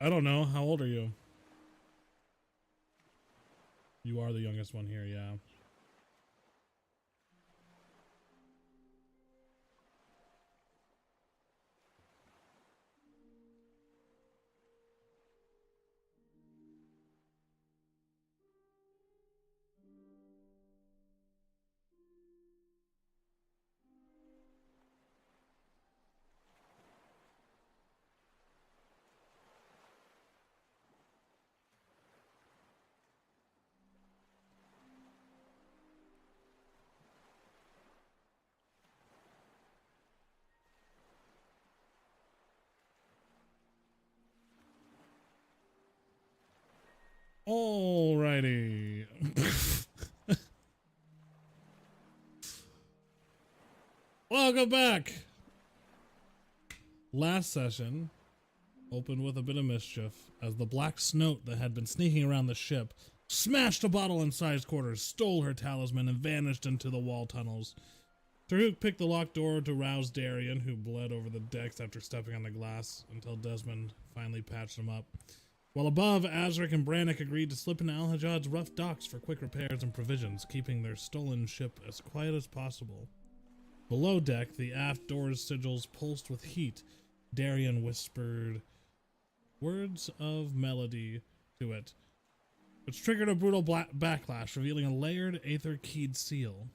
I don't know. How old are you? You are the youngest one here, yeah. Alrighty. Welcome back. Last session opened with a bit of mischief as the black snout that had been sneaking around the ship smashed a bottle in Sai's quarters, stole her talisman, and vanished into the wall tunnels. Taruk picked the locked door to rouse Darian, who bled over the decks after stepping on the glass, until Desmond finally patched him up. While above, Azric and Brannick agreed to slip into Al-Hajjad's rough docks for quick repairs and provisions, keeping their stolen ship as quiet as possible. Below deck, the aft door's sigils pulsed with heat. Darian whispered words of melody to it, which triggered a brutal backlash, revealing a layered, aether-keyed seal.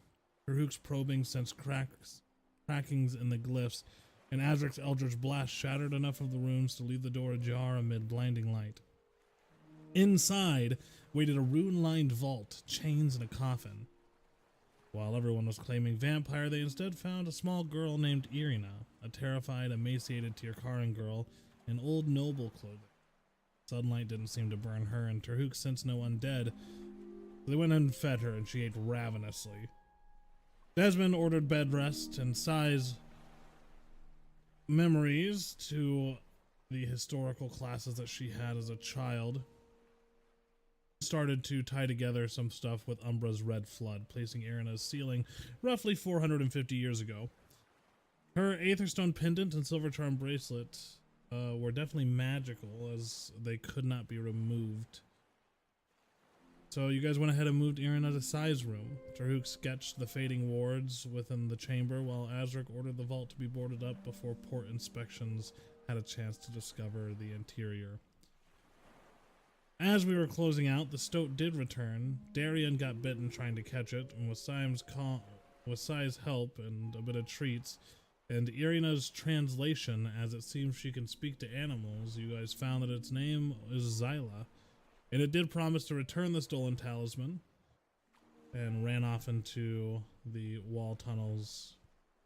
Taruk's probing sensed crackings in the glyphs, and Azric's eldritch blast shattered enough of the runes to leave the door ajar amid blinding light. Inside waited a rune-lined vault, chains, and a coffin. While everyone was claiming vampire, they instead found a small girl named Irina, a terrified, emaciated Tirkaran girl in old noble clothing. Sunlight didn't seem to burn her, and Tarhuk sensed no undead, so they went and fed her, and she ate ravenously. Desmond ordered bed rest, and Sai's memories to the historical classes that she had as a child started to tie together some stuff with Umbra's Red Flood, placing Irina's ceiling roughly 450 years ago. Her Aetherstone pendant and silver charm bracelet were definitely magical, as they could not be removed. So you guys went ahead and moved Irina to Sai's room. Tarhuk sketched the fading wards within the chamber, while Azric ordered the vault to be boarded up before port inspections had a chance to discover the interior. As we were closing out, the stoat did return. Darian got bitten trying to catch it, and with Sai's help and a bit of treats, and Irina's translation, as it seems she can speak to animals, you guys found that its name is Zyla, and it did promise to return the stolen talisman, and ran off into the wall tunnels,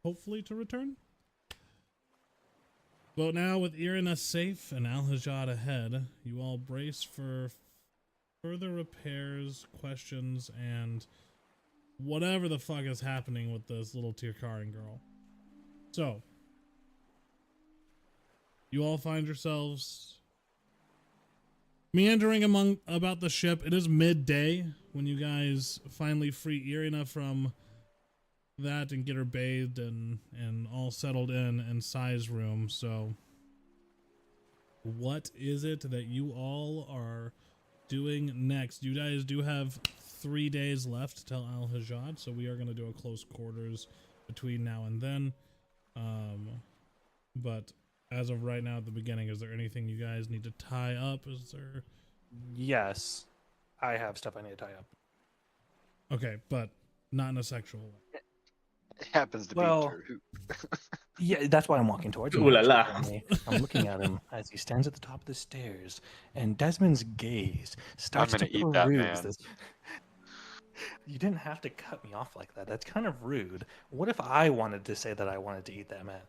hopefully to return. But now, with Irina safe and Al-Hajjad ahead, you all brace for further repairs, questions, and whatever the fuck is happening with this little Tirkaran girl. So, you all find yourselves meandering about the ship. It is midday when you guys finally free Irina from that and get her bathed and all settled in Sai's room. So what is it that you all are doing next? You guys do have 3 days left to tell Al-Hajjad, so we are going to do a close quarters between now and then. But as of right now at the beginning, is there anything you guys need to tie up? Is there... Yes, I have stuff I need to tie up. Okay, but not in a sexual way. It happens to be true. Yeah, that's why I'm walking towards him. Ooh la la. I'm looking at him as he stands at the top of the stairs, and Desmond's gaze starts to eat that peruse man. this. You didn't have to cut me off like that. That's kind of rude. What if I wanted to say that I wanted to eat that man?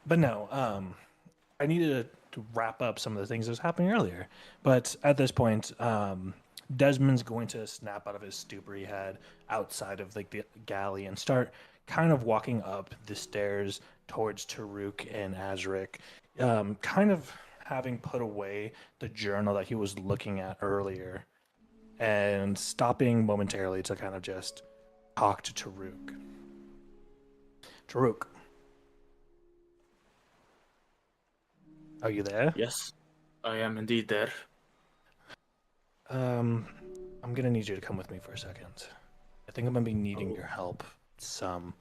But no, I needed to wrap up some of the things that was happening earlier. But at this point, Desmond's going to snap out of his stupor he had outside of like the galley and start kind of walking up the stairs towards Taruk and Azric, kind of having put away the journal that he was looking at earlier and stopping momentarily to kind of just talk to Taruk. Taruk. Are you there? Yes, I am indeed there. I'm gonna need you to come with me for a second. I think I'm gonna be needing Oh, your help some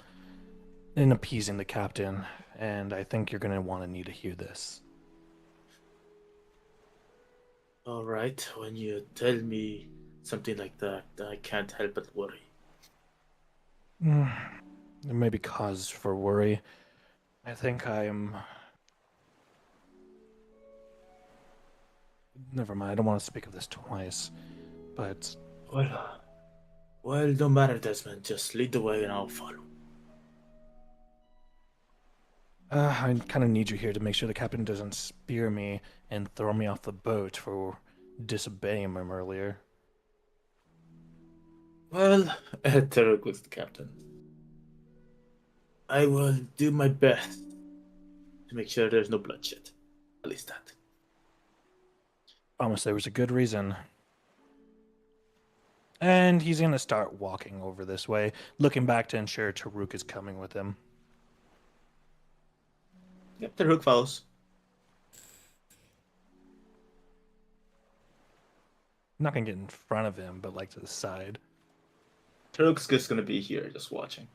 in appeasing the captain, and I think you're gonna want to need to hear this. all right. When you tell me something like that, I can't help but worry. Mm, there may be cause for worry. I think I'm. Never mind. I don't want to speak of this twice, but Well, well, no matter, Desmond. Just lead the way and I'll follow. I kind of need you here to make sure the captain doesn't spear me and throw me off the boat for disobeying him earlier. Well, Tarek was the captain. I will do my best to make sure there's no bloodshed. At least that. Promise there was a good reason. And he's gonna start walking over this way, looking back to ensure Taruk is coming with him. Yep, Tarek follows. I'm not gonna get in front of him, but like to the side. Tarek's just gonna be here, just watching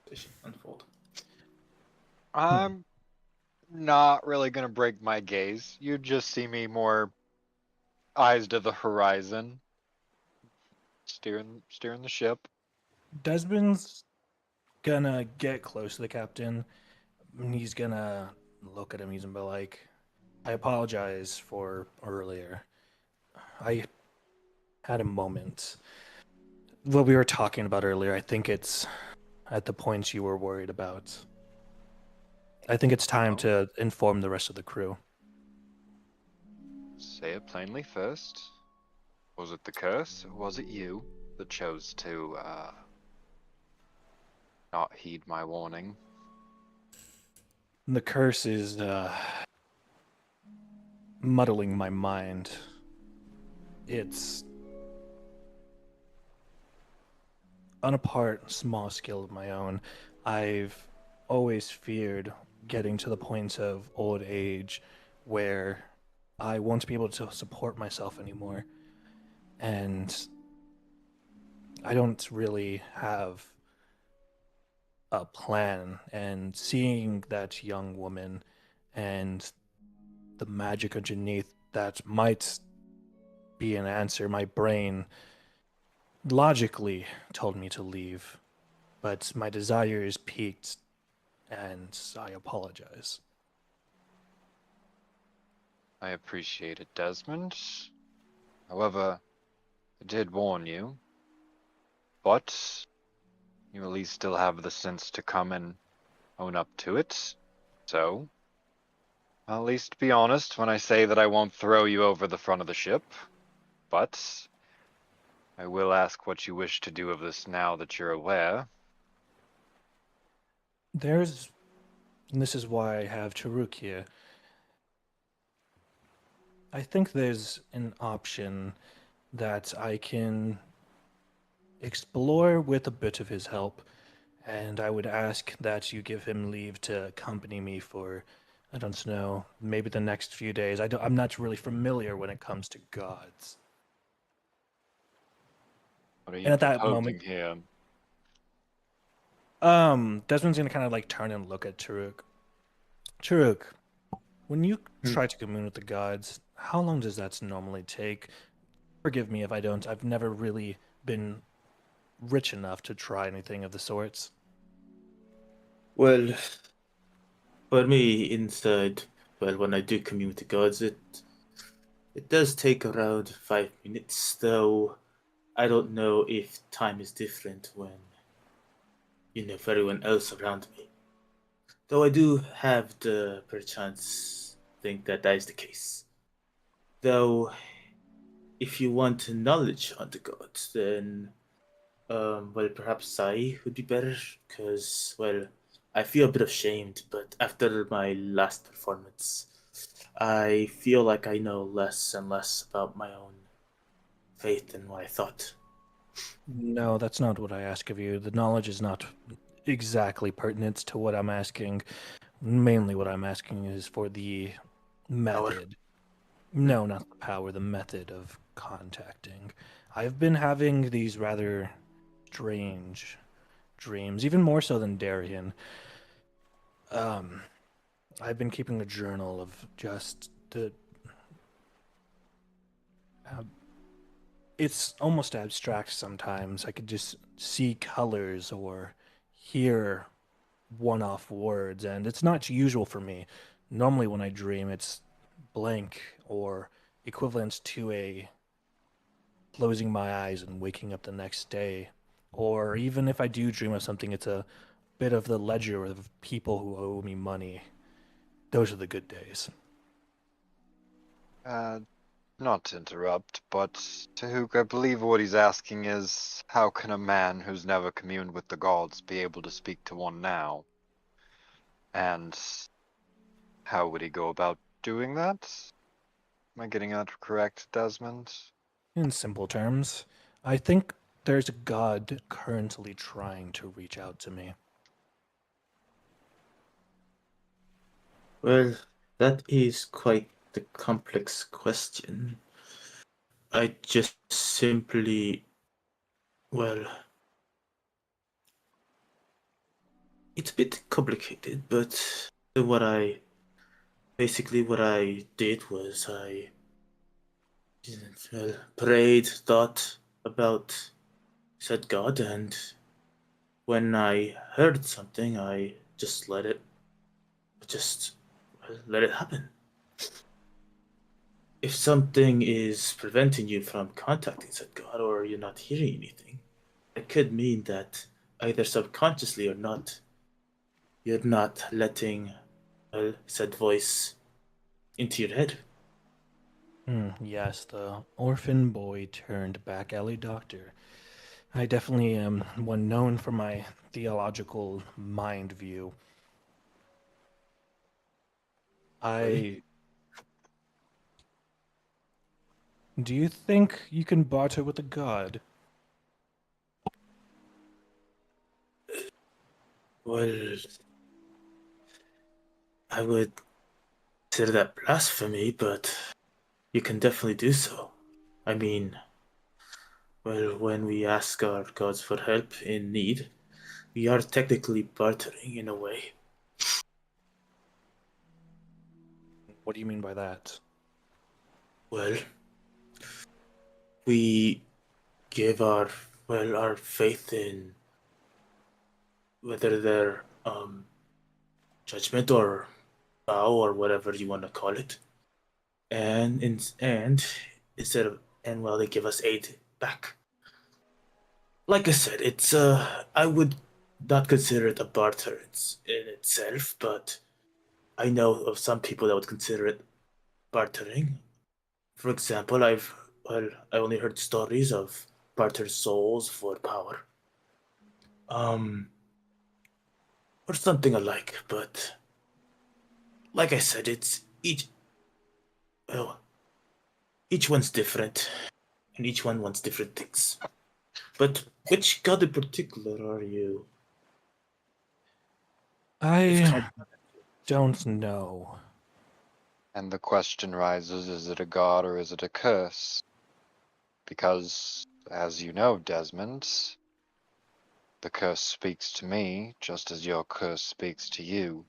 this unfold. I'm not really gonna break my gaze. You just see me more eyes to the horizon, steering the ship. Desmond's gonna get close to the captain. And he's gonna look at him. He's gonna be like, "I apologize for earlier. I had a moment. What we were talking about earlier, I think it's at the points you were worried about. I think it's time to inform the rest of the crew." Say it plainly first. Was it the curse, or was it you that chose to not heed my warning? The curse is muddling my mind. It's on a part small scale of my own. I've always feared getting to the point of old age where I won't be able to support myself anymore. And I don't really have a plan. And seeing that young woman and the magic underneath that might be an answer, my brain logically told me to leave, but my desires peaked, and I apologize. I appreciate it, Desmond. However, I did warn you, but you at least still have the sense to come and own up to it. So, I'll at least be honest when I say that I won't throw you over the front of the ship, but I will ask what you wish to do of this now that you're aware. And this is why I have Charuk here. I think there's an option that I can explore with a bit of his help, and I would ask that you give him leave to accompany me for, I don't know, maybe the next few days. I'm not really familiar when it comes to gods. What are you And at that proposing moment, here? Desmond's gonna kind of like turn and look at Taruk. Taruk, when you try to commune with the gods, how long does that normally take? Forgive me if I don't. I've never really been rich enough to try anything of the sorts. Well, for me, inside, well, when I do commune with the gods, it does take around 5 minutes, though I don't know if time is different when, for everyone else around me. Though I do have the perchance think that that is the case. Though, if you want knowledge on the gods, then, well, perhaps Sai would be better, because, well, I feel a bit ashamed, but after my last performance, I feel like I know less and less about my own fate than what I thought. No, that's not what I ask of you. The knowledge is not exactly pertinent to what I'm asking. Mainly what I'm asking is for the method. No, not the power, the method of contacting. I've been having these rather strange dreams, even more so than Darian. Um, I've been keeping a journal of just the. Uh, it's almost abstract sometimes. I could just see colors or hear one off words, and it's not usual for me. Normally, when I dream, it's blank or equivalent to a closing my eyes and waking up the next day. Or even if I do dream of something, it's a bit of the ledger of people who owe me money. Those are the good days. Uh, Not to interrupt, but Tahuk, I believe what he's asking is, how can a man who's never communed with the gods be able to speak to one now? And how would he go about doing that? Am I getting that correct, Desmond? In simple terms, I think there's a god currently trying to reach out to me. Well, that is quite the complex question. I just simply, well, it's a bit complicated, but what I basically what I did was I prayed, thought about said God, and when I heard something, I just just let it happen. If something is preventing you from contacting said God, or you're not hearing anything, it could mean that either subconsciously or not, you're not letting said voice into your head. Yes, the orphan boy turned back alley doctor. I definitely am one known for my theological mind view. Really? I. Do you think you can barter with a god? Well, I would consider that blasphemy, but you can definitely do so. I mean, well, when we ask our gods for help in need, we are technically bartering in a way. What do you mean by that? Well, we give our faith in whether they're judgment or vow or whatever you want to call it, and instead of and well they give us aid back. Like I said, it's I would not consider it a barter in itself, but I know of some people that would consider it bartering. For example, I only heard stories of bartered souls for power, um, or something alike. But like I said, it's well, each one's different, and each one wants different things. But which god in particular are you? It's I kind don't know. And the question rises, is it a god or is it a curse? Because, as you know, Desmond, the curse speaks to me just as your curse speaks to you.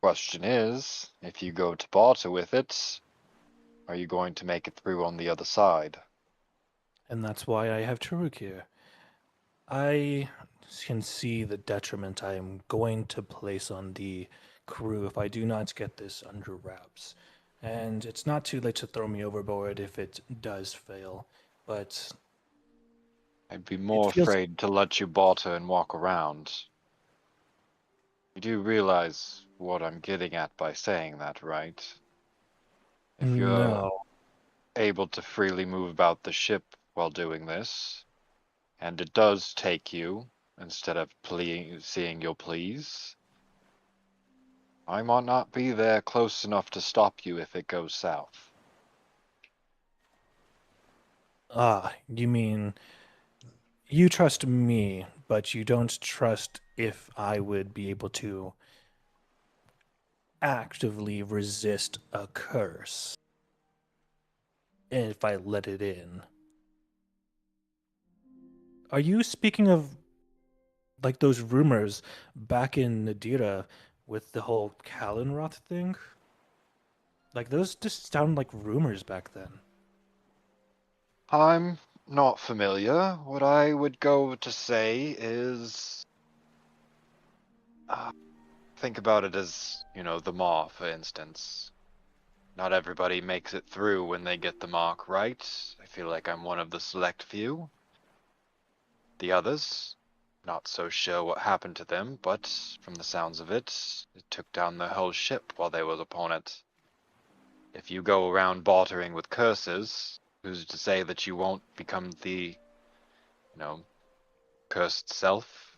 Question is, if you go to barter with it, are you going to make it through on the other side? And that's why I have Turuk here. I can see the detriment I am going to place on the crew if I do not get this under wraps. And it's not too late to throw me overboard if it does fail, but I'd be it more feels. afraid to let you barter and walk around. You do realize what I'm getting at by saying that, right? If you're No. able to freely move about the ship while doing this, and it does take you instead of seeing your pleas, I might not be there close enough to stop you if it goes south. Ah, you mean you trust me, but you don't trust if I would be able to actively resist a curse if I let it in. Are you speaking of like those rumors back in Nadira with the whole Kalenroth thing? Like those just sound like rumors back then. I'm not familiar. What I would go to say is, think about it as, the Maw, for instance. Not everybody makes it through when they get the mark right. I feel like I'm one of the select few. The others, not so sure what happened to them, but from the sounds of it, it took down the whole ship while they was upon it. If you go around bartering with curses, who's to say that you won't become the, cursed self?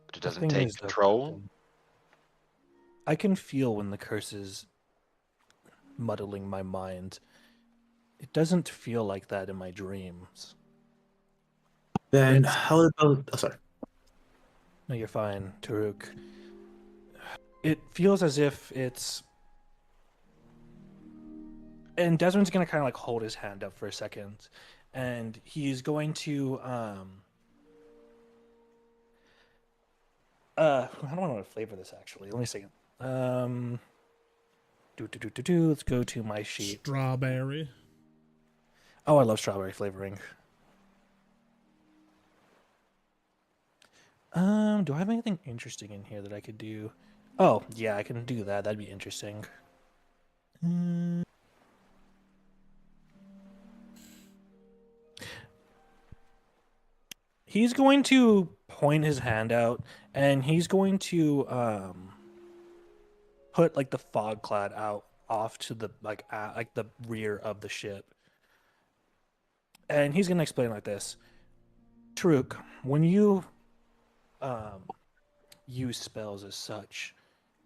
But it The doesn't thing take is, though, control? Captain, I can feel when the curse is muddling my mind. It doesn't feel like that in my dreams. Then It's how about? Oh, sorry. no, you're fine, Taruk. It feels as if it's, and Desmond's gonna kind of like hold his hand up for a second, and he's going to I don't know how to flavor this actually. Let me see. Let's go to my sheet. Strawberry. Oh, I love strawberry flavoring. Do I have anything interesting in here that I could do? Oh, yeah, I can do that. That'd be interesting. He's going to point his hand out, and he's going to put like the fog cloud out off to the like the rear of the ship, and he's gonna explain like this: Taruk, when you use spells as such,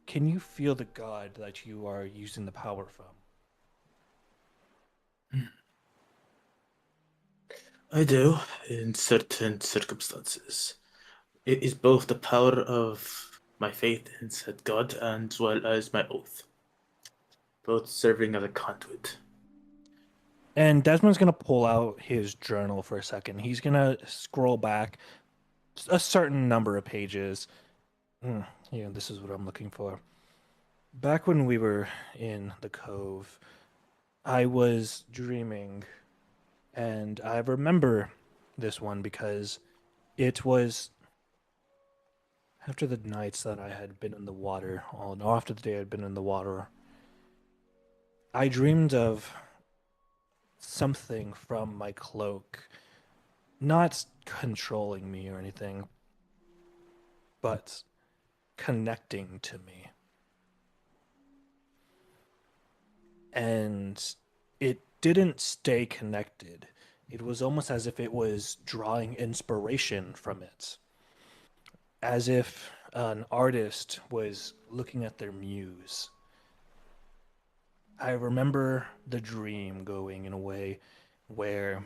can you feel the god that you are using the power from? I do in certain circumstances. It is both the power of my faith in said God and as well as my oath, both serving as a conduit. And Desmond's gonna pull out his journal for a second. He's gonna scroll back a certain number of pages. Yeah, this is what I'm looking for. Back when we were in the cove, I was dreaming, and I remember this one because it was after the nights that I had been in the water, or no, after the day I'd been in the water. I dreamed of something from my cloak, not controlling me or anything, but connecting to me. And it didn't stay connected. It was almost as if it was drawing inspiration from it, as if an artist was looking at their muse. I remember the dream going in a way where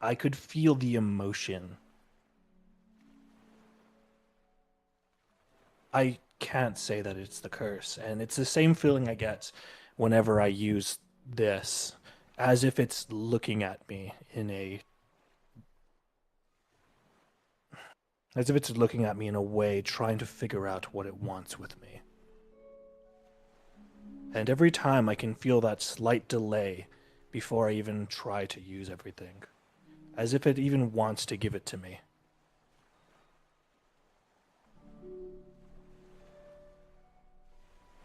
I could feel the emotion. I can't say that it's the curse, and it's the same feeling I get whenever I use this, as if it's looking at me in a way trying to figure out what it wants with me. And every time I can feel that slight delay before I even try to use everything, as if it even wants to give it to me.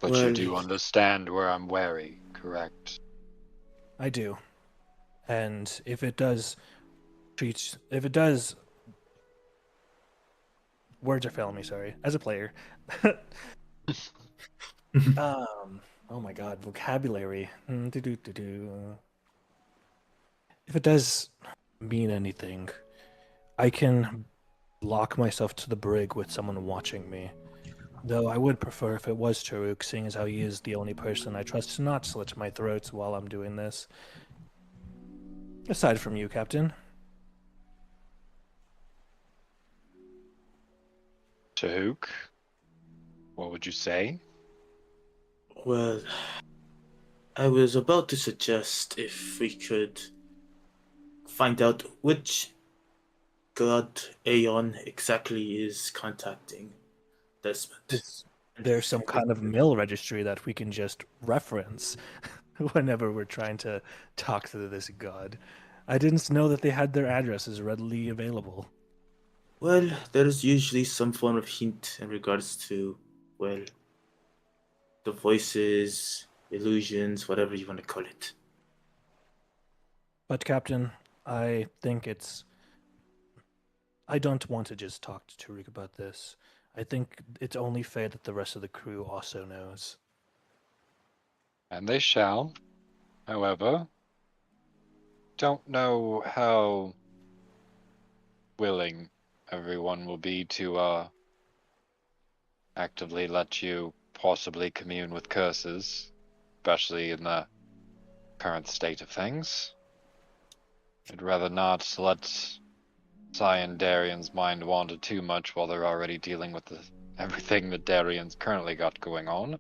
But you Well, do understand where I'm wary, correct? I do. And if it does, words are failing me, sorry, as a player. Oh my god, vocabulary. If it does mean anything, I can lock myself to the brig with someone watching me. Though I would prefer if it was Taruk, seeing as how he is the only person I trust to not slit my throats while I'm doing this. Aside from you, Captain. Tahuk? What would you say? Well, I was about to suggest if we could find out which god Aeon exactly is contacting Desmond. There's some kind of mill registry that we can just reference whenever we're trying to talk to this god. I didn't know that they had their addresses readily available. Well, there's usually some form of hint in regards to, well, the voices, illusions, whatever you want to call it. But, Captain, I think it's. I don't want to just talk to Tariq about this. I think it's only fair that the rest of the crew also knows. And they shall. However, don't know how willing everyone will be to actively let you possibly commune with curses, especially in the current state of things. I'd rather not let Cyan Darian's mind wander too much while they're already dealing with everything that Darian's currently got going on.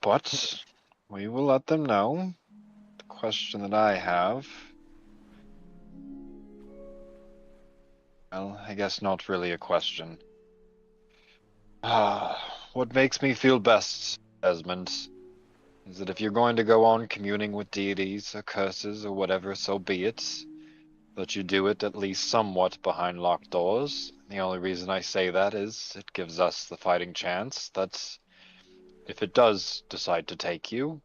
But we will let them know. The question that I have, well, I guess not really a question. What makes me feel best, Desmond, is that if you're going to go on communing with deities or curses or whatever, so be it, but you do it at least somewhat behind locked doors. The only reason I say that is it gives us the fighting chance that if it does decide to take you,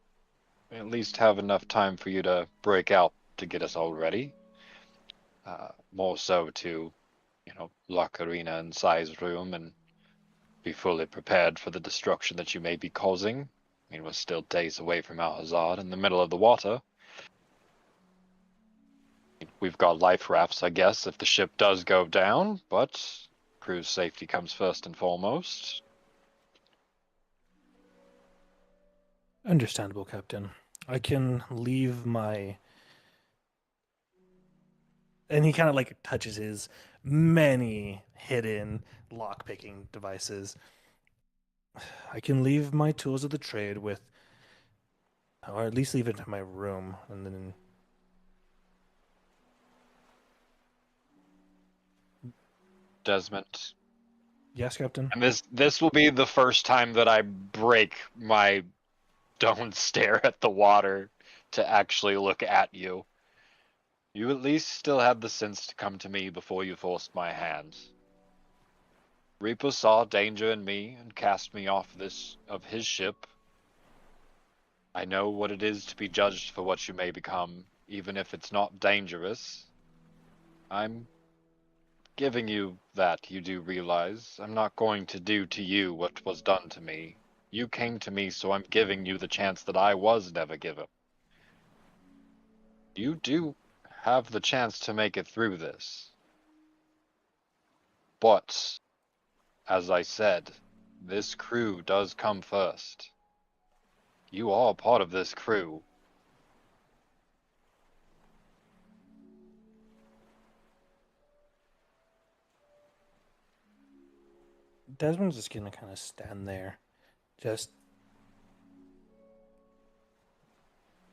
we at least have enough time for you to break out to get us all ready. More so to, lock Arena in Sai's room and be fully prepared for the destruction that you may be causing. I mean, we're still days away from Al-Hazard in the middle of the water. We've got life rafts, I guess, if the ship does go down, but crew's safety comes first and foremost. Understandable, Captain. I can leave my. And he kind of like touches his many hidden lock-picking devices. I can leave my tools of the trade with, or at least leave it in my room, and then. Desmond. Yes, Captain. And this will be the first time that I break my don't stare at the water to actually look at you. You at least still had the sense to come to me before you forced my hand. Reaper saw danger in me and cast me off of his ship. I know what it is to be judged for what you may become, even if it's not dangerous. I'm giving you that, you do realize. I'm not going to do to you what was done to me. You came to me, so I'm giving you the chance that I was never given. You do have the chance to make it through this. But, as I said, this crew does come first. You are part of this crew. Desmond's just gonna kind of stand there.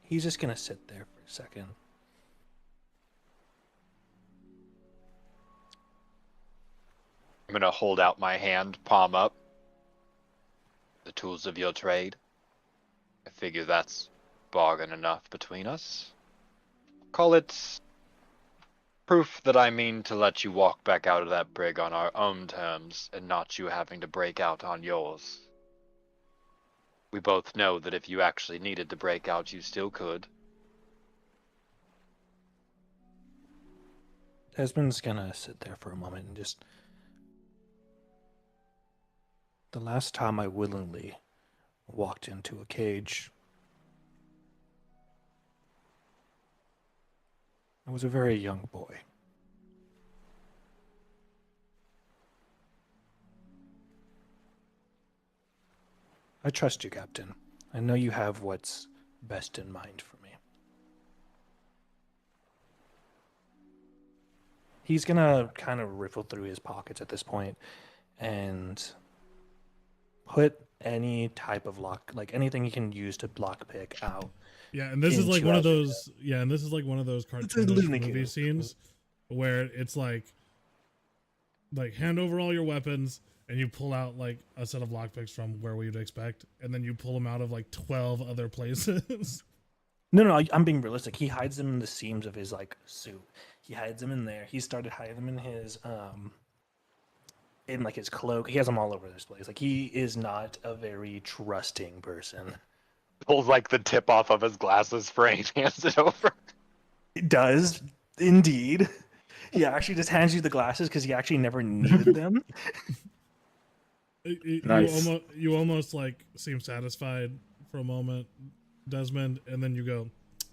He's just gonna sit there for a second. I'm gonna hold out my hand, palm up. The tools of your trade. I figure that's bargain enough between us. Call it proof that I mean to let you walk back out of that brig on our own terms and not you having to break out on yours. We both know that if you actually needed to break out, you still could. Desmond's gonna sit there for a moment and just. The last time I willingly walked into a cage, I was a very young boy. I trust you, Captain. I know you have what's best in mind for me. He's gonna kind of riffle through his pockets at this point and put any type of lock, like anything he can use to block pick out. Yeah, and this is like Into one of Azure. those. Yeah, and this is like one of those It's a cartoonish Looney movie Tunes. scenes where it's like hand over all your weapons, and you pull out like a set of lockpicks from where we'd expect, and then you pull them out of like 12 other places. No, I'm being realistic. He hides them in the seams of his like suit. He hides them in there. He started hiding them in his in like his cloak. He has them all over this place. Like he is not a very trusting person. Pulls like the tip off of his glasses frame, hands it over. He does indeed. He actually just hands you the glasses because he actually never needed them. Nice. You almost like seem satisfied for a moment, Desmond, and then you go,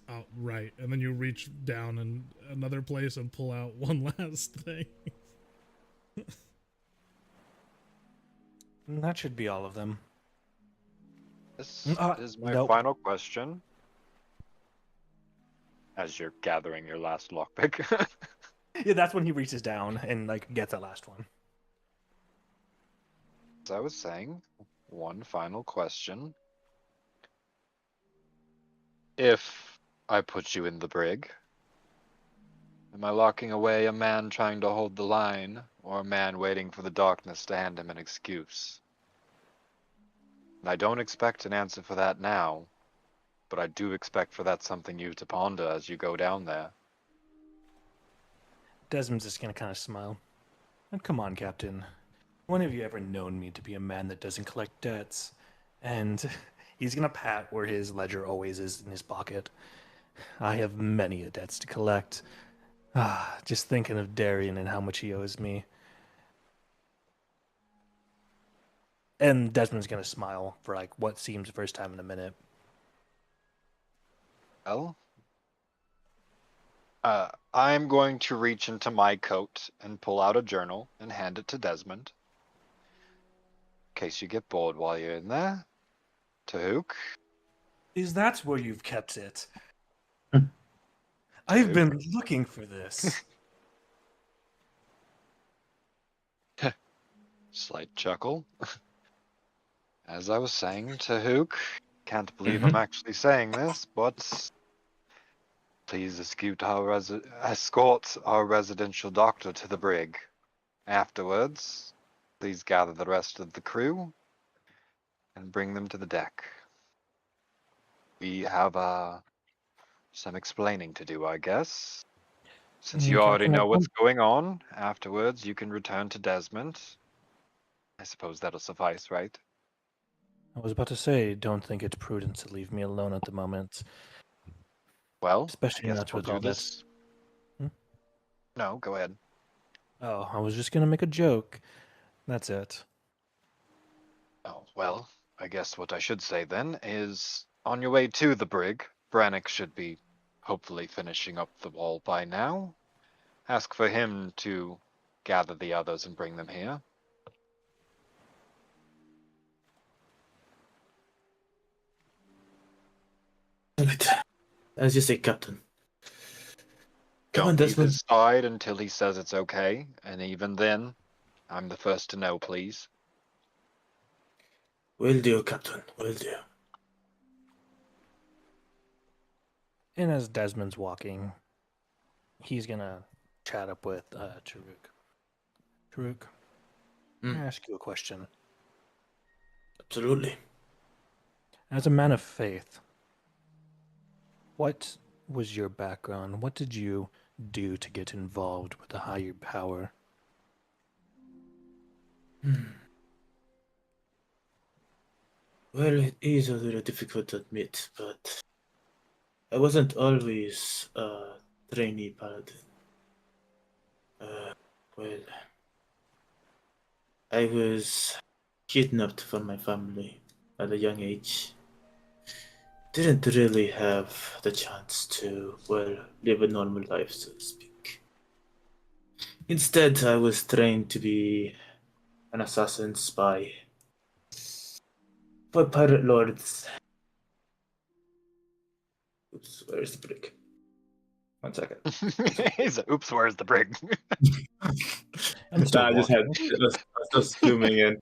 "Oh, right," and then you reach down in another place and pull out one last thing. And that should be all of them. This Uh, is my nope. final question. As you're gathering your last lockpick. Yeah, that's when he reaches down and like gets that last one. As I was saying, one final question. If I put you in the brig, am I locking away a man trying to hold the line, or a man waiting for the darkness to hand him an excuse? And I don't expect an answer for that now, but I do expect for that something you to ponder as you go down there. Desmond's just gonna kind of smile. Oh, come on, Captain. When have you ever known me to be a man that doesn't collect debts? And he's gonna pat where his ledger always is in his pocket. I have many debts to collect. Just thinking of Darian and how much he owes me. And Desmond's gonna smile for like what seems the first time in a minute. Well, I'm going to reach into my coat and pull out a journal and hand it to Desmond. In case you get bored while you're in there. Tahook. Is that where you've kept it? Hmm. I've been looking for this. Slight chuckle. As I was saying, Tahook, can't believe I'm actually saying this, but please escort our residential doctor to the brig. Afterwards, please gather the rest of the crew and bring them to the deck. We have some explaining to do, I guess. Since you already Captain, know what's going on, afterwards you can return to Desmond. I suppose that'll suffice, right? I was about to say, don't think it's prudent to leave me alone at the moment. Well, Especially I guess not we'll with do all this. Hmm? No, go ahead. Oh, I was just gonna make a joke. That's it. Oh, well, I guess what I should say then is on your way to the brig, Brannick should be hopefully finishing up the wall by now. Ask for him to gather the others and bring them here. Right. As you say, Captain. Come on, Don't leave Desmond. his side until he says it's okay, and even then, I'm the first to know, please. Will do, Captain. Will do. And as Desmond's walking, he's gonna chat up with Taruk. Taruk, Hmm. can I ask you a question? Absolutely. As a man of faith, what was your background? What did you do to get involved with a higher power? Well, it is a little difficult to admit, but I wasn't always a trainee paladin. Well, I was kidnapped from my family at a young age. Didn't really have the chance to, well, live a normal life, so to speak. Instead, I was trained to be an assassin spy by pirate lords. Oops, where's the brick? 1 second. He's like, oops, where's the brig? I'm still I just walking. I was just zooming in.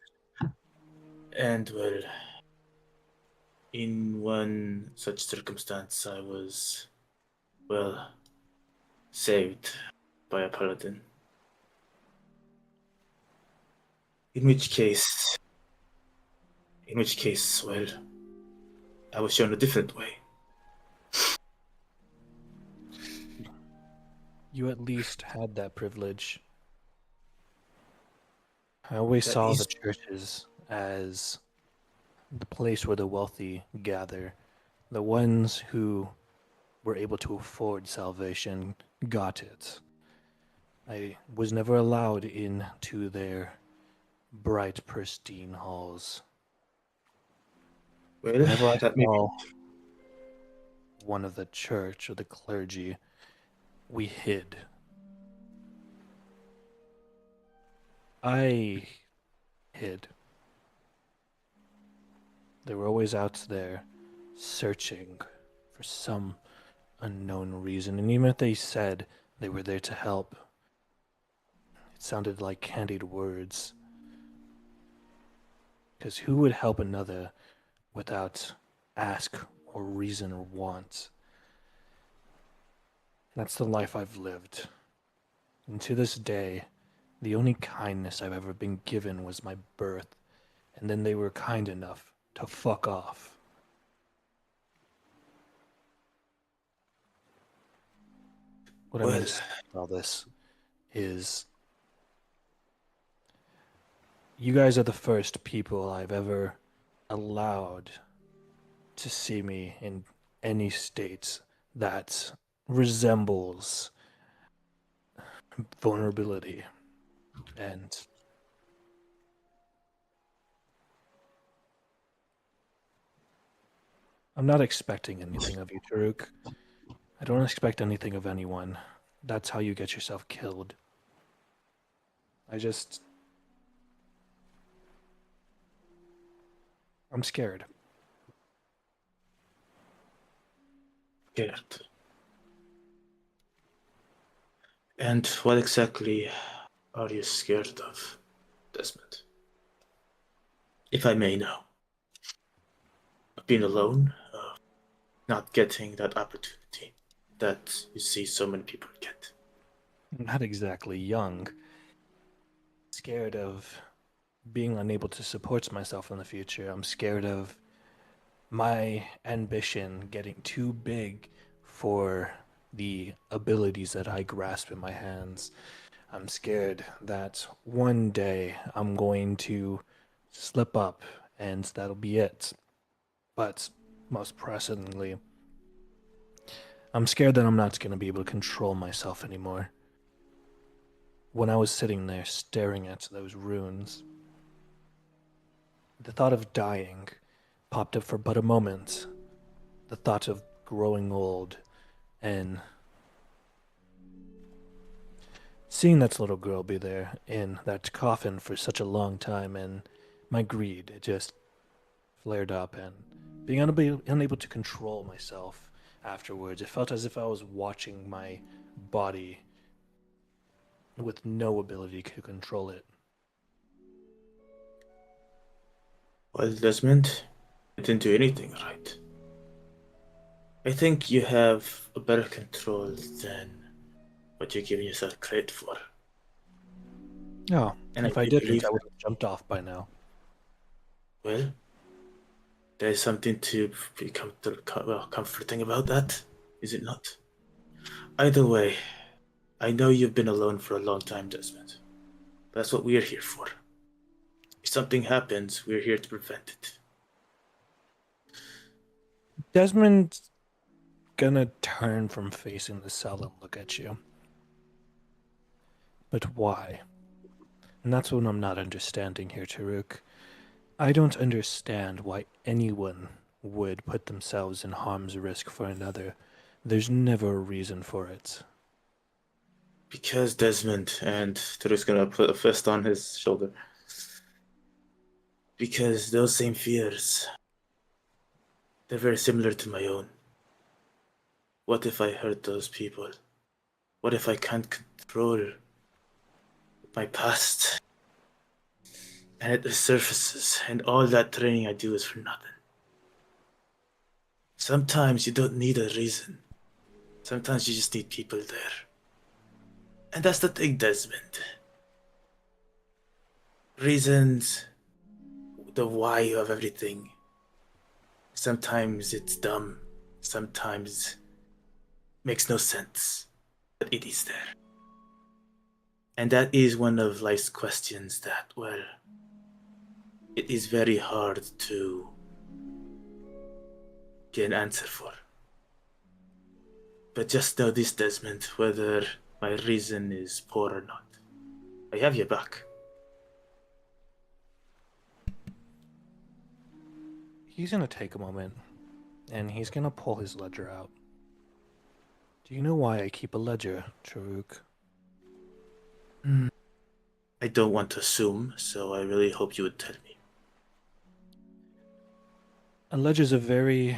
And well, in one such circumstance, I was, well, saved by a paladin. In which case, well, I was shown a different way. You at least had that privilege. I always That saw is- the churches as the place where the wealthy gather. The ones who were able to afford salvation got it. I was never allowed into their bright, pristine halls. Well, Whenever I that may saw one of the church or the clergy, we hid. I hid. They were always out there searching for some unknown reason, and even if they said they were there to help, it sounded like candied words. Because who would help another without ask or reason or want? That's the life I've lived. And to this day, the only kindness I've ever been given was my birth, and then they were kind enough to fuck off. What I mean to say with all this is you guys are the first people I've ever allowed to see me in any state that resembles vulnerability. And I'm not expecting anything of you, Taruk. I don't expect anything of anyone. That's how you get yourself killed. I'm scared. scared. And what exactly are you scared of, Desmond? If I may know. Of being alone, of not getting that opportunity that you see so many people get. I'm not exactly young. Scared of being unable to support myself in the future. I'm scared of my ambition getting too big for the abilities that I grasp in my hands. I'm scared that one day I'm going to slip up and that'll be it. But most pressingly, I'm scared that I'm not going to be able to control myself anymore. When I was sitting there staring at those runes, the thought of dying popped up for but a moment. The thought of growing old and seeing that little girl be there in that coffin for such a long time, and my greed it just flared up, and being unable to control myself afterwards, it felt as if I was watching my body with no ability to control it. Well, Desmond, I didn't do anything right. I think you have a better control than what you're giving yourself credit for. Oh, And if I I do didn't, believe I would have jumped off by now. well, there's something to be comforting about that, is it not? Either way, I know you've been alone for a long time, Desmond. That's what we're here for. If something happens, we're here to prevent it. Desmond's gonna turn from facing the cell and look at you. But why? And that's what I'm not understanding here, Taruk. I don't understand why anyone would put themselves in harm's risk for another. There's never a reason for it. Because Desmond, and Taru's gonna put a fist on his shoulder. Because those same fears, they're very similar to my own. What if I hurt those people? What if I can't control my past? And it resurfaces, and all that training I do is for nothing. Sometimes you don't need a reason. Sometimes you just need people there. And that's the thing, Desmond. Reasons, the why of everything. Sometimes it's dumb. Sometimes makes no sense. But it is there. And that is one of life's questions that, well, it is very hard to get an answer for. But just know this, Desmond, whether my reason is poor or not, I have your back. He's gonna take a moment, and he's gonna pull his ledger out. Do you know why I keep a ledger, Charuk? I don't want to assume, so I really hope you would tell me. A ledger's a very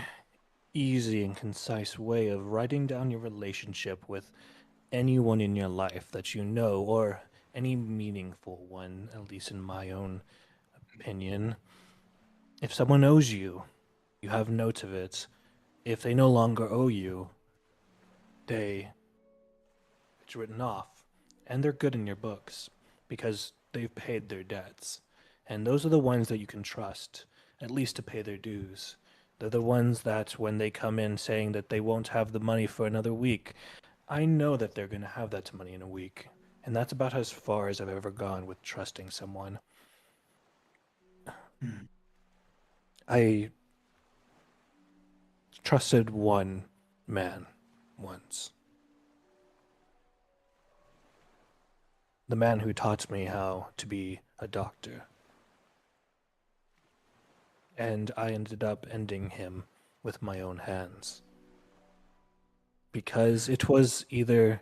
easy and concise way of writing down your relationship with anyone in your life that you know, or any meaningful one, at least in my own opinion. If someone owes you, you have notes of it. If they no longer owe you, it's written off, and they're good in your books because they've paid their debts. And those are the ones that you can trust, at least to pay their dues. They're the ones that when they come in saying that they won't have the money for another week, I know that they're going to have that money in a week. And that's about as far as I've ever gone with trusting someone. I trusted one man once. The man who taught me how to be a doctor. And I ended up ending him with my own hands. Because it was either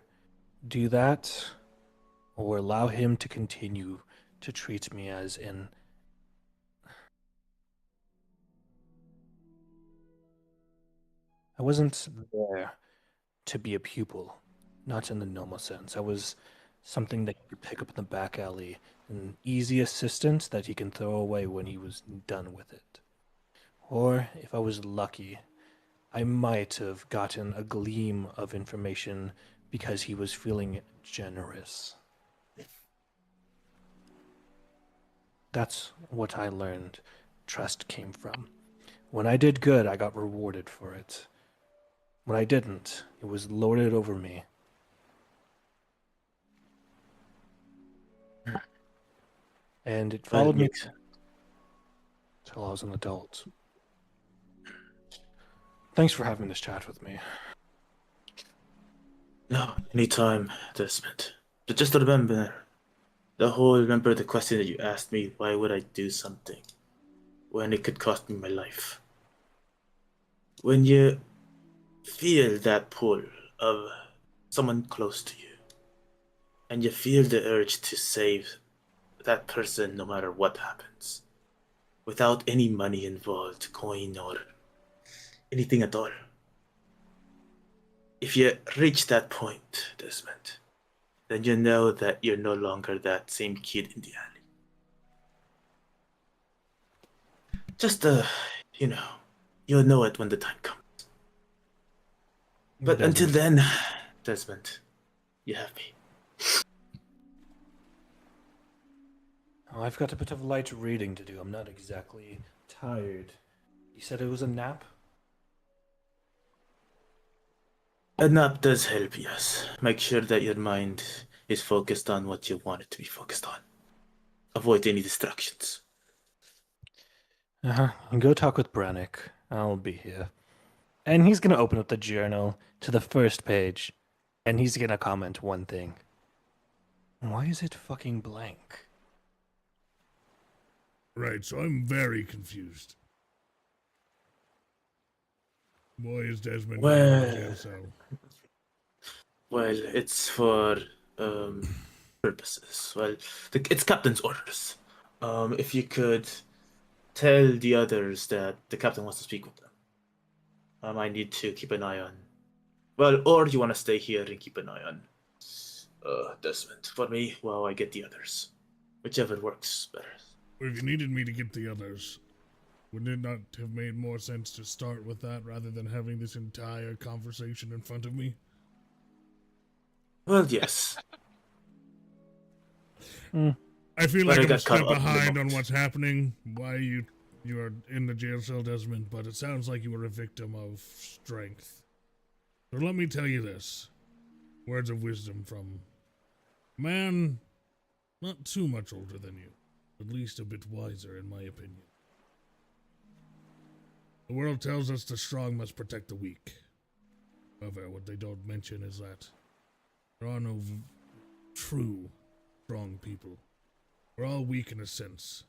do that or allow him to continue to treat me as in. I wasn't there to be a pupil, not in the normal sense. I was something that you could pick up in the back alley, an easy assistant that he can throw away when he was done with it. Or, if I was lucky, I might have gotten a gleam of information because he was feeling generous. That's what I learned trust came from. When I did good, I got rewarded for it. When I didn't, it was lorded over me. And it followed me till I was an adult. Thanks for having this chat with me. No, anytime, Desmond. But just remember the question that you asked me, why would I do something when it could cost me my life? When you feel that pull of someone close to you, and you feel the urge to save that person no matter what happens, without any money involved, coin or anything at all. If you reach that point, Desmond, then you know that you're no longer that same kid in the alley. Just, you'll know it when the time comes. But until then, Desmond, you have me. Oh, I've got a bit of light reading to do. I'm not exactly tired. You said it was a nap? A nap does help, yes. Make sure that your mind is focused on what you want it to be focused on. Avoid any distractions. Uh-huh. Go talk with Brannick. I'll be here. And he's gonna open up the journal to the first page, and he's gonna comment one thing. Why is it fucking blank? Right, so I'm very confused. Why is Desmond going to the jail cell? Well, it's for purposes. Well, it's captain's orders. If you could tell the others that the captain wants to speak with them. I need to keep an eye on. Well, or you want to stay here and keep an eye on Desmond. For me, well, I get the others. Whichever works better. If you needed me to get the others, wouldn't it not have made more sense to start with that rather than having this entire conversation in front of me? Well, yes. I feel But like I I'm a got caught step up in the behind on moment. what's happening, why you are in the jail cell, Desmond, but it sounds like you were a victim of strength. So let me tell you this. Words of wisdom from a man not too much older than you, at least a bit wiser in my opinion. The world tells us the strong must protect the weak. However, what they don't mention is that there are no true strong people. We're all weak in a sense.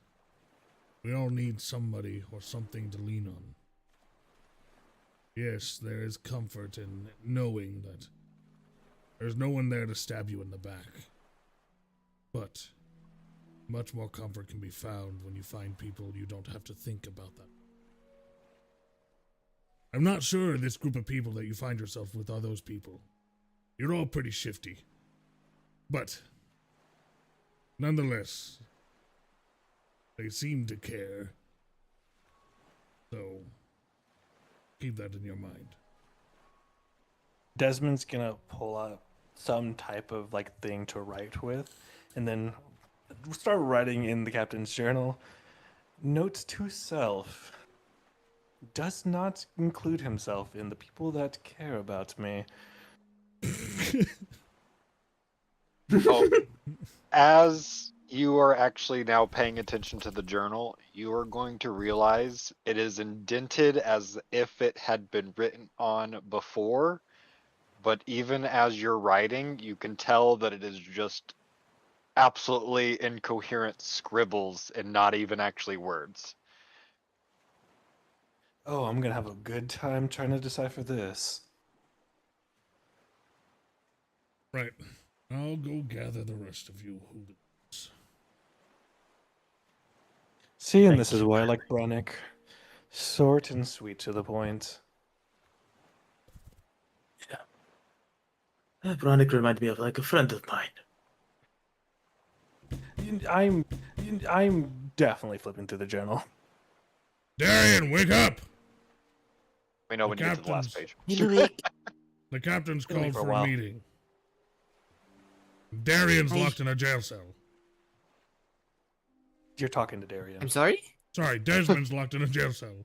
We all need somebody or something to lean on. Yes, there is comfort in knowing that there's no one there to stab you in the back. But much more comfort can be found when you find people you don't have to think about that. I'm not sure this group of people that you find yourself with are those people. You're all pretty shifty. But nonetheless, they seem to care. So keep that in your mind. Desmond's gonna pull out some type of like thing to write with, and then start writing in the captain's journal. Notes to self. Does not include himself in the people that care about me. Oh, as you are actually now paying attention to the journal, you are going to realize it is indented as if it had been written on before. But even as you're writing, you can tell that it is just absolutely incoherent scribbles and not even actually words. Oh, I'm gonna have a good time trying to decipher this. Right. I'll go gather the rest of you hooligans. See, and Thank this is you. why I like Brannick. Short and sweet to the point. Veronica reminded me of like a friend of mine. I'm definitely flipping through the journal. Darian, wake up! We know The when you get to the last captain's- page. The captain's Been awake called for a for a while. meeting. Darian's Hey. locked in a jail cell. You're talking to Darian. I'm sorry? Sorry, Desmond's locked in a jail cell.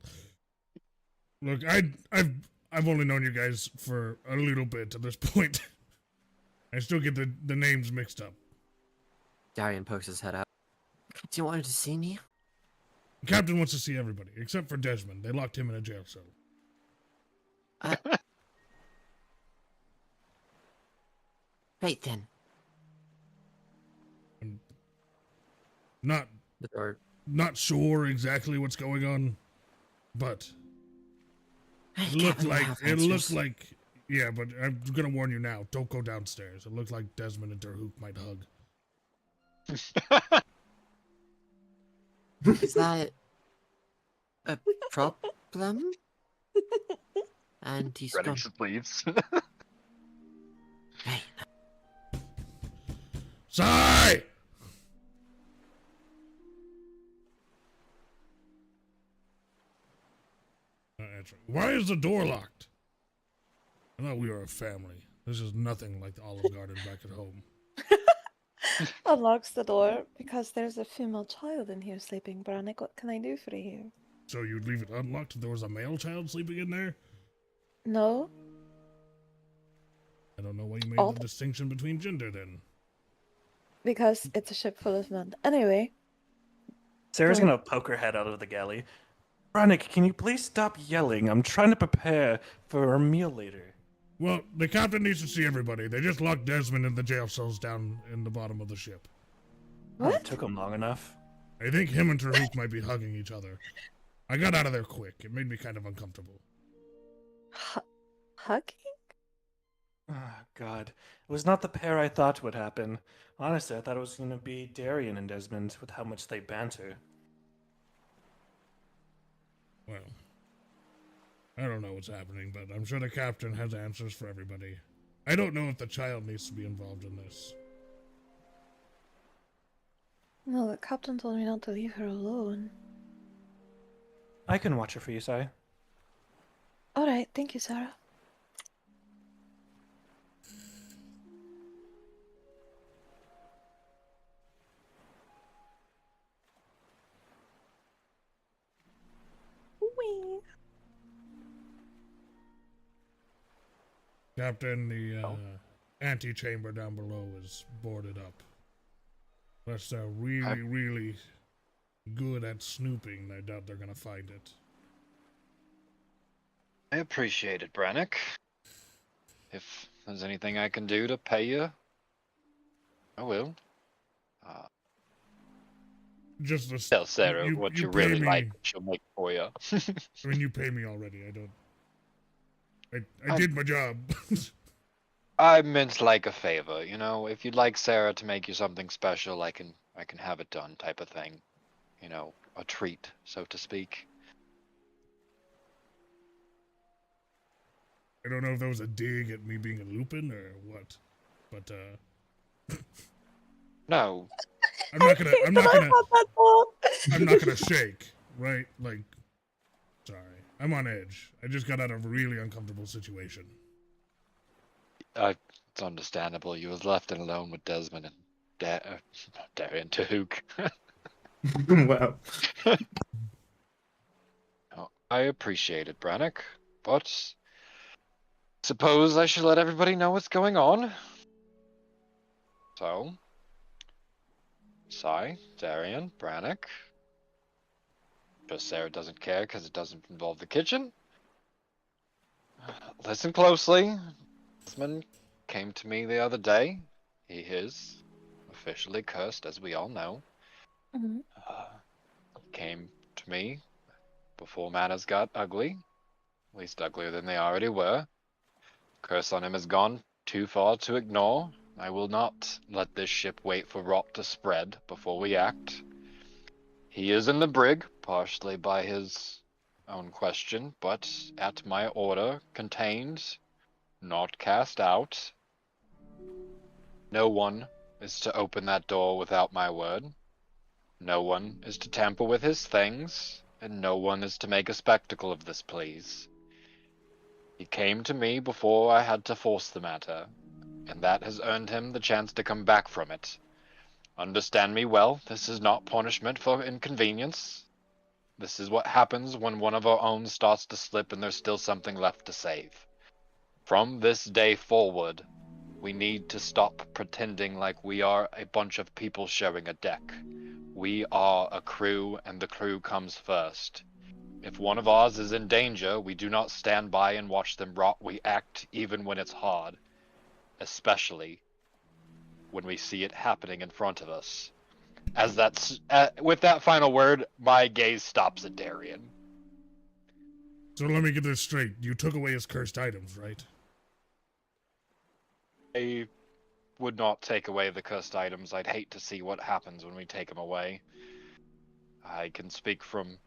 Look, I've only known you guys for a little bit at this point. I still get the names mixed up. Darian pokes his head out. Do you want to see me? The captain wants to see everybody, except for Desmond. They locked him in a jail cell. Right then. Not The door. not sure exactly what's going on, but it looked like yeah, but I'm gonna warn you now, don't go downstairs. It looked like Desmond and Derhook might hug. Is that a problem? And he's Ready gone. leaves. Right. Sigh! Not answering. Why is the door locked? I thought we were a family. This is nothing like the Olive Garden back at home. Unlocks the door because there's a female child in here sleeping. Brannick, what can I do for you? So you'd leave it unlocked if there was a male child sleeping in there? No? I don't know why you made Oh. the distinction between gender then. Because it's a ship full of men. Anyway, Sarah's Go. gonna poke her head out of the galley. Brannick, can you please stop yelling? I'm trying to prepare for our meal later. Well, the captain needs to see everybody. They just locked Desmond in the jail cells down in the bottom of the ship. Oh, it what? took him long enough. I think him and Taruk might be hugging each other. I got out of there quick. It made me kind of uncomfortable. Hugging? Oh, God. It was not the pair I thought would happen. Honestly, I thought it was going to be Darian and Desmond with how much they banter. Well, I don't know what's happening, but I'm sure the captain has answers for everybody. I don't know if the child needs to be involved in this. Well, the captain told me not to leave her alone. I can watch her for you, Sai. Alright, thank you, Sarah. Wee. Captain, the Oh. antechamber down below is boarded up. Unless they're really good at snooping, I doubt they're gonna find it. I appreciate it, Brannick. If there's anything I can do to pay you, I will. Just the Tell Sarah what you pay really me. like, she'll make for you. I mean, you pay me already. I did my job. I meant like a favor, you know. If you'd like Sarah to make you something special, I can have it done, type of thing. You know, a treat, so to speak. I don't know if that was a dig at me being a Lupin or what, but No, I'm not gonna shake, right? Like, sorry, I'm on edge. I just got out of a really uncomfortable situation. it's understandable. You was left alone with Desmond and Darian Tahook. Wow. Oh, I appreciate it, Brannick, but suppose I should let everybody know what's going on. So, Sai, Darian, Brannick. Just Sarah doesn't care because it doesn't involve the kitchen. Listen closely. Desmond came to me the other day. He is officially cursed, as we all know. Mm-hmm. Came to me before matters got ugly, at least uglier than they already were. Curse on him has gone too far to ignore. I will not let this ship wait for rot to spread before we act. He is in the brig, partially by his own question, but at my order, contained, not cast out. No one is to open that door without my word. No one is to tamper with his things, and no one is to make a spectacle of this, please. He came to me before I had to force the matter, and that has earned him the chance to come back from it. Understand me well, this is not punishment for inconvenience. This is what happens when one of our own starts to slip and there's still something left to save. From this day forward, we need to stop pretending like we are a bunch of people sharing a deck. We are a crew, and the crew comes first. If one of ours is in danger, we do not stand by and watch them rot. We act even when it's hard, especially when we see it happening in front of us. As that's with that final word, my gaze stops at Darian. So let me get this straight. You took away his cursed items, right? I would not take away the cursed items. I'd hate to see what happens when we take them away. I can speak from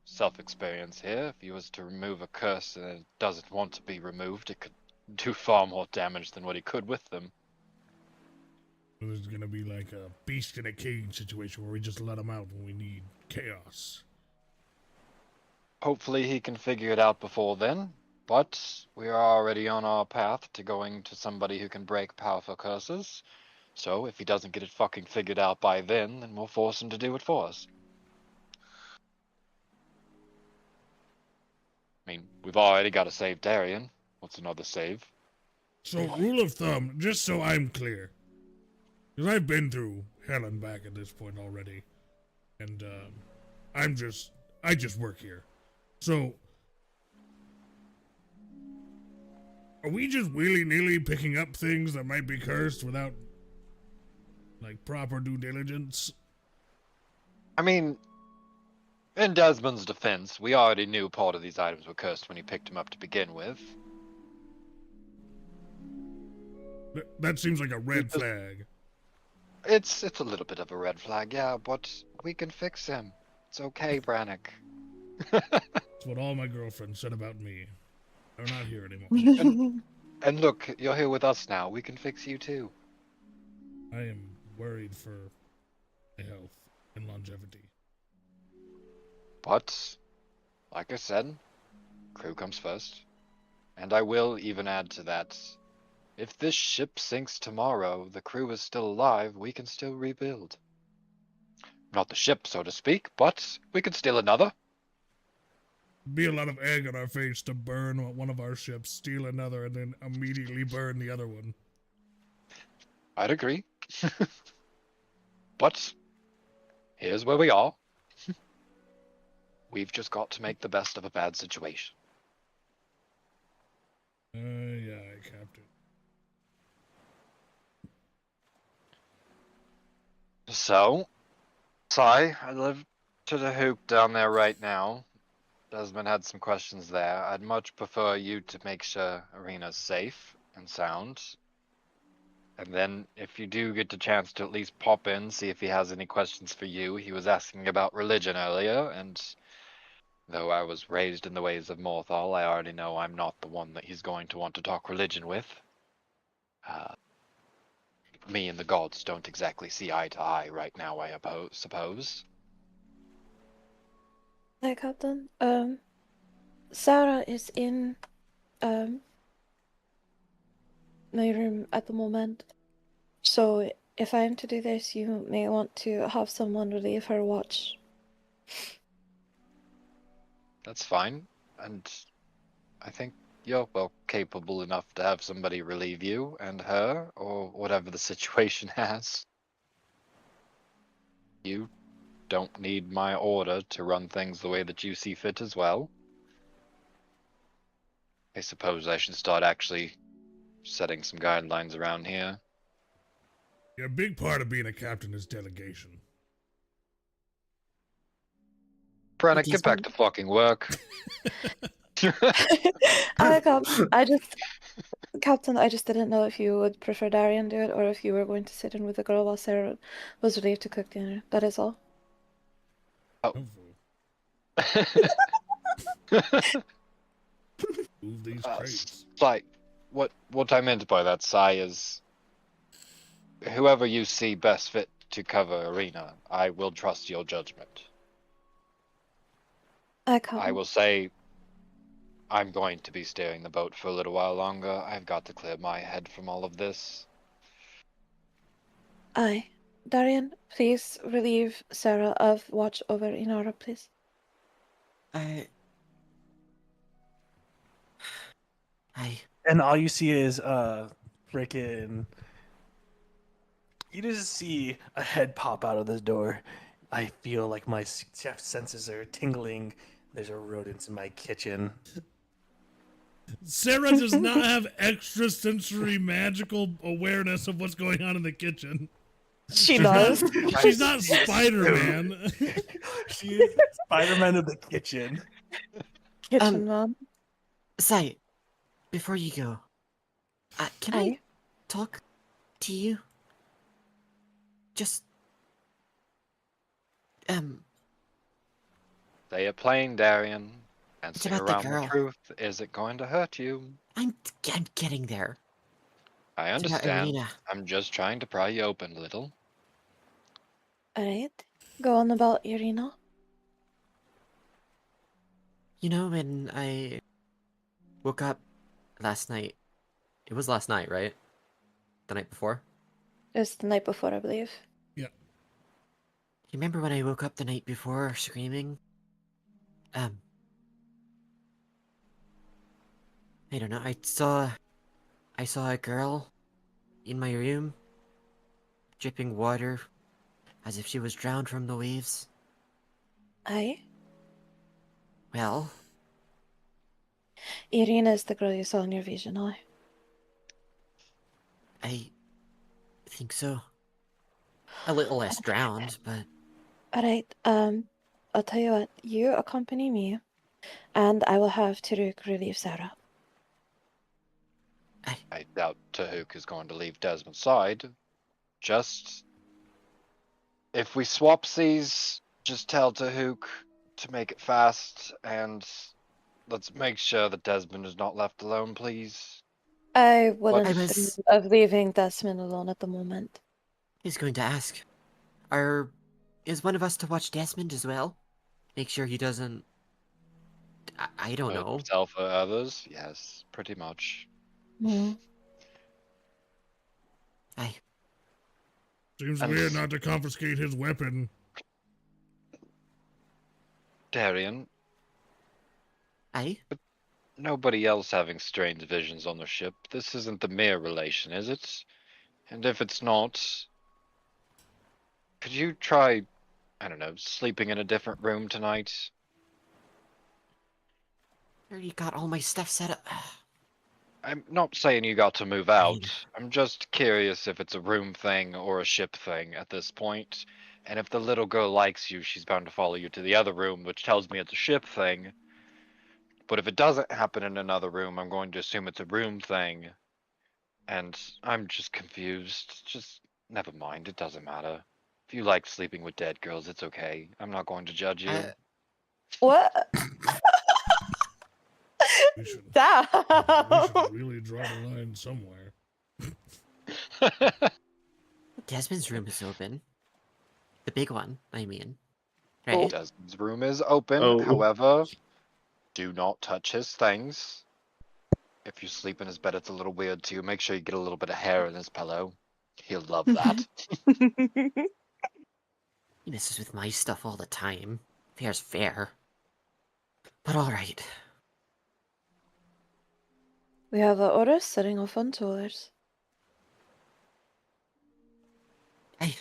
self-experience here. If he was to remove a curse and it doesn't want to be removed, it could do far more damage than what he could with them. There's gonna be like a beast in a cage situation where we just let him out when we need chaos. Hopefully he can figure it out before then, but we are already on our path to going to somebody who can break powerful curses. So if he doesn't get it fucking figured out by then we'll force him to do it for us. I mean, we've already got to save Darian. What's another save? So, rule of thumb, just so I'm clear, because I've been through hell and back at this point already, and I just work here. So, are we just willy-nilly picking up things that might be cursed without, like, proper due diligence? I mean, in Desmond's defense, we already knew part of these items were cursed when he picked them up to begin with. That seems like a red flag. It's a little bit of a red flag, yeah, but we can fix him. It's okay, Brannick. That's what all my girlfriends said about me. They're not here anymore. And look, you're here with us now. We can fix you too. I am worried for health and longevity. But, like I said, crew comes first. And I will even add to that, if this ship sinks tomorrow, the crew is still alive, we can still rebuild. Not the ship, so to speak, but we could steal another. Be a lot of egg on our face to burn one of our ships, steal another, and then immediately burn the other one. I'd agree. But, here's where we are. We've just got to make the best of a bad situation. Yeah, Captain. So, Sai, I live to the hoop down there right now. Desmond had some questions there. I'd much prefer you to make sure Arena's safe and sound. And then, if you do get the chance to at least pop in, see if he has any questions for you. He was asking about religion earlier, and though I was raised in the ways of Morthal, I already know I'm not the one that he's going to want to talk religion with. Me and the gods don't exactly see eye to eye right now, I suppose. Hi, Captain. Sarah is in my room at the moment. So if I am to do this, you may want to have someone relieve her watch. That's fine, and I think you're well capable enough to have somebody relieve you and her, or whatever the situation has. You don't need my order to run things the way that you see fit as well. I suppose I should start actually setting some guidelines around here. Yeah, a big part of being a captain is delegation. Brennick, get back to fucking work. Captain, I just didn't know if you would prefer Darian do it or if you were going to sit in with the girl while Sarah was relieved to cook dinner. That is all. Oh. Move these crates. Sai, what I meant by that, Sai, is whoever you see best fit to cover Arena, I will trust your judgment. I will say I'm going to be steering the boat for a little while longer. I've got to clear my head from all of this. Aye. Darian, please relieve Sarah of watch over Inara, please. And all you see is freaking. You just see a head pop out of this door. I feel like my chef senses are tingling. There's a rodent in my kitchen. Sarah does not have extrasensory magical awareness of what's going on in the kitchen. She does. She's not Spider-Man. She is Spider-Man of the kitchen. Kitchen mom. Sai, before you go, can I talk to you? Just, Say it plain, Darian, and It's sing about the around the girl. truth. Is it going to hurt you? I'm getting there. I It's about understand. Arena. I'm just trying to pry you open a little. Alright. Go on about Irina. You know, when I woke up last night, it was last night, right? The night before? It was the night before, I believe. Yeah. You remember when I woke up the night before screaming? I don't know, I saw a girl in my room, dripping water, as if she was drowned from the waves. Aye. Well, Irina is the girl you saw in your vision, aye. I think so. A little less drowned, but... Alright, I'll tell you what, you accompany me, and I will have Taruk relieve Sarah. I doubt Tahuk is going to leave Desmond's side. Just... if we swap seas, just tell Tahuk to make it fast, and let's make sure that Desmond is not left alone, please. I wouldn't I was- think of leaving Desmond alone at the moment. He's going to ask, are is one of us to watch Desmond as well? Make sure he doesn't. I don't know. Himself or others? Yes, pretty much. Hmm. I. Seems And weird not to confiscate his weapon. Darian, I. nobody else having strange visions on the ship. This isn't the mere relation, is it? And if it's not, could you try, I don't know, sleeping in a different room tonight? Already got all my stuff set up. I'm not saying you got to move Fine. out. I'm just curious if it's a room thing or a ship thing at this point. And if the little girl likes you, she's bound to follow you to the other room, which tells me it's a ship thing. But if it doesn't happen in another room, I'm going to assume it's a room thing. And I'm just confused. Just never mind, it doesn't matter. If you like sleeping with dead girls, it's okay. I'm not going to judge you. What? We should Damn. really draw the line somewhere. Desmond's room is open. The big one, I mean. Oh. Right? Desmond's room is open, Oh. however, do not touch his things. If you sleep in his bed, it's a little weird too. Make sure you get a little bit of hair in his pillow. He'll love that. He messes with my stuff all the time. Fair's fair. But alright. We have a Oris sitting off on tours. Hey.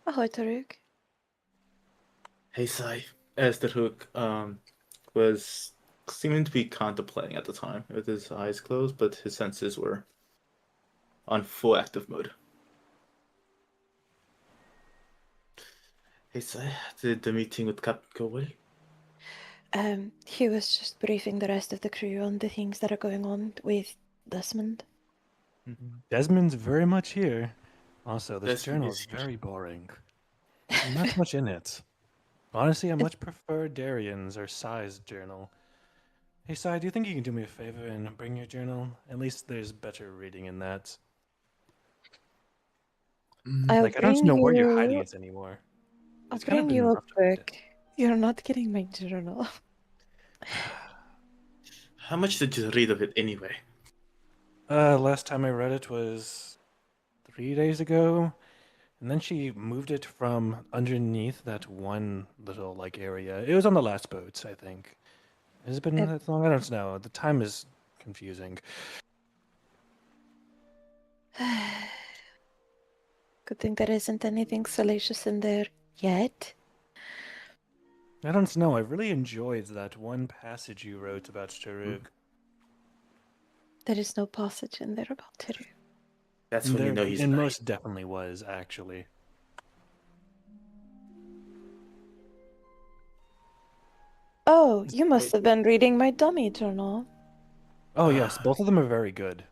Ahoy, Taruk. Hey, Sai. Esther Hook was seeming to be contemplating at the time with his eyes closed, but his senses were on full active mode. Hey, Sai, did the meeting with Captain go well? He was just briefing the rest of the crew on the things that are going on with Desmond. Desmond's very much here. Also, this Desmond journal is is here. very boring. Not much in it. Honestly, I much prefer Darian's or Sai's journal. Hey, Sai, do you think you can do me a favor and bring your journal? At least there's better reading in that. I'll Like, I don't bring know where you're hiding you. it anymore. I'll It's kind of bring been you a rough to read book. You're not getting my journal. How much did you read of it anyway? Last time I read it was 3 days ago, and then she moved it from underneath that one little like area. It was on the last boat, I think. Has it been Uh, that long? I don't know. The time is confusing. Good thing there isn't anything salacious in there yet. I don't know. I really enjoyed that one passage you wrote about Taruk. There is no passage in there about Teru. That's when you know he's lying. most definitely was actually. Oh, you must have been reading my dummy journal. Oh yes, both of them are very good.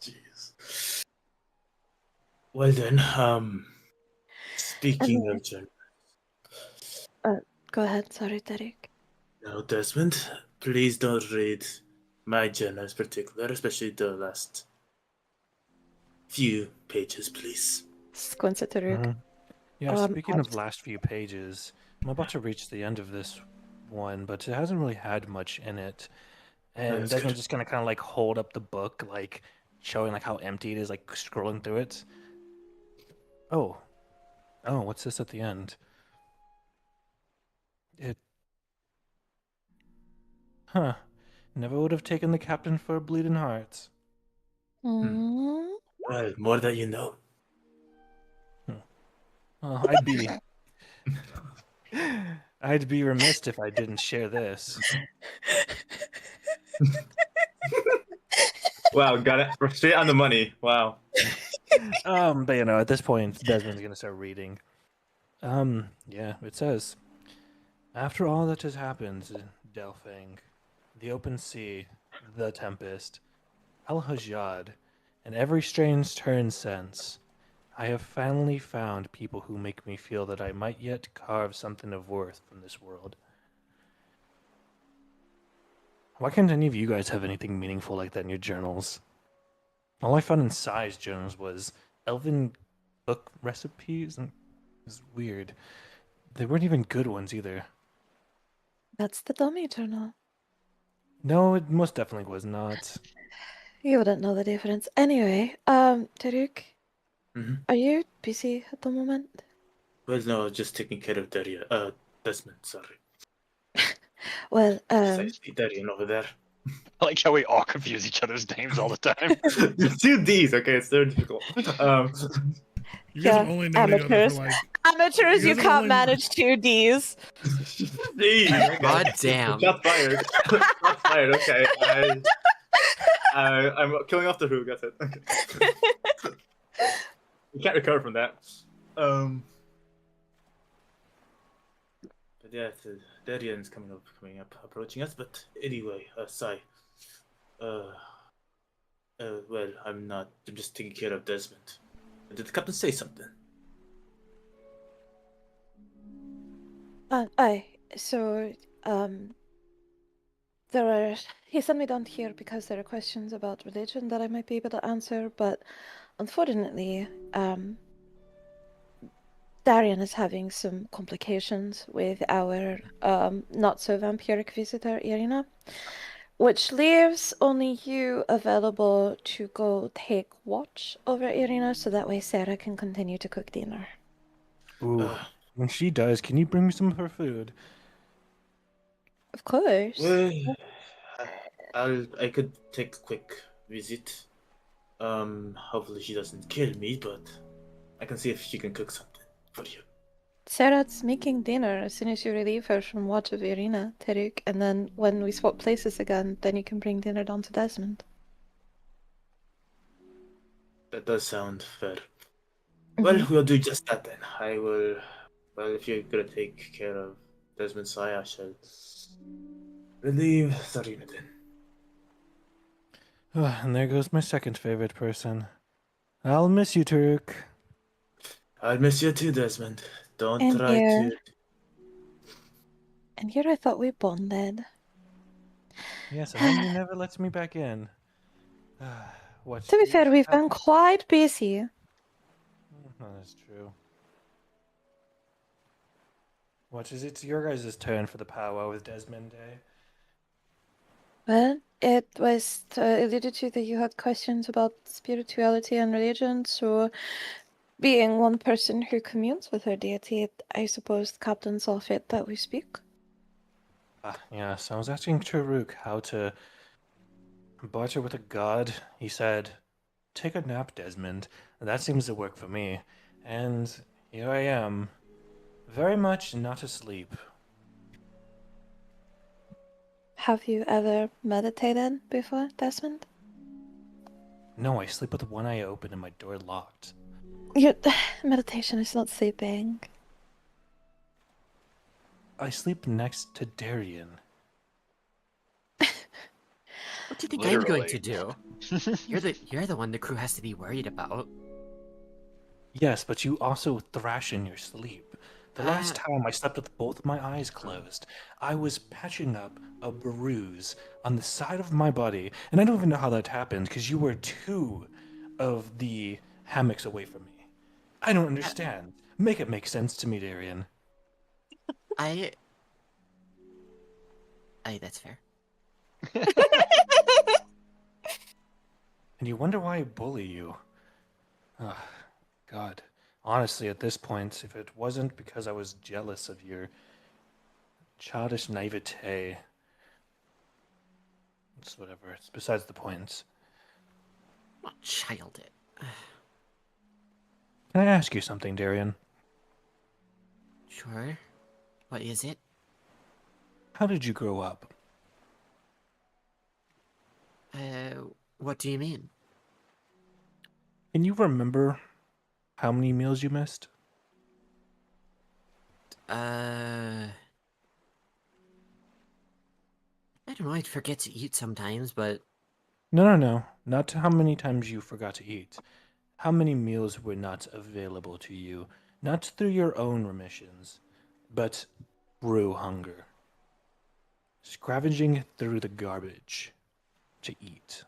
Jeez. Well then, speaking of journals, Go ahead, sorry, Derek. now Desmond, please don't read my journals in particular, especially the last few pages, please. Squints at Taruk. Mhm. Yeah, Um, speaking of last few pages, I'm about to reach the end of this one, but it hasn't really had much in it. And that's Desmond's good. just gonna kind of like hold up the book, like showing like how empty it is, like scrolling through it. Oh, what's this at the end? It, huh? Never would have taken the captain for a bleeding heart. mm, Well, more that you know. Oh, I'd be remiss if I didn't share this. Wow, got it straight on the money. Wow. But at this point, Desmond's gonna start reading. Yeah, it says, after all that has happened, Delphine, the open sea, the tempest, Al Hajjad, in every strange turn since, I have finally found people who make me feel that I might yet carve something of worth from this world. Why can't any of you guys have anything meaningful like that in your journals? All I found in Sai's journals was elven book recipes, and it was weird. They weren't even good ones either. That's the dummy journal. No, it most definitely was not. You wouldn't know the difference. Anyway, Taruk, Mhm. are you busy at the moment? Well, no, just taking care of Desmond, sorry. Well, Precisely, Darian over there. I like how we all confuse each other's names all the time. There's two D's, okay? It's very difficult. You guys yeah, have only known each other for amateurs. like. Amateurs, You you guys have can't only- manage 2 Ds. D. Okay. God damn. Shots fired. Shots fired. Okay. I'm killing off the who. That's it. Okay. You can't recover from that. But yeah, Darian's coming up, approaching us. But anyway, Sai. Well, I'm not. I'm just taking care of Desmond. Did the captain say something? So, there are. He sent me down here because there are questions about religion that I might be able to answer, but unfortunately, Darian is having some complications with our not so vampiric visitor, Irina, which leaves only you available to go take watch over Irina so that way Sarah can continue to cook dinner. Ooh, when she does, can you bring me some of her food? Of course. Well, I could take a quick visit. Hopefully she doesn't kill me, but I can see if she can cook something for you. Sarah's making dinner as soon as you relieve her from watch of Irina, Taruk, and then when we swap places again, then you can bring dinner down to Desmond. That does sound fair. Mhm. Well, we'll do just that then. I will. Well, if you're gonna take care of Desmond Sai, I shall relieve Zarina then. And there goes my second favorite person. I'll miss you, Turk. I'll miss you too, Desmond. Don't And try here. to. And here I thought we bonded. Yes, and then you never lets me back in. What? To be you fair, we've have- been quite busy. That's true. What is it your guys' turn for the powwow with Desmond Day? Well, it was alluded to that you had questions about spirituality and religion, so being one person who communes with her deity, I suppose the captain saw fit that we speak. Yes, I was asking Taruk how to barter with a god. He said, take a nap, Desmond. That seems to work for me. And here I am, very much not asleep. Have you ever meditated before, Desmond? No, I sleep with one eye open and my door locked. Your meditation is not sleeping. I sleep next to Darian. What do you think I'm going Literally. to do? You're the one the crew has to be worried about. Yes, but you also thrash in your sleep. The last Ah. time I slept with both my eyes closed, I was patching up a bruise on the side of my body, and I don't even know how that happened because you were two of the hammocks away from me. I don't understand. Make it make sense to me, Darian. I that's fair. And you wonder why I bully you. Ah, God. Honestly, at this point, if it wasn't because I was jealous of your childish naivete, it's whatever. It's besides the point. Not child it. Can I ask you something, Darian? Sure. What is it? How did you grow up? What do you mean? Can you remember how many meals you missed? I don't know, I'd forget to eat sometimes, but No. Not how many times you forgot to eat, how many meals were not available to you, not through your own remissions, but through hunger. Scavenging through the garbage to eat.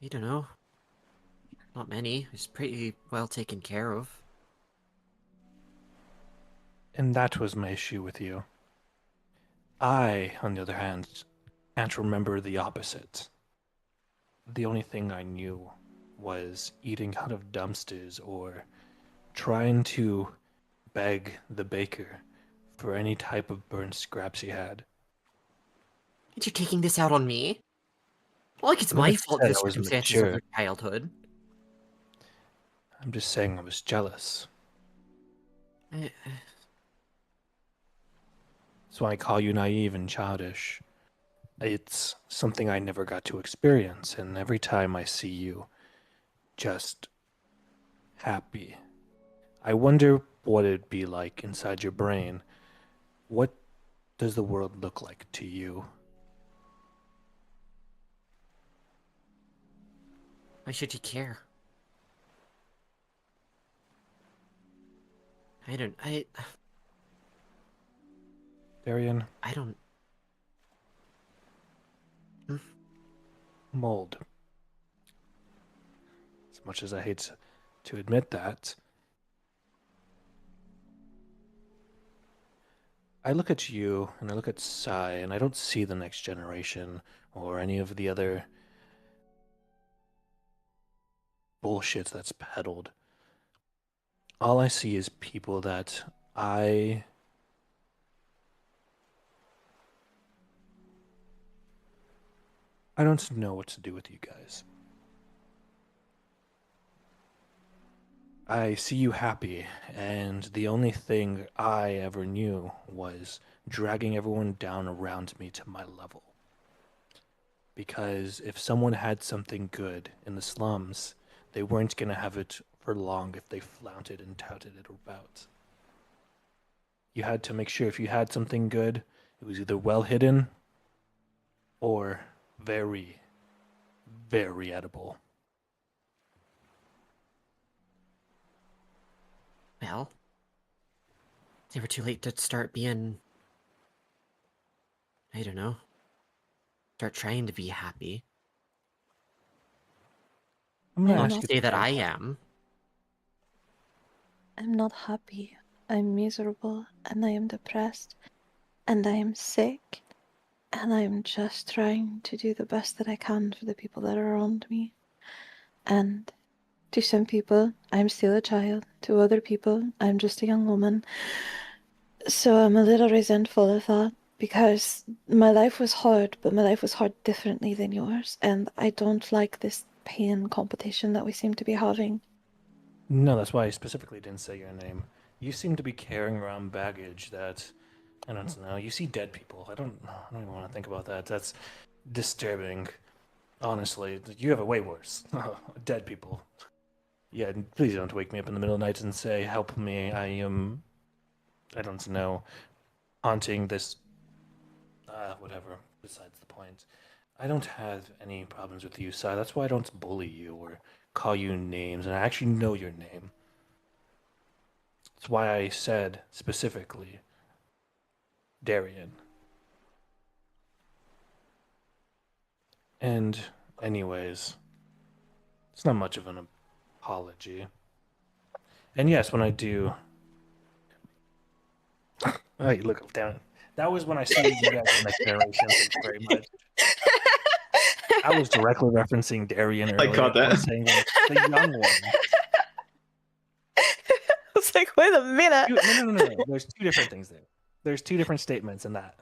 I don't know. Not many. It's pretty well taken care of. And that was my issue with you. I, on the other hand, can't remember the opposite. The only thing I knew was eating out of dumpsters or trying to beg the baker for any type of burnt scraps he had. And you're taking this out on me? Not like it's I never my fault said the I was circumstances of mature. your childhood. I'm just saying I was jealous. I, That's why I call you naive and childish. It's something I never got to experience, and every time I see you just happy, I wonder what it'd be like inside your brain. What does the world look like to you? why should you care? I don't. Darian, I don't. mold. As much as I hate to admit that, I look at you and I look at Sai and I don't see the next generation or any of the other bullshit that's peddled. All I see is people that I I don't know what to do with you guys. I see you happy, and the only thing I ever knew was dragging everyone down around me to my level. Because if someone had something good in the slums, they weren't going to have it for long if they flaunted and touted it about. You had to make sure if you had something good, it was either well hidden or very, very edible. Well, they were too late to start being. I don't know. Start trying to be happy. I'm going to I'm ask Not you to say that to I am. I'm not happy. I'm miserable and I am depressed and I am sick and I'm just trying to do the best that I can for the people that are around me. And to some people, I'm still a child. To other people, I'm just a young woman. So I'm a little resentful of that because my life was hard, but my life was hard differently than yours. And I don't like this pain competition that we seem to be having. No, that's why I specifically didn't say your name. You seem to be carrying around baggage that I don't know. You see dead people. I don't even want to think about that. That's disturbing. Honestly, you have it way worse. Dead people. Yeah, and please don't wake me up in the middle of the night and say, "Help me! I am, I don't know, haunting this." Whatever. Besides the point. I don't have any problems with you, Sai. That's why I don't bully you or call you names, and I actually know your name. That's why I said specifically Darian. And, anyways, it's not much of an apology. And yes, when I do. Oh, you look down. That was when I see you guys in the next generation. Thank you very much. I was directly referencing Darian earlier. I caught I was that. saying the young one. I was like, wait a minute. No. There's two different things there. There's two different statements in that.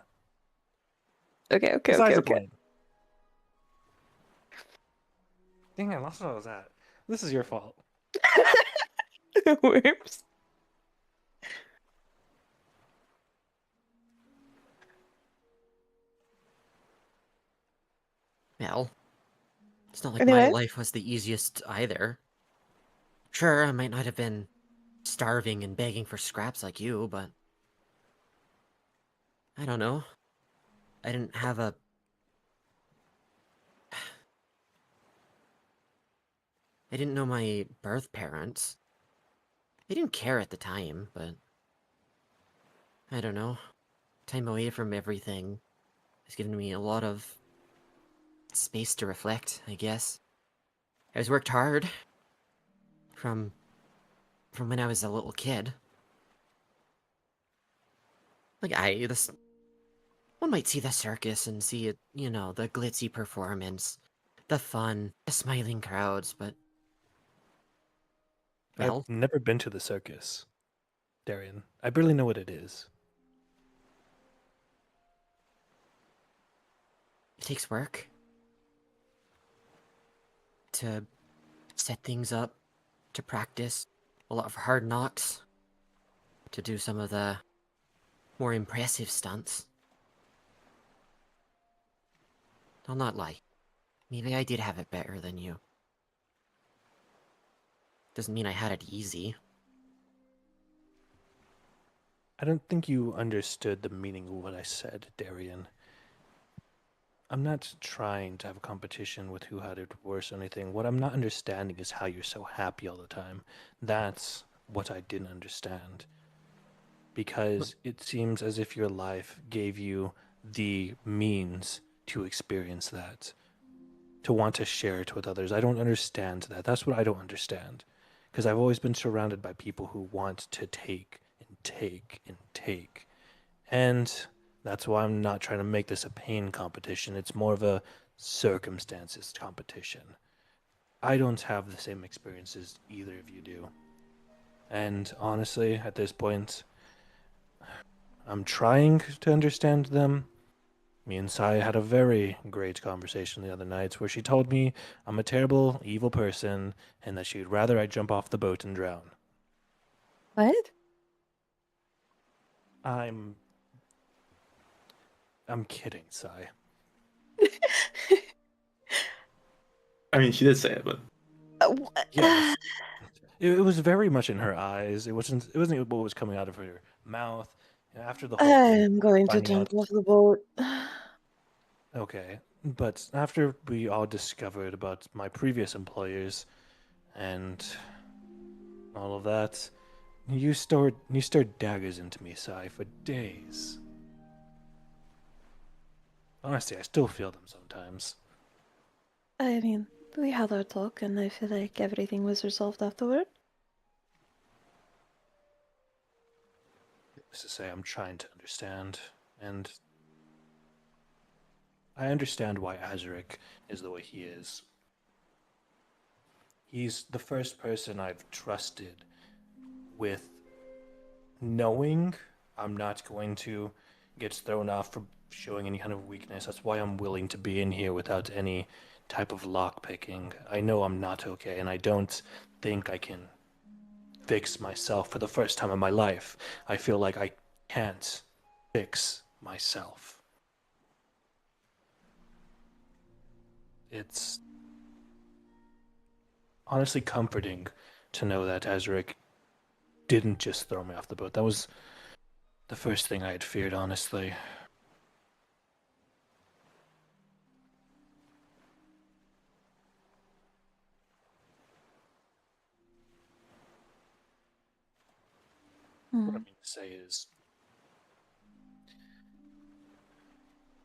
Okay. Besides the point. Dang, I lost what I was at. This is your fault. Whoops. Well, it's not like Anyway. my life was the easiest either. Sure, I might not have been starving and begging for scraps like you, but I don't know. I didn't have a. I didn't know my birth parents. They didn't care at the time, but. I don't know. Time away from everything has given me a lot of space to reflect, I guess. I was worked hard from when I was a little kid. Like this one might see the circus and see it, the glitzy performance, the fun, the smiling crowds, but I've well, never been to the circus, Darian. I barely know what it is. it takes work to set things up, to practice, a lot of hard knocks, to do some of the more impressive stunts. I'll not lie. Maybe I did have it better than you. Doesn't mean I had it easy. I don't think you understood the meaning of what I said, Darian. I'm not trying to have a competition with who had it worse or anything. What I'm not understanding is how you're so happy all the time. That's what I didn't understand. Because it seems as if your life gave you the means to experience that, to want to share it with others. I don't understand that. That's what I don't understand. Because I've always been surrounded by people who want to take and take and take. And that's why I'm not trying to make this a pain competition. It's more of a circumstances competition. I don't have the same experiences either of you do. And honestly, at this point, I'm trying to understand them. Me and Sai had a very great conversation the other night where she told me I'm a terrible, evil person and that she'd rather I jump off the boat and drown. What? I'm kidding, Sai. I mean, she did say it, but Yes. It was very much in her eyes. It wasn't what was coming out of her mouth. And after the whole thing, I'm going to finding jump out. off the boat. Okay, but after we all discovered about my previous employers and all of that, you stored daggers into me, Sai, for days. Honestly, I still feel them sometimes. I mean, we had our talk, and I feel like everything was resolved afterward. Needless to say, I'm trying to understand, and I understand why Azaric is the way he is. He's the first person I've trusted with knowing I'm not going to get thrown off for showing any kind of weakness. That's why I'm willing to be in here without any type of lockpicking. I know I'm not okay, and I don't think I can fix myself for the first time in my life. I feel like I can't fix myself. It's honestly comforting to know that Azaric didn't just throw me off the boat. That was the first thing I had feared, honestly. What I mean to say is,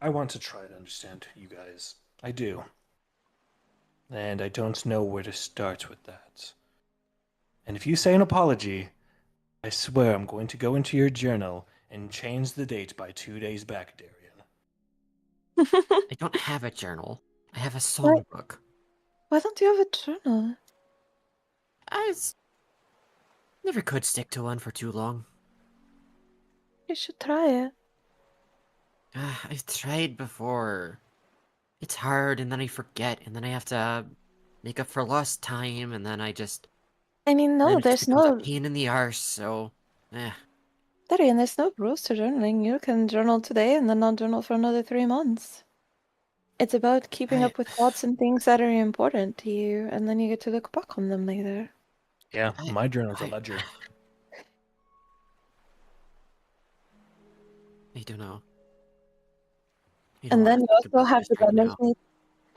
I want to try to understand you guys. I do. And I don't know where to start with that. And if you say an apology, I swear I'm going to go into your journal and change the date by 2 days back, Darian. I don't have a journal. I have a Why, songbook. why don't you have a journal? Never could stick to one for too long. You should try it. I've tried before. It's hard, and then I forget, and then I have to make up for lost time, and then I mean, and no, then it just there's becomes a no, pain in the arse, so, eh. Darian, there's no rules to journaling. You can journal today and then not journal for another 3 months. It's about keeping I, up with thoughts and things that are important to you, and then you get to look back on them later. Yeah, I, my journal's a I, ledger. I don't know. You know And what? then you I think also about have this the right now. benefit.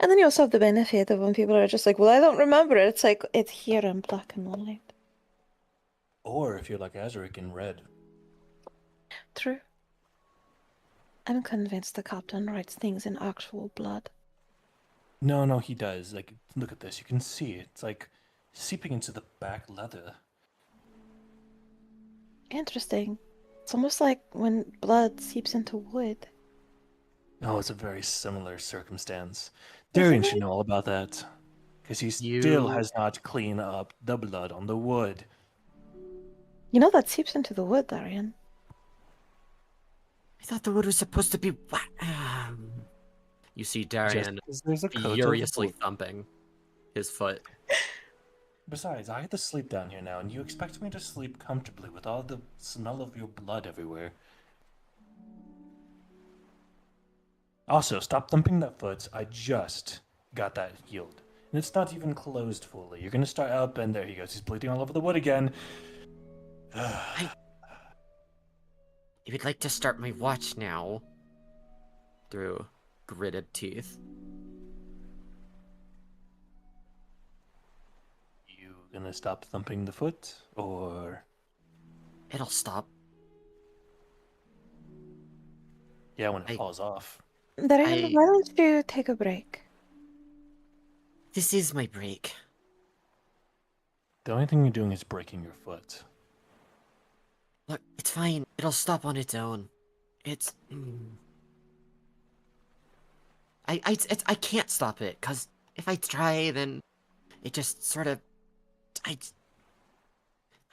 And then you also have the benefit of when people are just like, well, I don't remember it. It's like, it's here in black and white. Or if you're like Azaric in red. True. I'm convinced the captain writes things in actual blood. No, he does. Like, look at this. You can see it. It's like seeping into the back leather. Interesting. It's almost like when blood seeps into wood. Oh, it's a very similar circumstance. Isn't Darian should it? know all about that. Because he You- still has not cleaned up the blood on the wood. You know that seeps into the wood, Darian. I thought the wood was supposed to be wet. You see Just Darian because there's a coat over the furiously wood. thumping his foot. Besides, I had to sleep down here now, and you expect me to sleep comfortably with all the smell of your blood everywhere. Also, stop thumping that foot. I just got that healed. And it's not even closed fully. You're gonna start up, and there he goes. He's bleeding all over the wood again. If you'd like to start my watch now, through gritted teeth. You gonna stop thumping the foot, or... It'll stop. Yeah, when it I- falls off. Darian, why don't you take a break? This is my break. The only thing you're doing is breaking your foot. Look, it's fine. It'll stop on its own. It's... I can't stop it, because if I try, then it just sort of...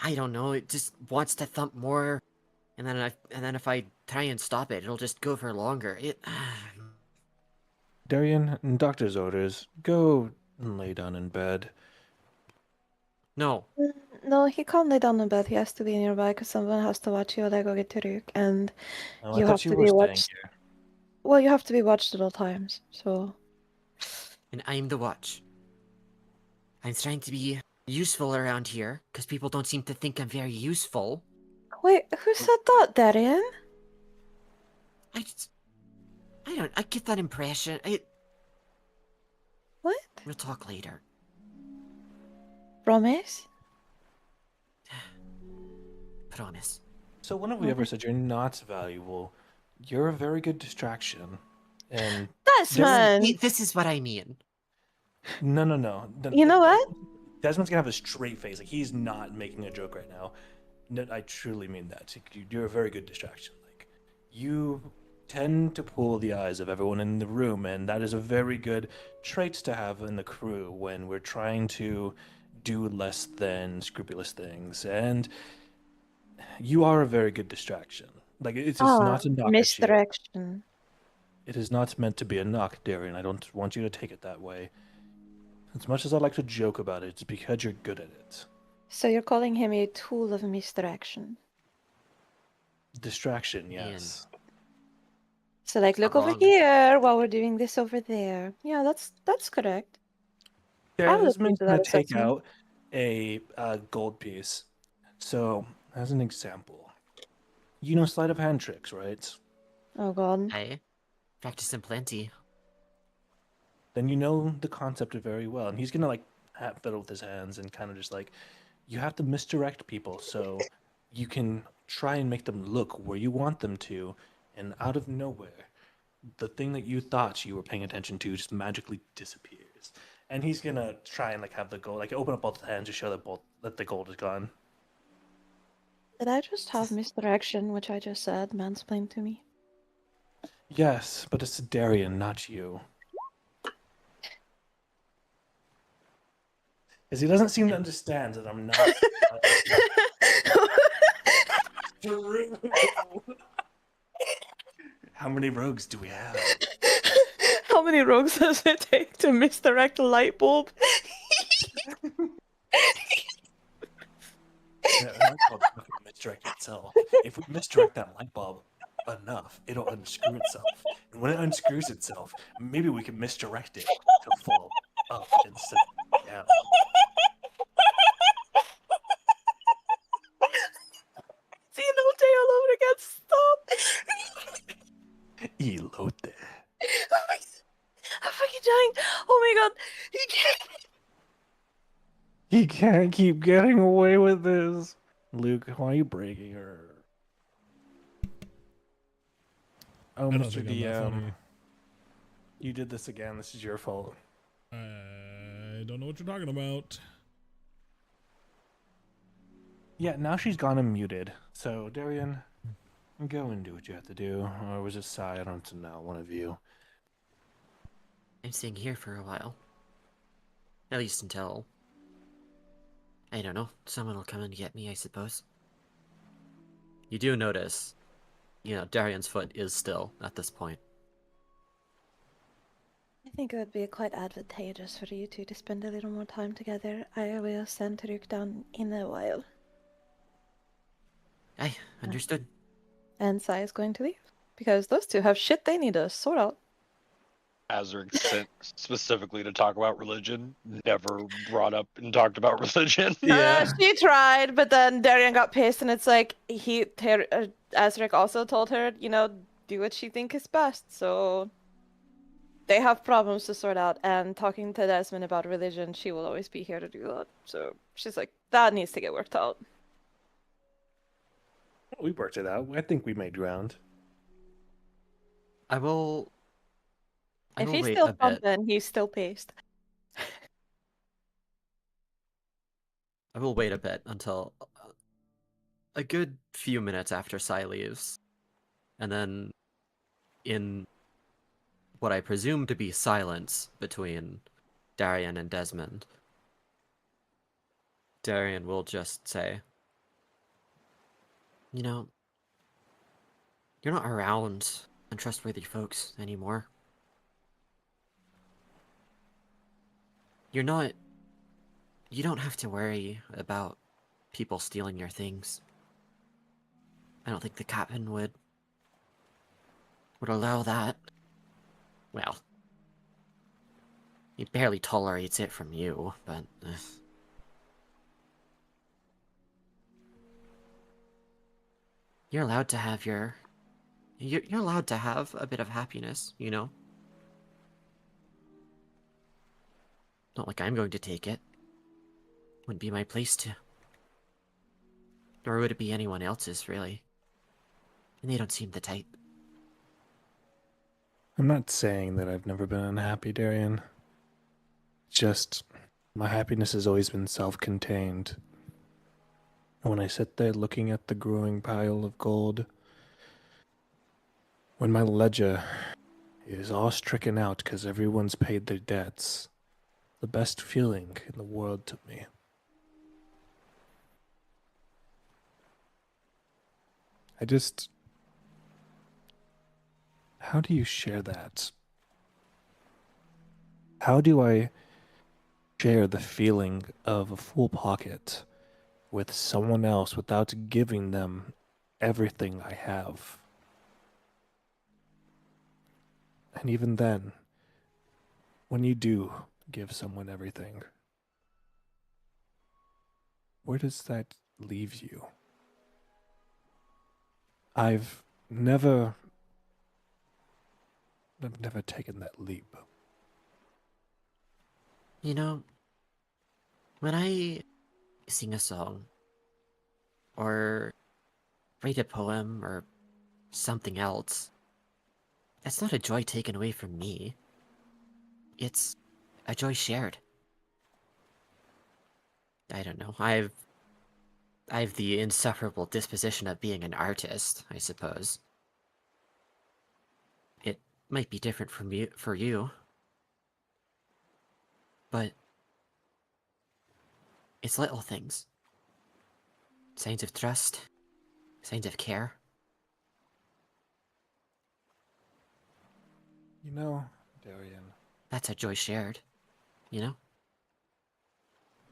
I don't know, it just wants to thump more, and then if I try and stop it, it'll just go for longer. Darian, doctor's orders. Go and lay down in bed. No. No, he can't lay down in bed. He has to be nearby because someone has to watch you while I go get Taruk. And Oh, you I have thought you to were be staying watched. here. Well, you have to be watched at all times. So, And I'm the watch. I'm trying to be useful around here, because people don't seem to think I'm very useful. wait, who said that, Darian? I get that impression. What? We'll talk later. Promise? Promise. So when have we ever said you're not valuable? You're a very good distraction. And Desmond! See, this is what I mean. no. You know what? Desmond's gonna have a straight face. Like, he's not making a joke right now. No, I truly mean that. You're a very good distraction. Like, you tend to pull the eyes of everyone in the room, and that is a very good trait to have in the crew when we're trying to do less than scrupulous things. And you are a very good distraction. Like, it is not a knock at you. Misdirection. It is not meant to be a knock, Darian. I don't want you to take it that way. As much as I like to joke about it, it's because you're good at it. So you're calling him a tool of misdirection. Distraction, yes. So like, look over wrong. here while we're doing this over there. Yeah, that's correct. I would agree Desmond's to going that to take assessment. out a gold piece. So, as an example, you know sleight of hand tricks, right? Oh god. I practice them plenty. Then you know the concept very well. And he's going to, like, fiddle with his hands and kind of just, like, you have to misdirect people so you can try and make them look where you want them to. And out of nowhere, the thing that you thought you were paying attention to just magically disappears. And he's going to try and, like, have the gold, like, open up both hands to show that the gold is gone. Did I just have misdirection, which I just said, mansplained to me? Yes, but it's Darian, not you. Because he doesn't seem to understand that I'm not. True. How many rogues do we have? How many rogues does it take to misdirect a light bulb? That light bulb doesn't misdirect itself. If we misdirect that light bulb enough, it'll unscrew itself. And when it unscrews itself, maybe we can misdirect it to fall up instead of down. Elote all over again, stop! Elote. Oh my, I'm fucking dying. Oh my god. He can't. He can't keep getting away with this. Luke, why are you breaking her? Oh, I don't Mr. think I'm that DM, funny. you did this again. This is your fault. I don't know what you're talking about. Yeah, now she's gone and muted. So, Darian, go and do what you have to do. Or was it Sai? I don't know. One of you. I'm staying here for a while. At least until... I don't know, someone will come and get me, I suppose. You do notice, Darian's foot is still at this point. I think it would be quite advantageous for you two to spend a little more time together. I will send Taruk down in a while. I understood. And Sai is going to leave. Because those two have shit they need to sort out. Azric sent specifically to talk about religion, never brought up and talked about religion. She tried, but then Darian got pissed, and it's like Azric also told her, do what she think is best. So they have problems to sort out, and talking to Desmond about religion, she will always be here to do that. So she's like, that needs to get worked out. We worked it out. I think we made ground. I will If he's wait still a bit. pumping, he's still pissed. I will wait a bit until a good few minutes after Sai leaves. And then, in what I presume to be silence between Darian and Desmond, Darian will just say, you're not around untrustworthy folks anymore. You don't have to worry about people stealing your things. I don't think the captain would allow that. Well, he barely tolerates it from you, but... You're allowed to have You're allowed to have a bit of happiness, Not like I'm going to take it. Wouldn't be my place to. Nor would it be anyone else's, really. And they don't seem the type. I'm not saying that I've never been unhappy, Darian. Just, my happiness has always been self-contained. When I sit there looking at the growing pile of gold, when my ledger is all stricken out because everyone's paid their debts, the best feeling in the world to me. How do you share that? How do I share the feeling of a full pocket with someone else without giving them everything I have? And even then, when you do give someone everything, where does that leave you? I've never taken that leap. When I sing a song, or write a poem, or something else, that's not a joy taken away from me. It's a joy shared. I don't know. I've the insufferable disposition of being an artist, I suppose. It might be different for you, but it's little things. Signs of trust, signs of care. Darian, That's a joy shared,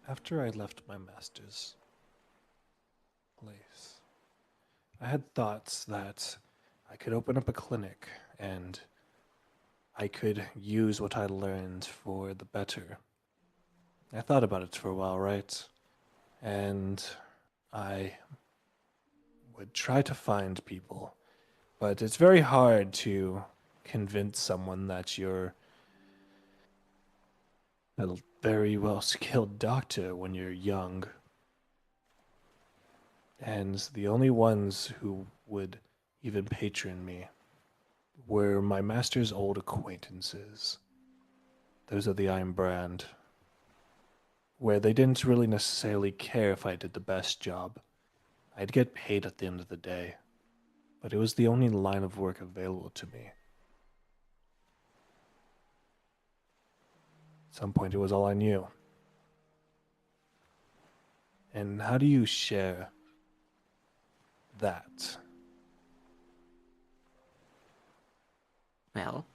after I left my master's place, I had thoughts that I could open up a clinic and I could use what I learned for the better. I thought about it for a while, right? And I would try to find people, but it's very hard to convince someone that you're a very well skilled doctor when you're young. And the only ones who would even patron me were my master's old acquaintances. Those of the Iron Brand, where they didn't really necessarily care if I did the best job. I'd get paid at the end of the day, but it was the only line of work available to me. At some point, it was all I knew. And how do you share that? Well,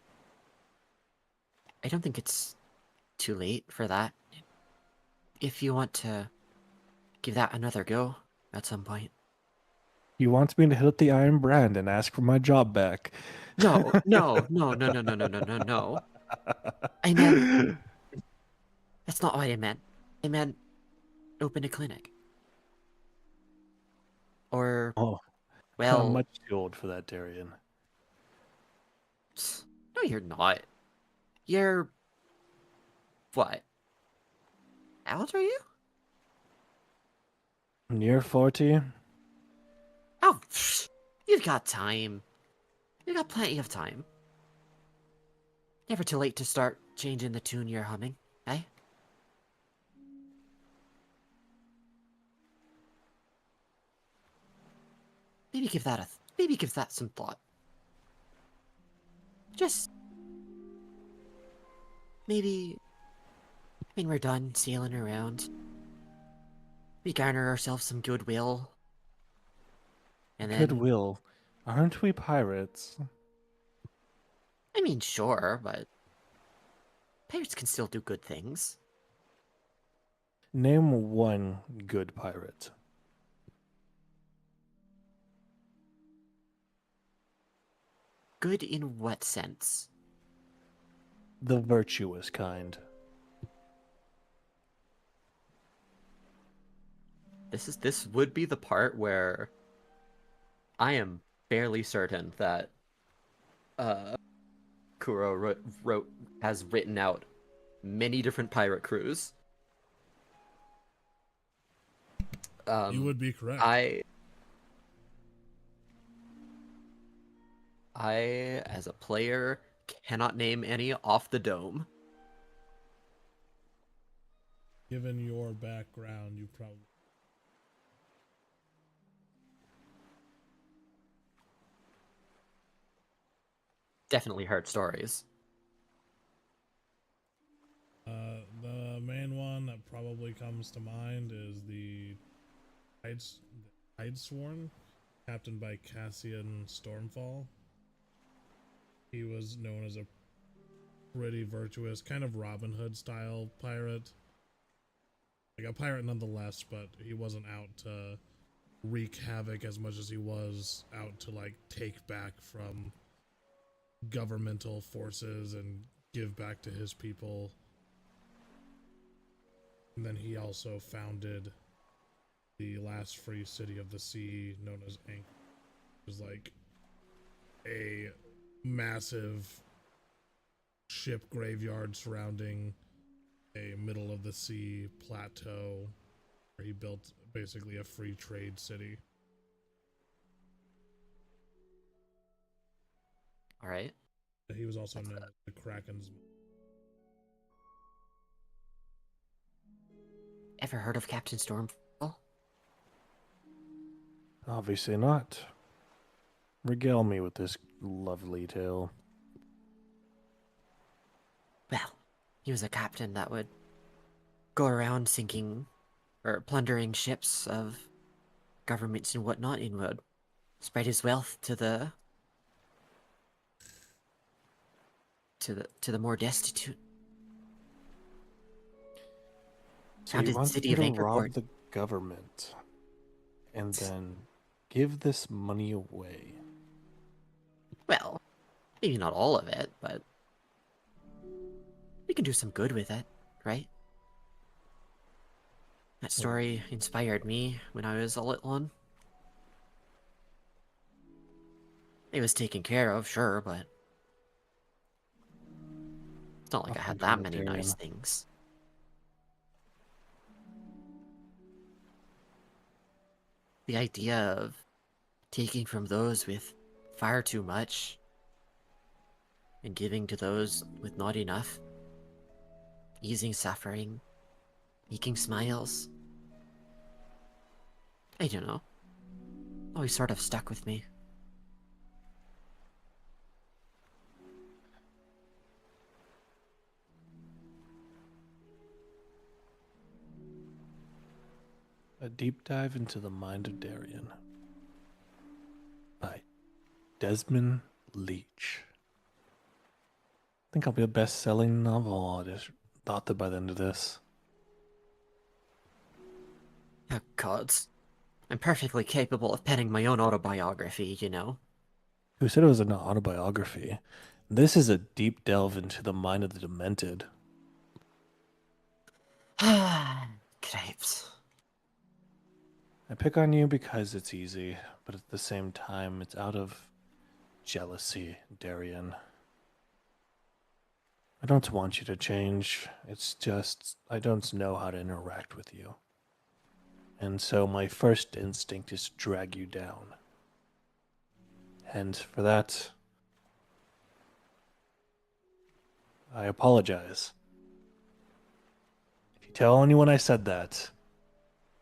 I don't think it's too late for that. If you want to give that another go at some point. You want me to hit up the Iron Brand and ask for my job back? No, no, no, no, no, no, no, no, no, no. I meant, that's not what I meant. I meant open a clinic. Or, Oh, I'm well, much too old for that, Darian. no, you're not. You're, what? How old are you? Near 40? Oh, you've got time. You've got plenty of time. Never too late to start changing the tune you're humming, eh? Maybe give that some thought. Just maybe when we're done sailing around, we garner ourselves some goodwill. And then Goodwill. Aren't we pirates? I mean sure, but pirates can still do good things. Name one good pirate. Good in what sense? The virtuous kind. This would be the part where I am fairly certain that Kuro has written out many different pirate crews. You would be correct. I, as a player, cannot name any off the dome. Given your background, you probably. Definitely heard stories. The main one that probably comes to mind is the Tidesworn, captained by Cassian Stormfall. He was known as a pretty virtuous, kind of Robin Hood style pirate. Like a pirate nonetheless, but he wasn't out to wreak havoc as much as he was out to like take back from governmental forces and give back to his people. And then he also founded the last free city of the sea, known as Ankh. It was like a massive ship graveyard surrounding a middle of the sea plateau where he built basically a free trade city. All right. He was also known as the Kraken's. Ever heard of Captain Stormfall? Obviously not. Regale me with this lovely tale. Well, he was a captain that would go around sinking or plundering ships of governments and whatnot and would spread his wealth to the more destitute. So you Founded the want city me of to Anchorport. rob the government and then give this money away? Well, maybe not all of it, but we can do some good with it, right? That story inspired me when I was a little one. It was taken care of, sure, but It's not like I Often had doing that it, many nice Darian. things. The idea of taking from those with far too much and giving to those with not enough, easing suffering, making smiles. I don't know. Always sort of stuck with me. A deep dive into the mind of Darian by Desmond Leach. I think I'll be a best-selling novel author by the end of this. Oh, gods. I'm perfectly capable of penning my own autobiography, you know. Who said it was an autobiography? This is a deep delve into the mind of the demented. Grapes. I pick on you because it's easy, but at the same time, it's out of jealousy, Darian. I don't want you to change. It's just, I don't know how to interact with you. And so my first instinct is to drag you down. And for that, I apologize. If you tell anyone I said that,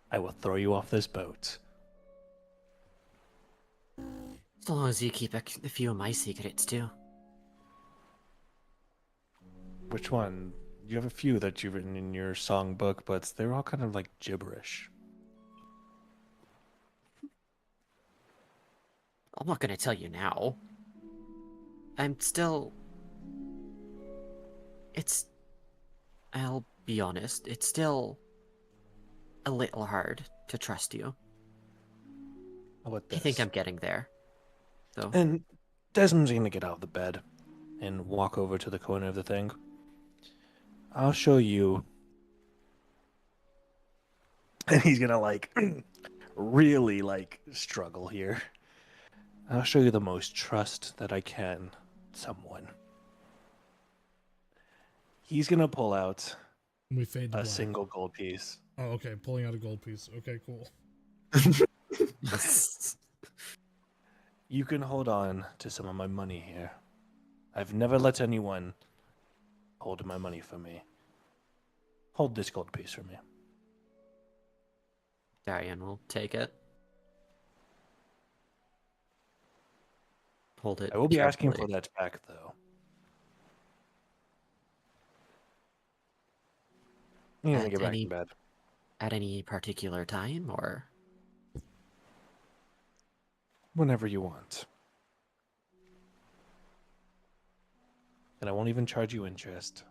I will throw you off this boat. As long as you keep a few of my secrets, too. Which one? You have a few that you've written in your songbook, but they're all kind of like gibberish. I'm not gonna tell you now. I'm still... I'll be honest, it's still a little hard to trust you. How about I this? think I'm getting there, though. And Desmond's gonna get out of the bed and walk over to the corner of the thing. I'll show you. And he's gonna like really like struggle here. I'll show you the most trust that I can. Someone. He's gonna pull out We fade to a black. single gold piece. Oh, okay. Pulling out a gold piece. Okay, cool. You can hold on to some of my money here. I've never let anyone hold my money for me. Hold this gold piece for me. Darian will take it. Hold it I will be asking carefully. for that back, though. You're gonna At get back any- in bed. At any particular time, or... Whenever you want. And I won't even charge you interest.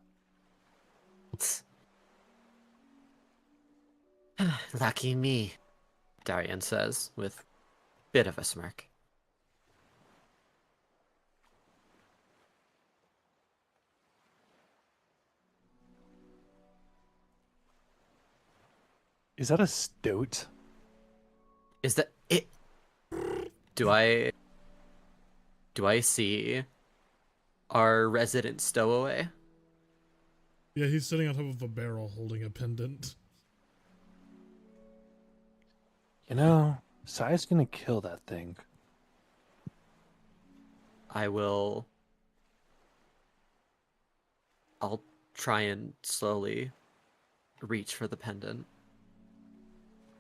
Lucky me, Darian says, with a bit of a smirk. Is that a stoat? Is that it? Do I see our resident stowaway? Yeah, he's sitting on top of a barrel holding a pendant. You know, Sai's gonna kill that thing. I'll try and slowly reach for the pendant.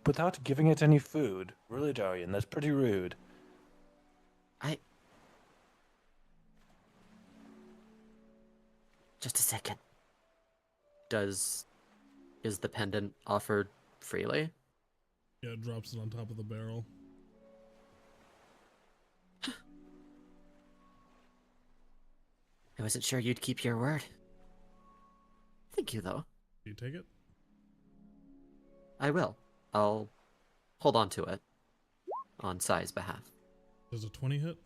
Without giving it any food. Really, Darian, that's pretty rude. Just a second. Is the pendant offered freely? Yeah, it drops it on top of the barrel. I wasn't sure you'd keep your word. Thank you, though. Do you take it? I will. I'll hold on to it on Sai's behalf. Does a 20 hit?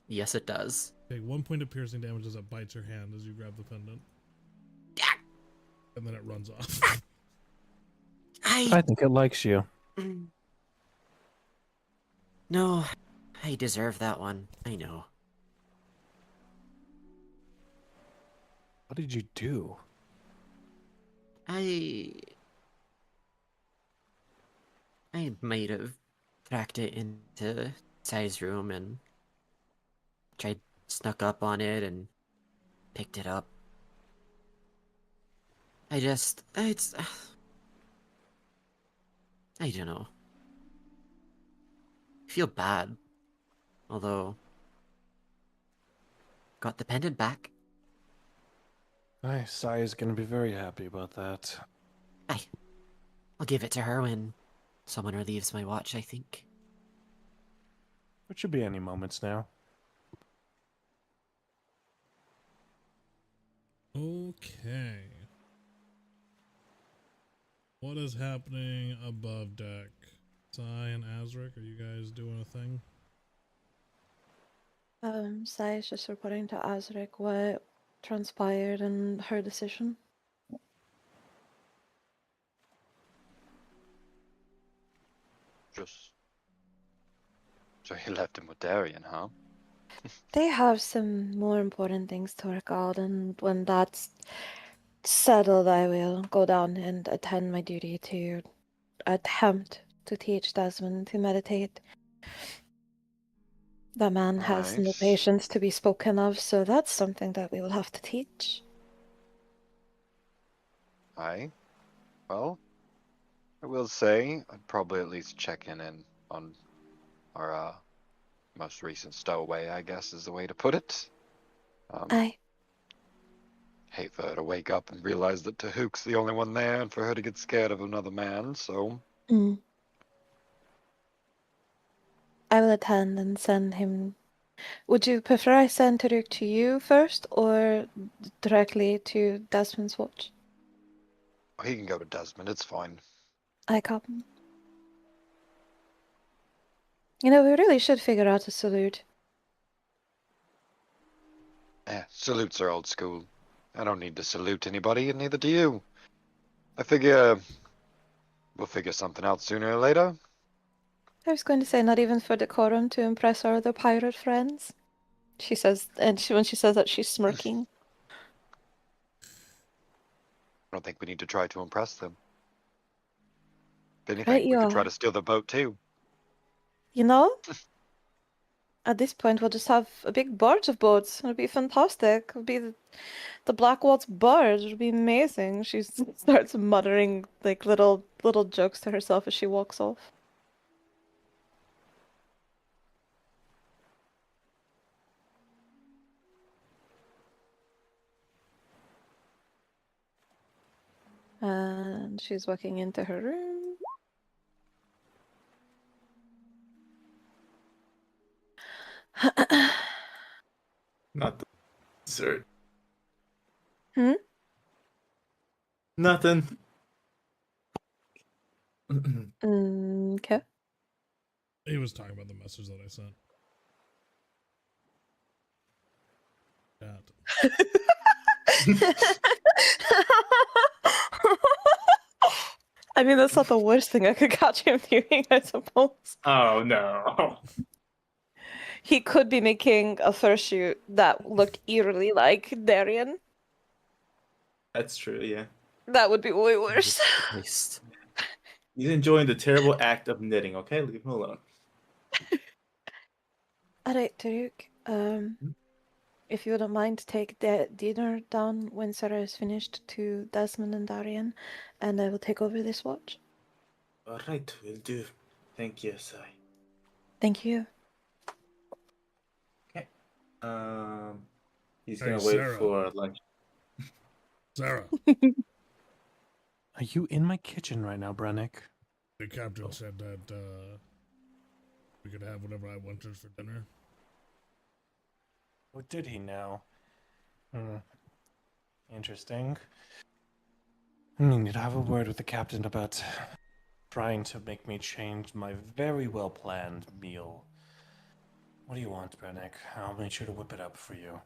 Yes, it does. Take 1 point of piercing damage as it bites your hand as you grab the pendant. And then it runs off. I think it likes you. No, I deserve that one. I know. What did you do? I might have tracked it into Sai's room and snuck up on it and picked it up. It's, I don't know. I feel bad. Although, got the pendant back. Sai is going to be very happy about that. I'll give it to her when someone relieves my watch, I think. It should be any moments now. Okay. What is happening above deck? Sai and Azric, are you guys doing a thing? Sai is just reporting to Azric what transpired and her decision. Just. So he left him with Darian, huh? They have some more important things to work out, and when that's settled, I will go down and attend my duty to attempt to teach Desmond to meditate. The man has no Alright. patience to be spoken of, so that's something that we will have to teach. Aye. Well, I will say I'd probably at least check in on our most recent stowaway, I guess is the way to put it. Aye. Hate for her to wake up and realize that Tahook's the only one there and for her to get scared of another man, so... Mm. I will attend and send him. Would you prefer I send Taruk to you first or directly to Desmond's watch? He can go to Desmond, it's fine. I copy. You know, we really should figure out a salute. Salutes are old school. I don't need to salute anybody, and neither do you. I figure we'll figure something out sooner or later. I was going to say, not even for decorum to impress our other pirate friends. She says, and when she says that, she's smirking. I don't think we need to try to impress them. If anything, Right, we you could try are. to steal the boat too. You know, at this point, we'll just have a big barge of boats. It'll be fantastic. It'll be the Blackwalt's barge. It'll be amazing. She starts muttering like little jokes to herself as she walks off. And she's walking into her room. Not the dessert. Hmm? Nothing. Okay. He was talking about the message that I sent. Chat. I mean, that's not the worst thing I could catch him doing, I suppose. Oh no. He could be making a fursuit that looked eerily like Darian. That's true, yeah. That would be way worse. Christ. He's enjoying the terrible act of knitting, okay? Leave him alone. Alright, Taruk. If you wouldn't mind, take the dinner down when Sarah is finished to Desmond and Darian, and I will take over this watch. Alright, will do. Thank you, Sai. Thank you. Okay. He's Hey, gonna wait Sarah. for lunch. Sarah, Are you in my kitchen right now, Brennick? the captain said that we could have whatever I wanted for dinner. What did he now? Interesting. I need to have a word with the captain about trying to make me change my very well planned meal. What do you want, Brennick? I'll make sure to whip it up for you.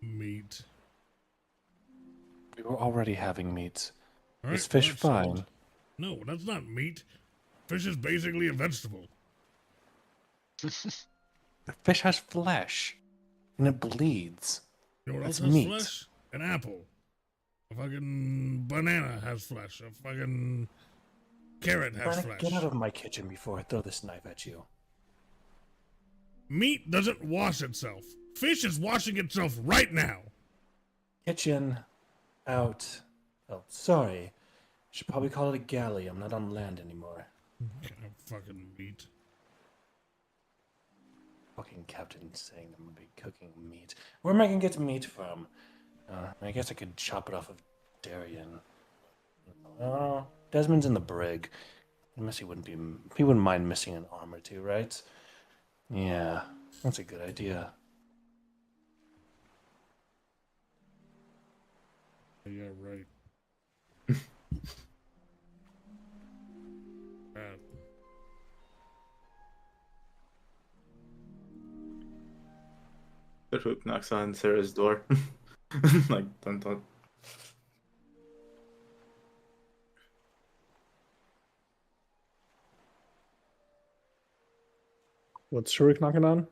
Meat. We were already having meat. All Is right, fish that's settled. fine? No, that's not meat. Fish is basically a vegetable. The fish has flesh, and it bleeds. You know what else That's has meat. flesh? An apple. A fucking banana has flesh. A fucking carrot has Brannick, flesh. get out of my kitchen before I throw this knife at you. Meat doesn't wash itself. Fish is washing itself right now. Kitchen out. Oh, sorry. Should probably call it a galley. I'm not on land anymore. Kind of fucking meat. Fucking captain saying I'm gonna be cooking meat. Where am I gonna get meat from? I guess I could chop it off of Darien. Desmond's in the brig. Unless he wouldn't mind missing an arm or two, right? Yeah, that's a good idea. Yeah, right. The hook knocks on Sarah's door. Like, don't. What's Shurik knocking on?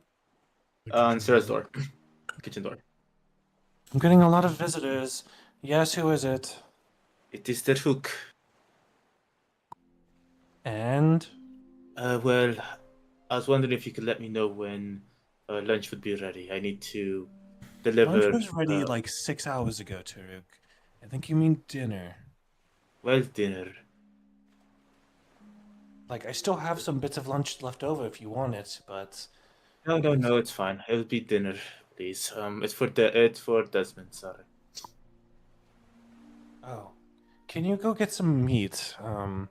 On Sarah's door. Kitchen door. I'm getting a lot of visitors. Yes, who is it? It is the hook. And? Well, I was wondering if you could let me know when lunch would be ready. I need to deliver. Lunch was ready like 6 hours ago, Taruk. I think you mean dinner. Well, dinner. Like, I still have some bits of lunch left over if you want it, but... No, it's fine. It'll be dinner, please. It's for Desmond, sorry. Oh. Can you go get some meat? Apparently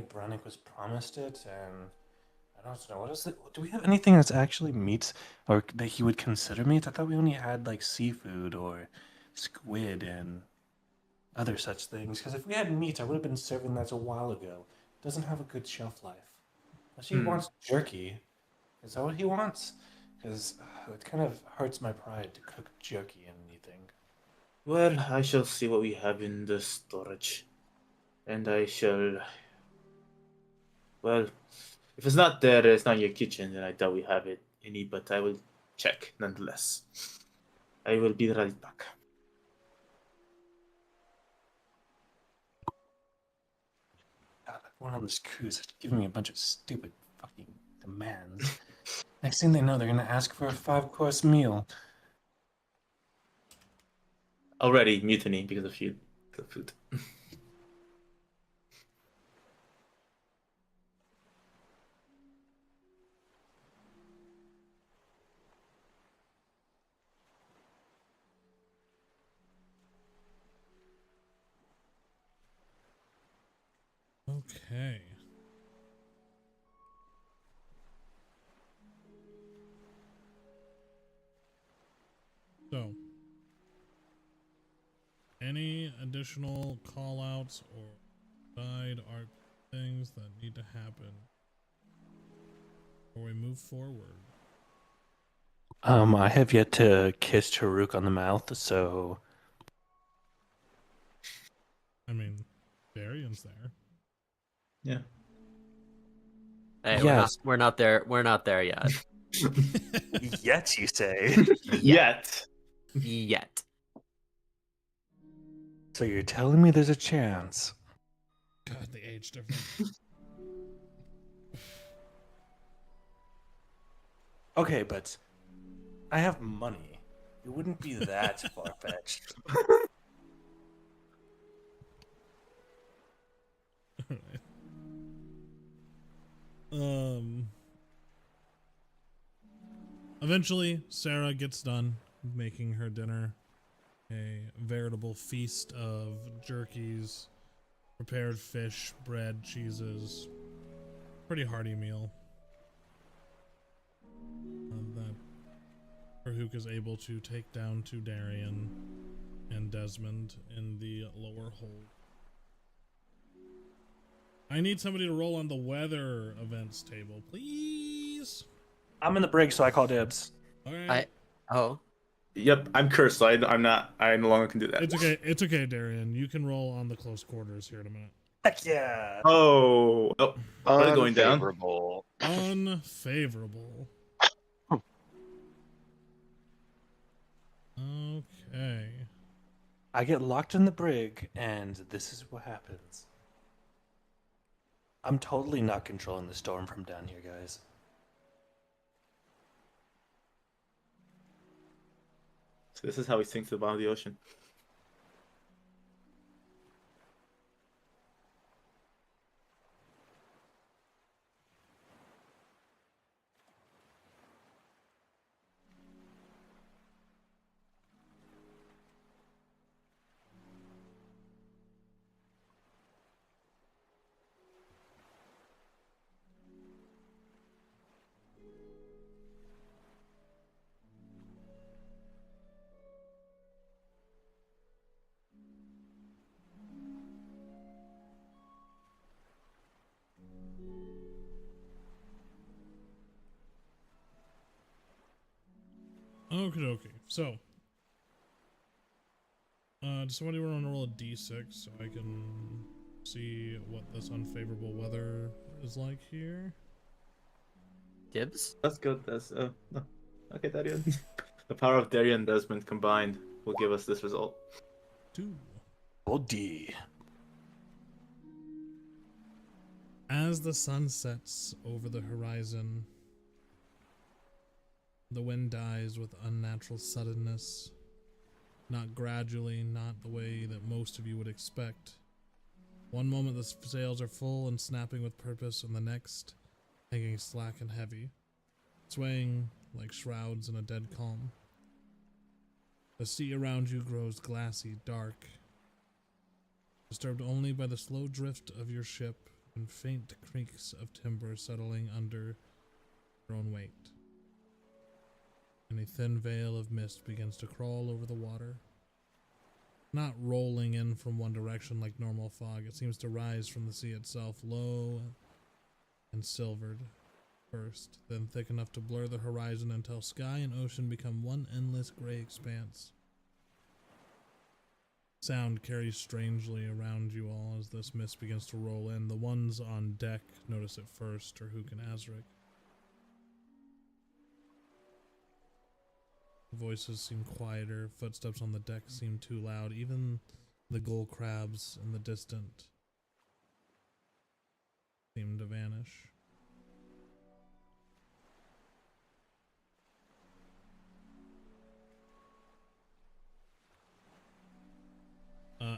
Brannick was promised it, and... I don't know, what is it? Do we have anything that's actually meat, or that he would consider meat? I thought we only had, like, seafood, or squid, and other such things. Because if we had meat, I would have been serving that a while ago. It doesn't have a good shelf life. Unless he wants jerky. Is that what he wants? Because it kind of hurts my pride to cook jerky and anything. Well, I shall see what we have in the storage. And I shall... Well, if it's not there, it's not in your kitchen, then I doubt we have it any, but I will check nonetheless. I will be right back. God, everyone on this cruise is giving me a bunch of stupid fucking demands. Next thing they know, they're gonna ask for a 5-course meal. Already mutiny because of you. The food. Okay. So, any additional call-outs or side art things that need to happen before we move forward? I have yet to kiss Taruk on the mouth, so... I mean, Darian's there. Yeah. Hey, Yes. we're not there. We're not there yet. Yet, you say? Yet. Yet. So you're telling me there's a chance? God, the age difference. Okay, but I have money. It wouldn't be that far-fetched. Alright. Eventually, Sarah gets done making her dinner. A veritable feast of jerkies, prepared fish, bread, cheeses. Pretty hearty meal. That Farhook is able to take down to Darien and Desmond in the lower hold. I need somebody to roll on the weather events table, please. I'm in the brig, so I call dibs. All right. Yep, I'm cursed, so I'm not. I no longer can do that. It's okay. It's okay, Darian. You can roll on the close quarters here in a minute. Heck yeah! Oh, what are they going down? Unfavorable. Unfavorable. I get locked in the brig, and this is what happens. I'm totally not controlling the storm from down here, guys. So this is how he sinks to the bottom of the ocean. Okie dokie. So, does somebody want to roll a d6 so I can see what this unfavorable weather is like here? Dibs? That's good. That's no. Okay, Darian. The power of Darian and Desmond combined will give us this result. 2. Oh, D. As the sun sets over the horizon, the wind dies with unnatural suddenness. Not gradually, not the way that most of you would expect. One moment the sails are full and snapping with purpose, and the next, hanging slack and heavy, swaying like shrouds in a dead calm. The sea around you grows glassy, dark, disturbed only by the slow drift of your ship and faint creaks of timber settling under your own weight. And a thin veil of mist begins to crawl over the water. Not rolling in from one direction like normal fog, it seems to rise from the sea itself, low and silvered first, then thick enough to blur the horizon until sky and ocean become one endless gray expanse. Sound carries strangely around you all as this mist begins to roll in. The ones on deck notice it first, Tarhuk and Azric. Voices seem quieter, footsteps on the deck seem too loud, even the gull crabs in the distant seem to vanish.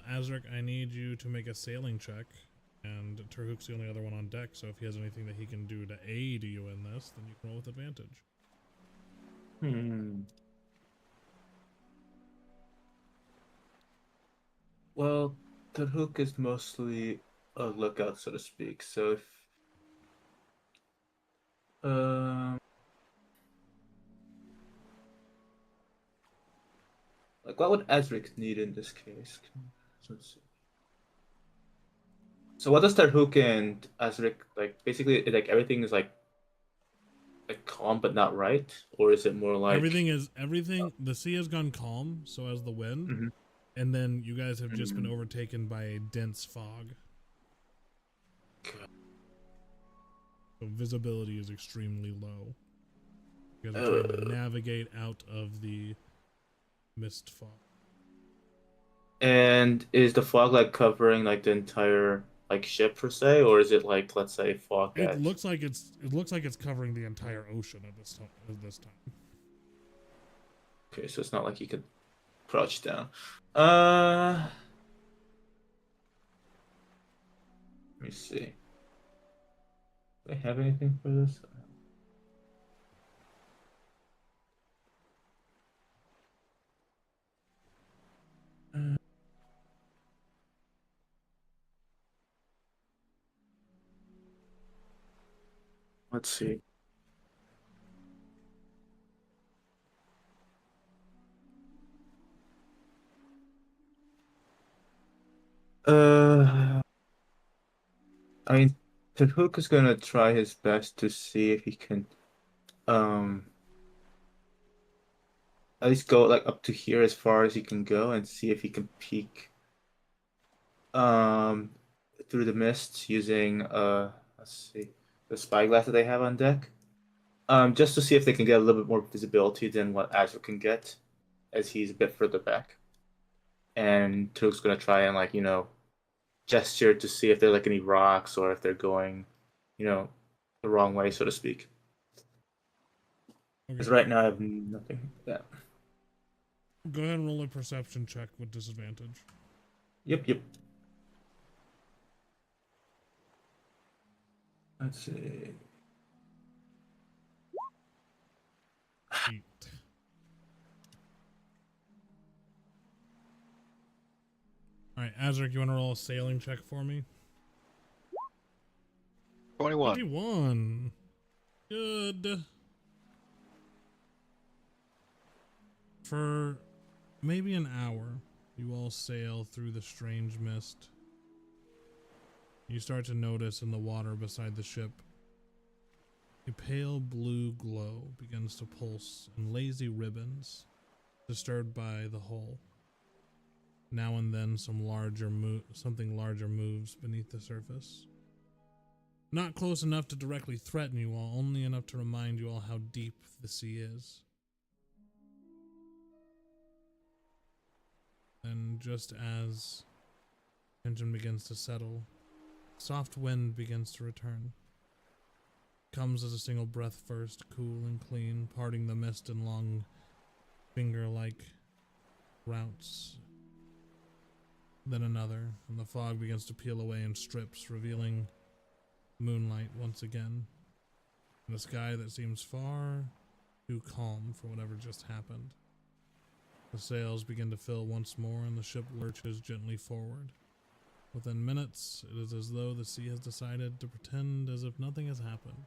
Azric, I need you to make a sailing check, and Tarhuk's the only other one on deck, so if he has anything that he can do to aid you in this, then you can roll with advantage. Well, the hook is mostly a lookout, so to speak. So if like what would Azric need in this case? Let's see. So what does Tarhuk and Azric like? Basically, like everything is like calm but not right, or is it more like everything. The sea has gone calm, so has the wind, Mhm. and then you guys have just been Mhm. overtaken by a dense fog. So visibility is extremely low. You guys are trying to navigate out of the mist fog. And is the fog like covering like the entire like ship per se, or is it like, let's say, fog It at looks like it's covering the entire ocean at this time. Okay, so it's not like you could crouch down. Let me see. Do I have anything for this? Let's see. I mean, the hook is gonna try his best to see if he can, um, at least go like up to here as far as he can go and see if he can peek, um, through the mist using, let's see, the spyglass that they have on deck, just to see if they can get a little bit more visibility than what Azure can get, as he's a bit further back. and Took's gonna try and like gesture to see if there are like any rocks or if they're going, the wrong way, so to speak. Because Okay. right now I have nothing. Yeah. Go ahead and roll a perception check with disadvantage. Yep. Let's see. 8. Alright, Azric, you want to roll a sailing check for me? 21. 21. Good. For maybe an hour, you all sail through the strange mist. You start to notice in the water beside the ship, a pale blue glow begins to pulse in lazy ribbons, disturbed by the hull. Now and then something larger moves beneath the surface. Not close enough to directly threaten you all, only enough to remind you all how deep the sea is. And just as tension begins to settle, soft wind begins to return. Comes as a single breath first, cool and clean, parting the mist in long finger-like routes. Then another, and the fog begins to peel away in strips, revealing moonlight once again, in a sky that seems far too calm for whatever just happened. The sails begin to fill once more, and the ship lurches gently forward. Within minutes, it is as though the sea has decided to pretend as if nothing has happened.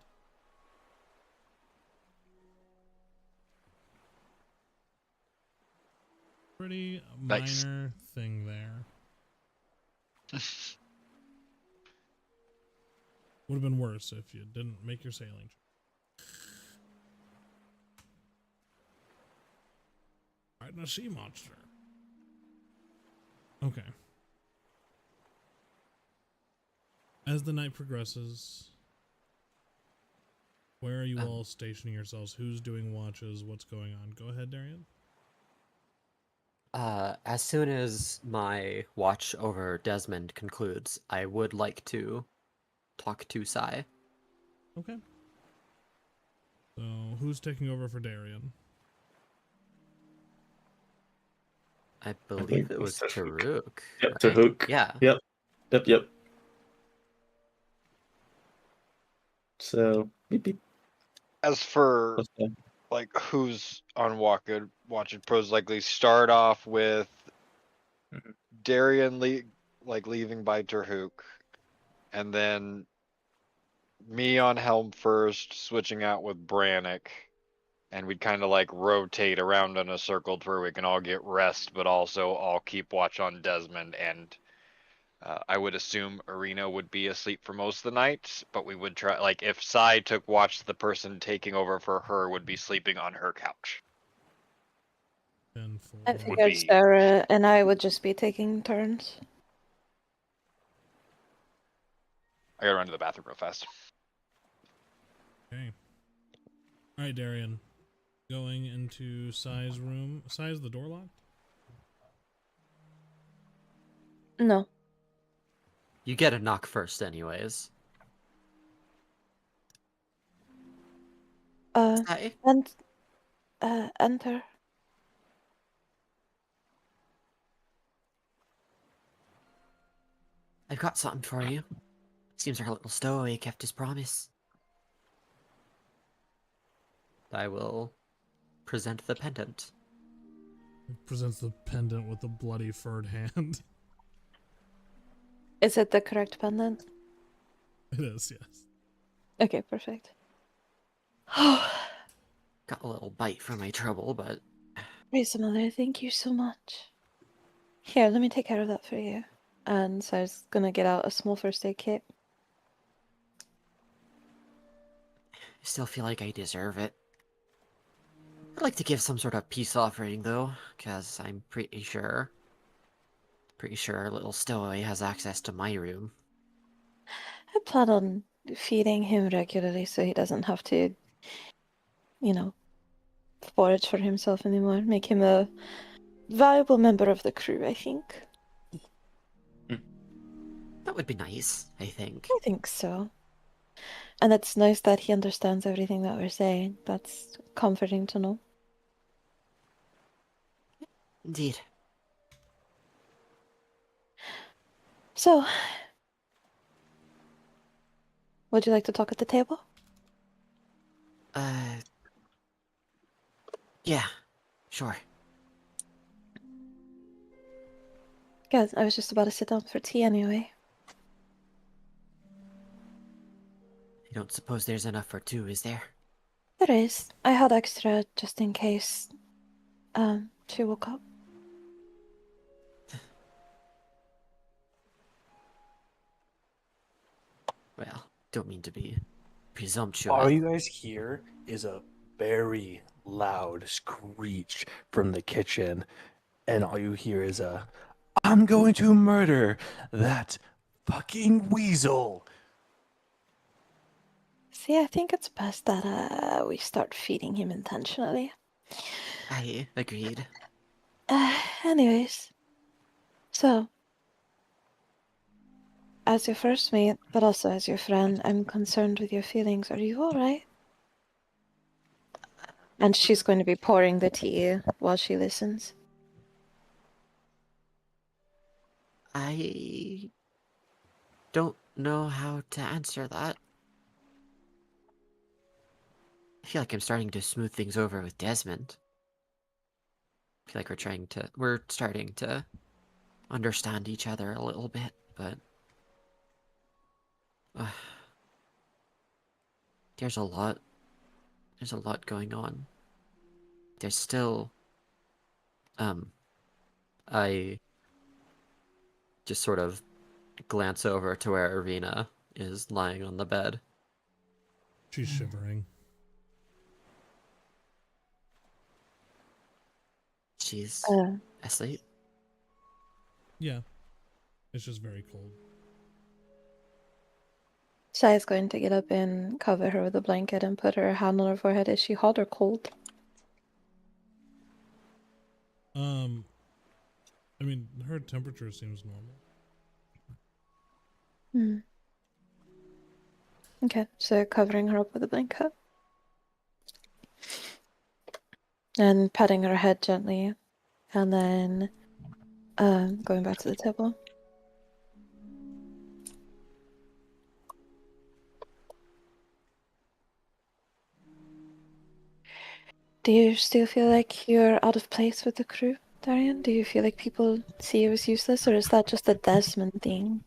Pretty Nice. minor thing there. Would have been worse if you didn't make your sailing check. Fighting a sea monster. Okay. As the night progresses, where are you all stationing yourselves? Who's doing watches? What's going on? Go ahead, Darian. As soon as my watch over Desmond concludes, I would like to talk to Sai. Okay. So, who's taking over for Darian? I believe it was it's Taruk. Taruk. Yep, right? Taruk. Yeah. Yep. So, beep, beep. As for What's that? like who's on watch it pros likely start off with Mhm. Darian leaving by Terhook, and then me on helm first, switching out with Brannick, and we'd kind of like rotate around in a circle to where we can all get rest, but also all keep watch on Desmond. And I would assume Arena would be asleep for most of the night, but we would try, like, if Sai took watch, the person taking over for her would be sleeping on her couch. 10, 4. I Would figured be- Sarah and I would just be taking turns. I gotta run to the bathroom real fast. Okay. Alright, Darian. Going into Sai's room. Sai's the door locked? No. You get a knock first, anyways. Sai? And enter. I've got something for you. Seems our little stowaway kept his promise. I will present the pendant. Presents the pendant with the bloody furred hand. Is it the correct pendant? It is, yes. Okay, perfect. Got a little bite for my trouble, but Praise the mother, thank you so much. Here, let me take care of that for you. And so I was gonna get out a small first aid kit. I still feel like I deserve it. I'd like to give some sort of peace offering, though, because I'm pretty sure our little stowaway has access to my room. I plan on feeding him regularly so he doesn't have to, forage for himself anymore. Make him a valuable member of the crew, I think. That would be nice, I think. I think so. And it's nice that he understands everything that we're saying. That's comforting to know. Indeed. So, would you like to talk at the table? Yeah, sure. Good. I was just about to sit down for tea anyway. I don't suppose there's enough for two, is there? There is. I had extra just in case. She woke up. Well, don't mean to be presumptuous. All you guys hear is a very loud screech from the kitchen, and all you hear is a, "I'm going to murder that fucking weasel." See, I think it's best that we start feeding him intentionally. I agreed. Anyways, so as your first mate, but also as your friend, I'm concerned with your feelings. Are you alright? And she's going to be pouring the tea while she listens. I don't know how to answer that. I feel like I'm starting to smooth things over with Desmond. I feel like we're starting to understand each other a little bit, but there's a lot going on. There's still, I just sort of glance over to where Irina is lying on the bed. She's shivering. She's asleep. Yeah. It's just very cold. Shai's going to get up and cover her with a blanket and put her hand on her forehead. Is she hot or cold? I mean, her temperature seems normal. Hmm. Okay, so covering her up with a blanket. And patting her head gently. And then going back to the table. Do you still feel like you're out of place with the crew, Darian? Do you feel like people see you as useless, or is that just a Desmond thing?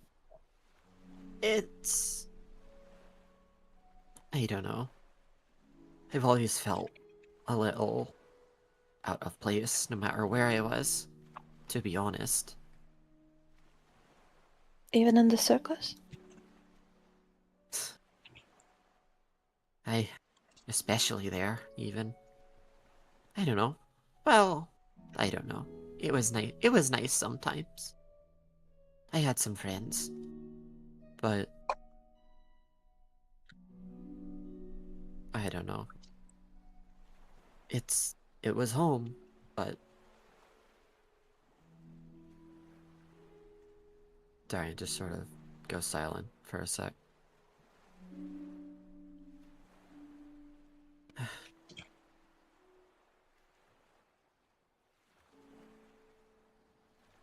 I don't know. I've always felt a little out of place no matter where I was, to be honest. Even in the circus? Especially there, even. I don't know. Well, I don't know. It was nice. It was nice sometimes. I had some friends, but I don't know. It was home, but Darian just sort of goes silent for a sec.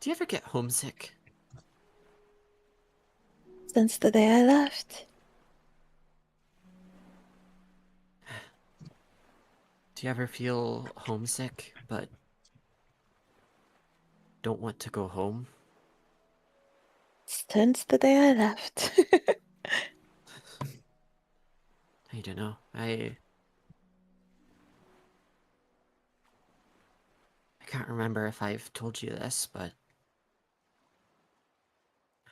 Do you ever get homesick? Since the day I left. Do you ever feel homesick, but don't want to go home? Since the day I left. I don't know. I can't remember if I've told you this, but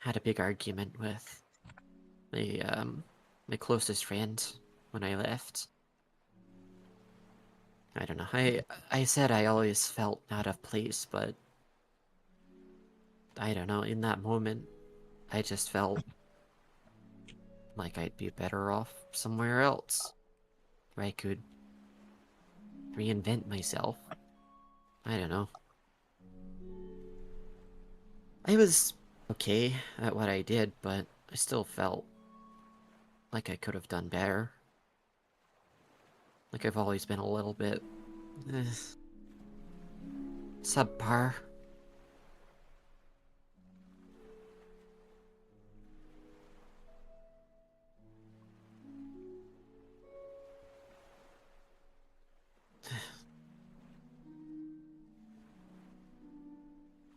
I had a big argument with my closest friend when I left. I don't know. I said I always felt out of place, but I don't know. In that moment, I just felt like I'd be better off somewhere else, where I could reinvent myself. I don't know. I was okay at what I did, but I still felt like I could have done better. Like I've always been a little bit eh, subpar.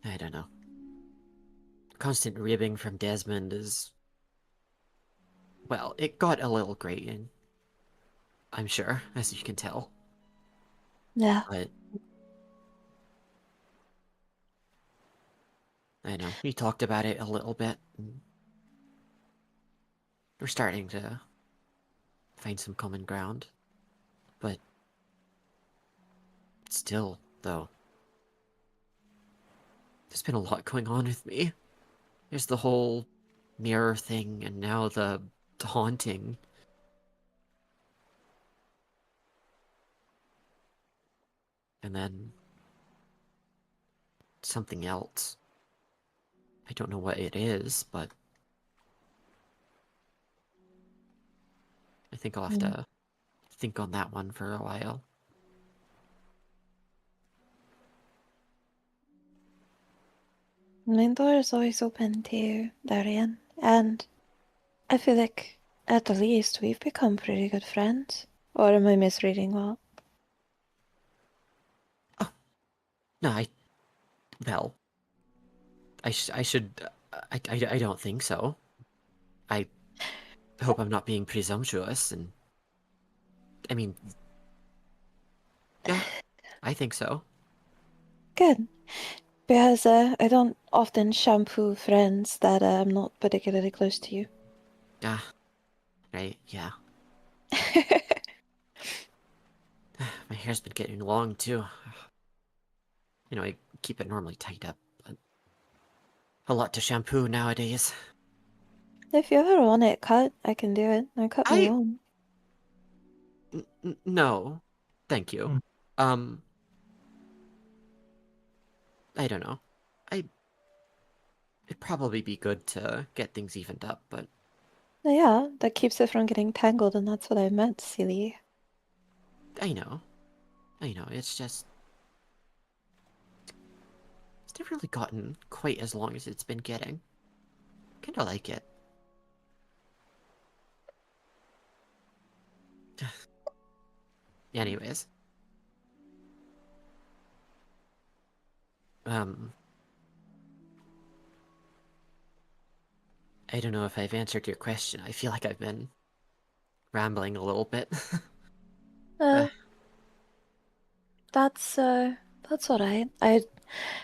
I don't know. Constant ribbing from Desmond is... Well, it got a little grating. I'm sure, as you can tell. Yeah. But... I know, we talked about it a little bit. And we're starting to find some common ground. But... Still, though. There's been a lot going on with me. There's the whole mirror thing, and now the haunting. And then something else. I don't know what it is, but I think I'll have to think on that one for a while. My door is always open to you, Darian, and I feel like at the least we've become pretty good friends. Or am I misreading that? No, well, I should, I don't think so. I hope I'm not being presumptuous, and, I mean, yeah, I think so. Good. Because I don't often shampoo friends that I'm not particularly close to you. Yeah, right, yeah. My hair's been getting long, too. You know, I keep it normally tied up, but a lot to shampoo nowadays. If you ever want it cut, I can do it. I cut my I... own. No, thank you. Hmm. I don't know. It'd probably be good to get things evened up, but Yeah, that keeps it from getting tangled, and that's what I meant, silly. I know, it's just... It's never really gotten quite as long as it's been getting. Kinda like it. Anyways. I don't know if I've answered your question. I feel like I've been rambling a little bit. Uh, that's alright. I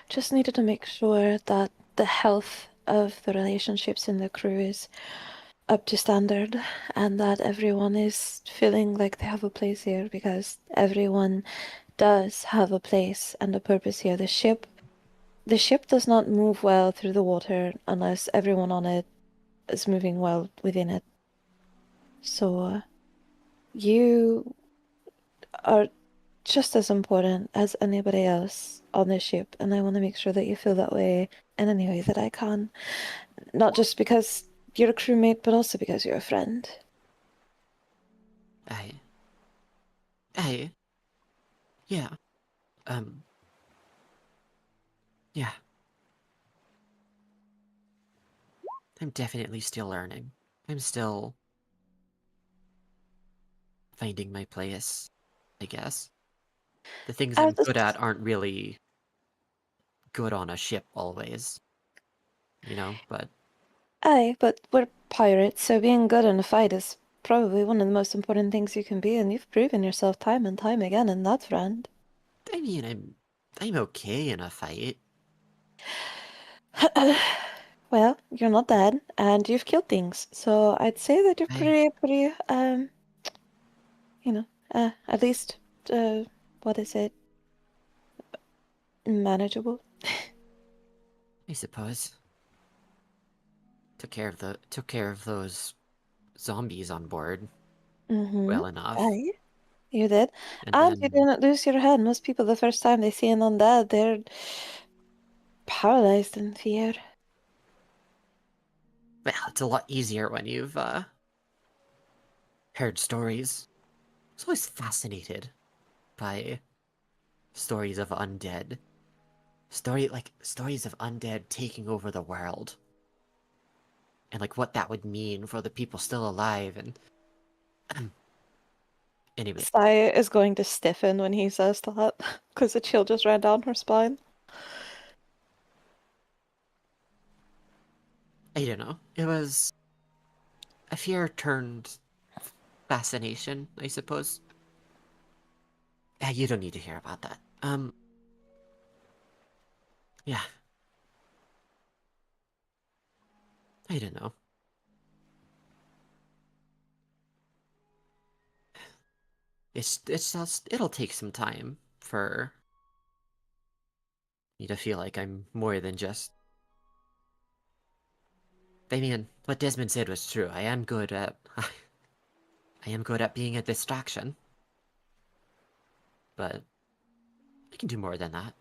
just needed to make sure that the health of the relationships in the crew is up to standard and that everyone is feeling like they have a place here because everyone does have a place and a purpose here. The ship does not move well through the water unless everyone on it is moving well within it. So you are just as important as anybody else on this ship, and I want to make sure that you feel that way in any way that I can. Not just because you're a crewmate, but also because you're a friend. I... Yeah. Yeah. I'm definitely still learning. I'm still... finding my place, I guess. The things I'm As a good at aren't really good on a ship always. You know, but... Aye, but we're pirates, so being good in a fight is probably one of the most important things you can be, and you've proven yourself time and time again in that, friend. I mean, I'm okay in a fight. Well, you're not dead, and you've killed things, so I'd say that you're pretty, at least, what is it? Manageable. I suppose. Took care of those zombies on board Mm-hmm. well enough. Aye, you did. And And you then didn't lose your head. Most people, the first time they see an undead, they're paralyzed in fear. Well, it's a lot easier when you've heard stories. I was always fascinated by stories of undead. Stories of undead taking over the world. And like what that would mean for the people still alive and anyway. Saya is going to stiffen when he says that, because the chill just ran down her spine. I don't know. It was a fear turned fascination, I suppose. You don't need to hear about that. Yeah. I don't know. It's just it'll take some time for me to feel like I'm more than just. I mean, what Desmond said was true. I am good at I am good at being a distraction. But I can do more than that.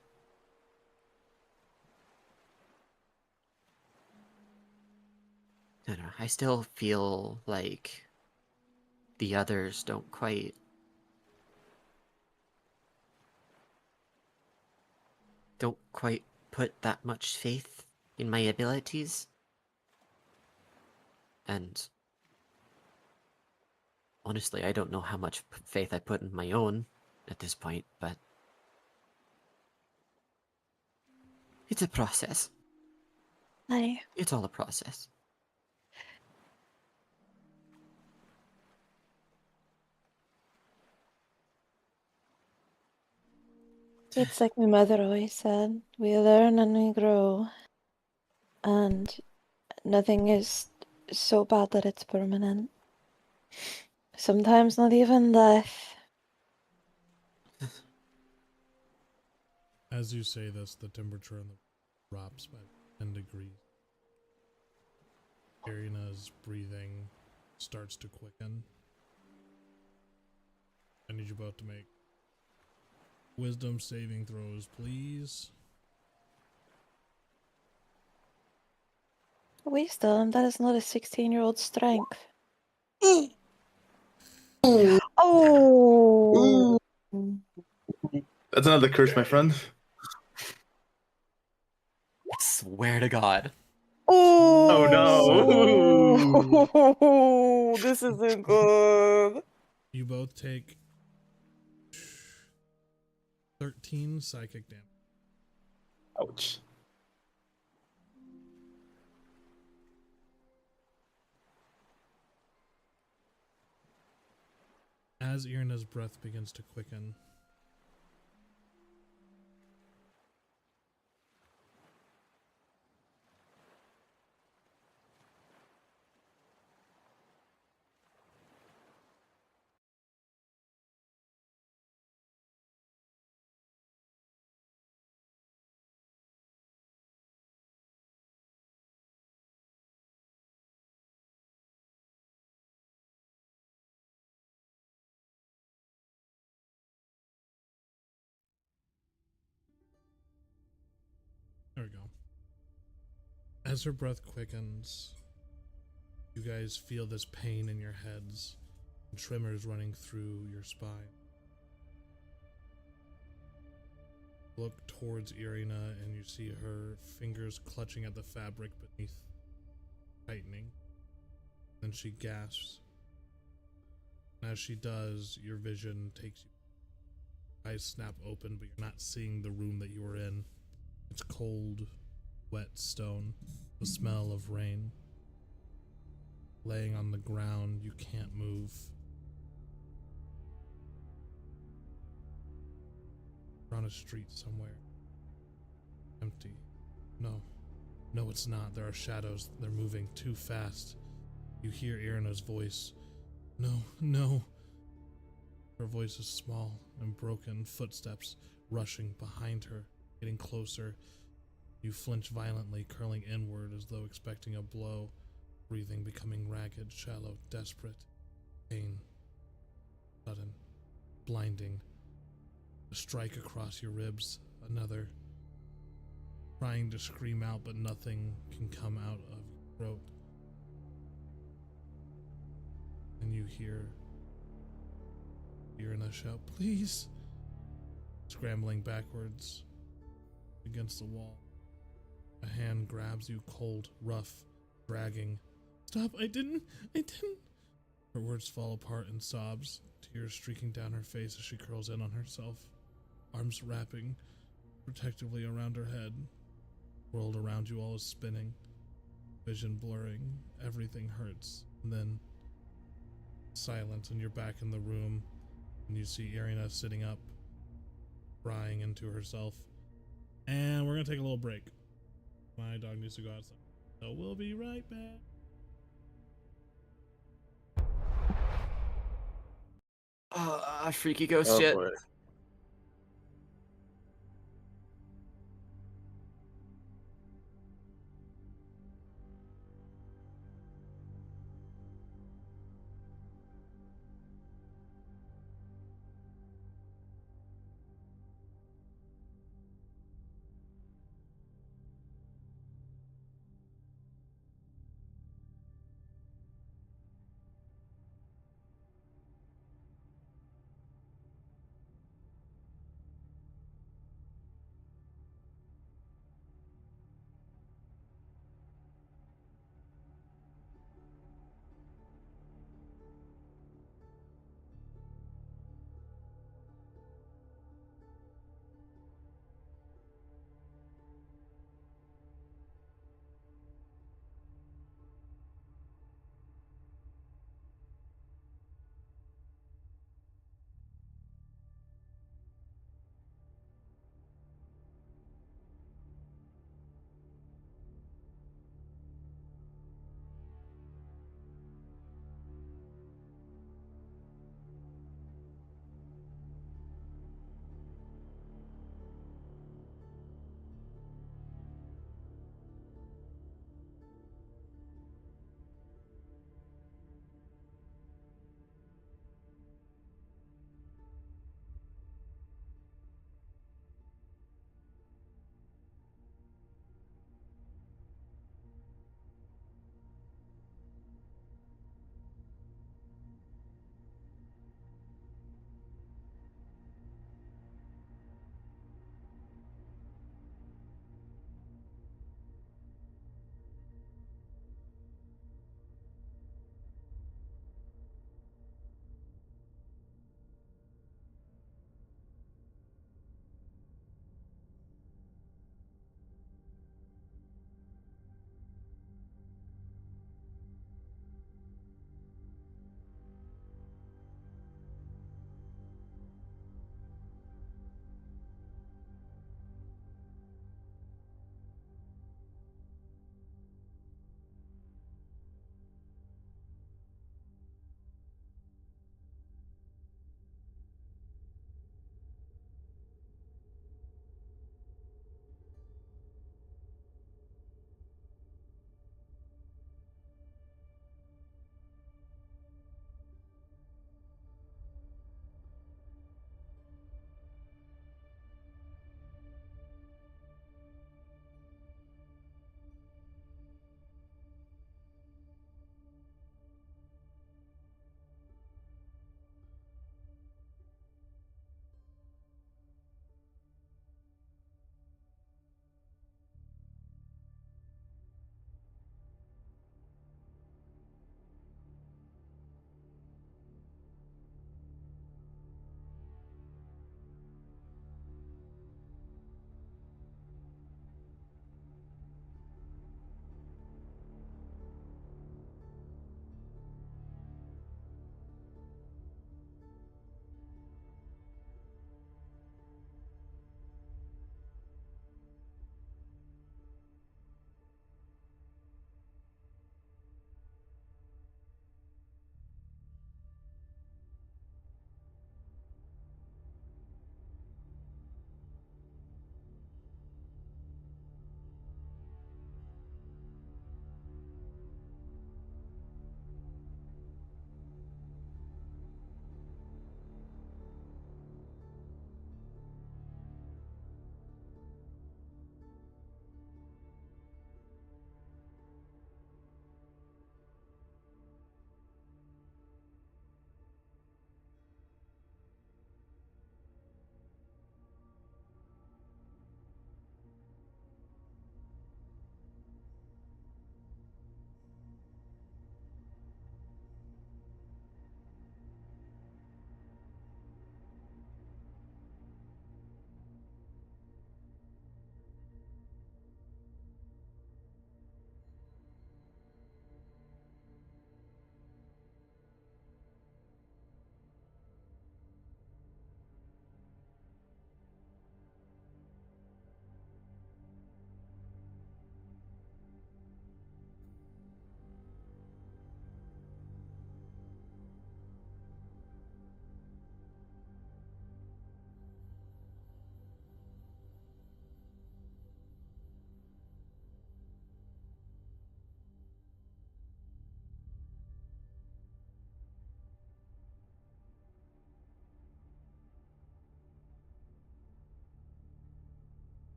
I don't know. I still feel like the others don't quite put that much faith in my abilities. And honestly, I don't know how much faith I put in my own at this point, but it's a process. Aye. It's all a process. It's like my mother always said, we learn and we grow. And nothing is so bad that it's permanent. Sometimes not even death. As you say this, the temperature in the drops by 10 degrees. Irina's breathing starts to quicken. I need you both to make wisdom saving throws, please. Wisdom, that is not a 16-year-old strength. Oh! That's another curse, my friend. I swear to God. Oh no! Oh, this isn't good. You both take 13 psychic damage. Ouch. As Irina's breath begins to quicken, there we go. As her breath quickens, you guys feel this pain in your heads and tremors running through your spine. Look towards Irina and you see her fingers clutching at the fabric beneath, tightening. Then she gasps. And as she does, your vision takes you. Eyes snap open, but you're not seeing the room that you were in. It's cold, wet stone, the smell of rain. Laying on the ground, you can't move. You're on a street somewhere. Empty. No, it's not. There are shadows. They're moving too fast. You hear Irina's voice. No. Her voice is small and broken, footsteps rushing behind her, getting closer. You flinch violently, curling inward as though expecting a blow, breathing becoming ragged, shallow, desperate. Pain. Sudden. Blinding. A strike across your ribs. Another. Trying to scream out, but nothing can come out of your throat. And you hear Irina shout, "Please!" Scrambling backwards against the wall. A hand grabs you, cold, rough, dragging. "Stop, I didn't. Her words fall apart in sobs, tears streaking down her face as she curls in on herself, arms wrapping protectively around her head. World around you all is spinning, vision blurring, everything hurts. And then silence, and you're back in the room, and you see Irina sitting up, crying into herself. And we're gonna take a little break. My dog needs to go outside. So we'll be right back. Freaky ghost Oh shit. boy.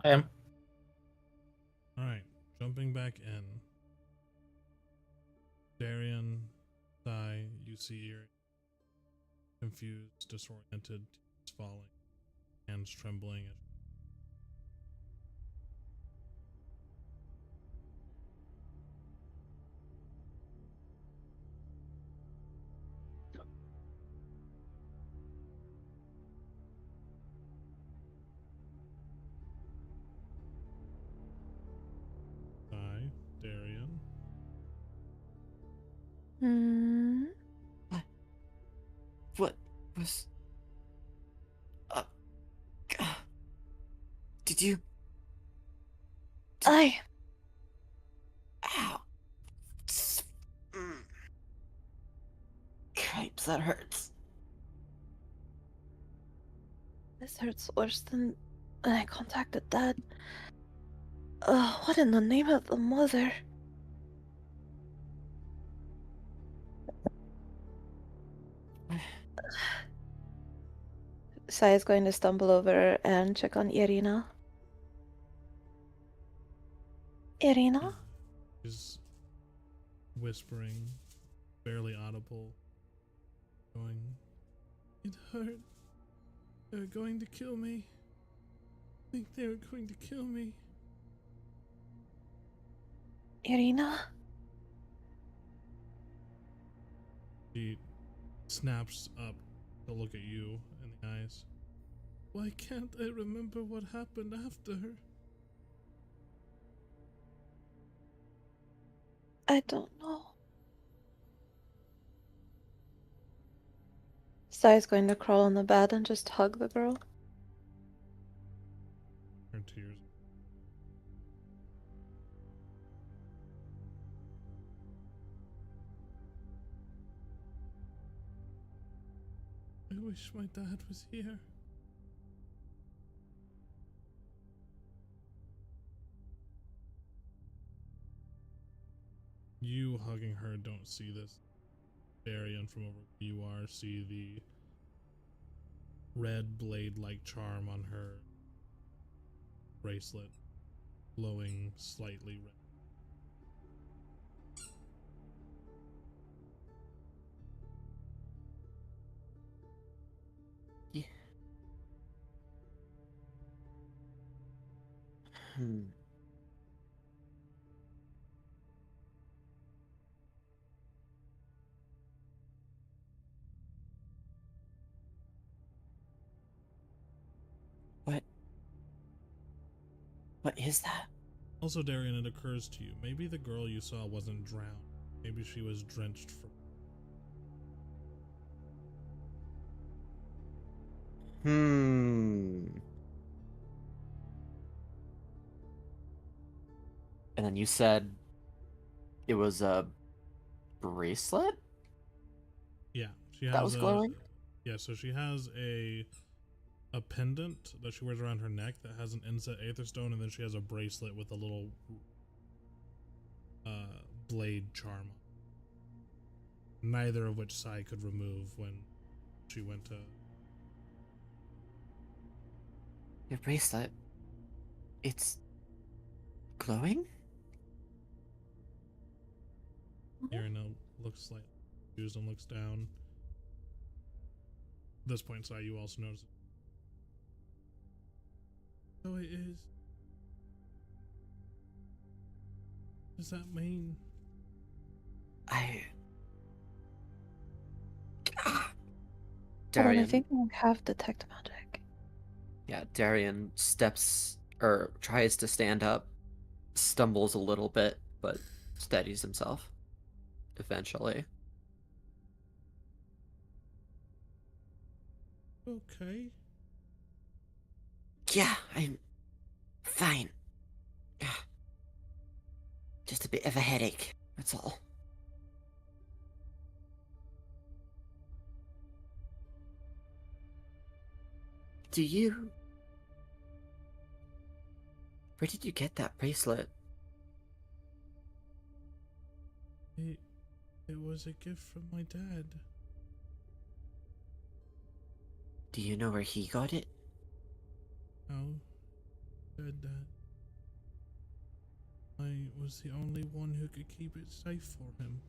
I am. Alright, jumping back in. Darian, Sai, you see Eerie. Confused, disoriented, tears falling, hands trembling. Sai, Darian. Hmm. What was... Uh, did you... I. Ow. Mm. Cripes, that hurts. This hurts worse than when I contacted Dad. What in the name of the mother? Sai is going to stumble over and check on Irina. Irina? Is whispering, barely audible, going, "It hurt. They're going to kill me. I think they're going to kill me." Irina? She snaps up to look at you in the eyes. Why can't I remember what happened after? I don't know. Sai's going to crawl on the bed and just hug the girl. Her tears. I wish my dad was here. You hugging her don't see this. Darian from over where you are see the red blade-like charm on her bracelet glowing slightly red. Yeah. Hmm. What is that? Also, Darian, it occurs to you, maybe the girl you saw wasn't drowned. Maybe she was drenched from... Hmm. And then you said it was a bracelet Yeah, she has that was glowing? Yeah, so she has a pendant that she wears around her neck that has an inset aether stone, and then she has a bracelet with a little blade charm. Neither of which Sai could remove when she went to... Your bracelet. It's glowing? Irina looks slightly confused and looks down. At this point, Sai, you also notice it. So it is. What does that mean? Hold on, I Darian. think I have detect magic. Yeah, Darian steps or tries to stand up, stumbles a little bit, but steadies himself eventually. Okay. Yeah, I'm fine. Just a bit of a headache, that's all. Where did you get that bracelet? It was a gift from my dad. Do you know where he got it? Oh, said that was the only one who could keep it safe for him.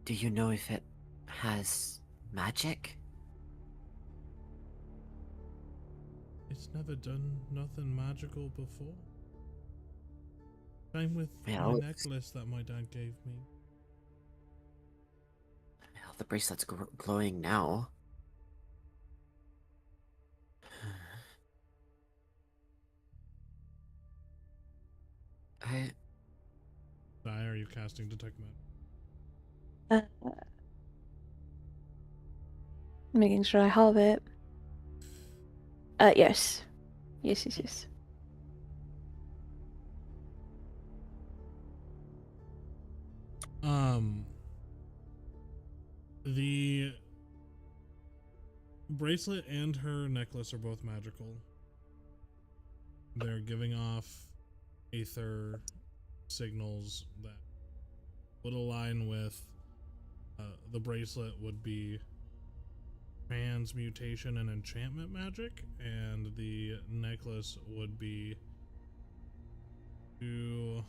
Do you know if it has magic? It's never done nothing magical before. Same with Well, my necklace that my dad gave me. Well, the bracelet's glowing now. I Di, are you casting Detect Magic? Making sure I have it. Yes. Yes. The bracelet and her necklace are both magical. They're giving off aether signals that would align with the bracelet would be transmutation and enchantment magic, and the necklace would be to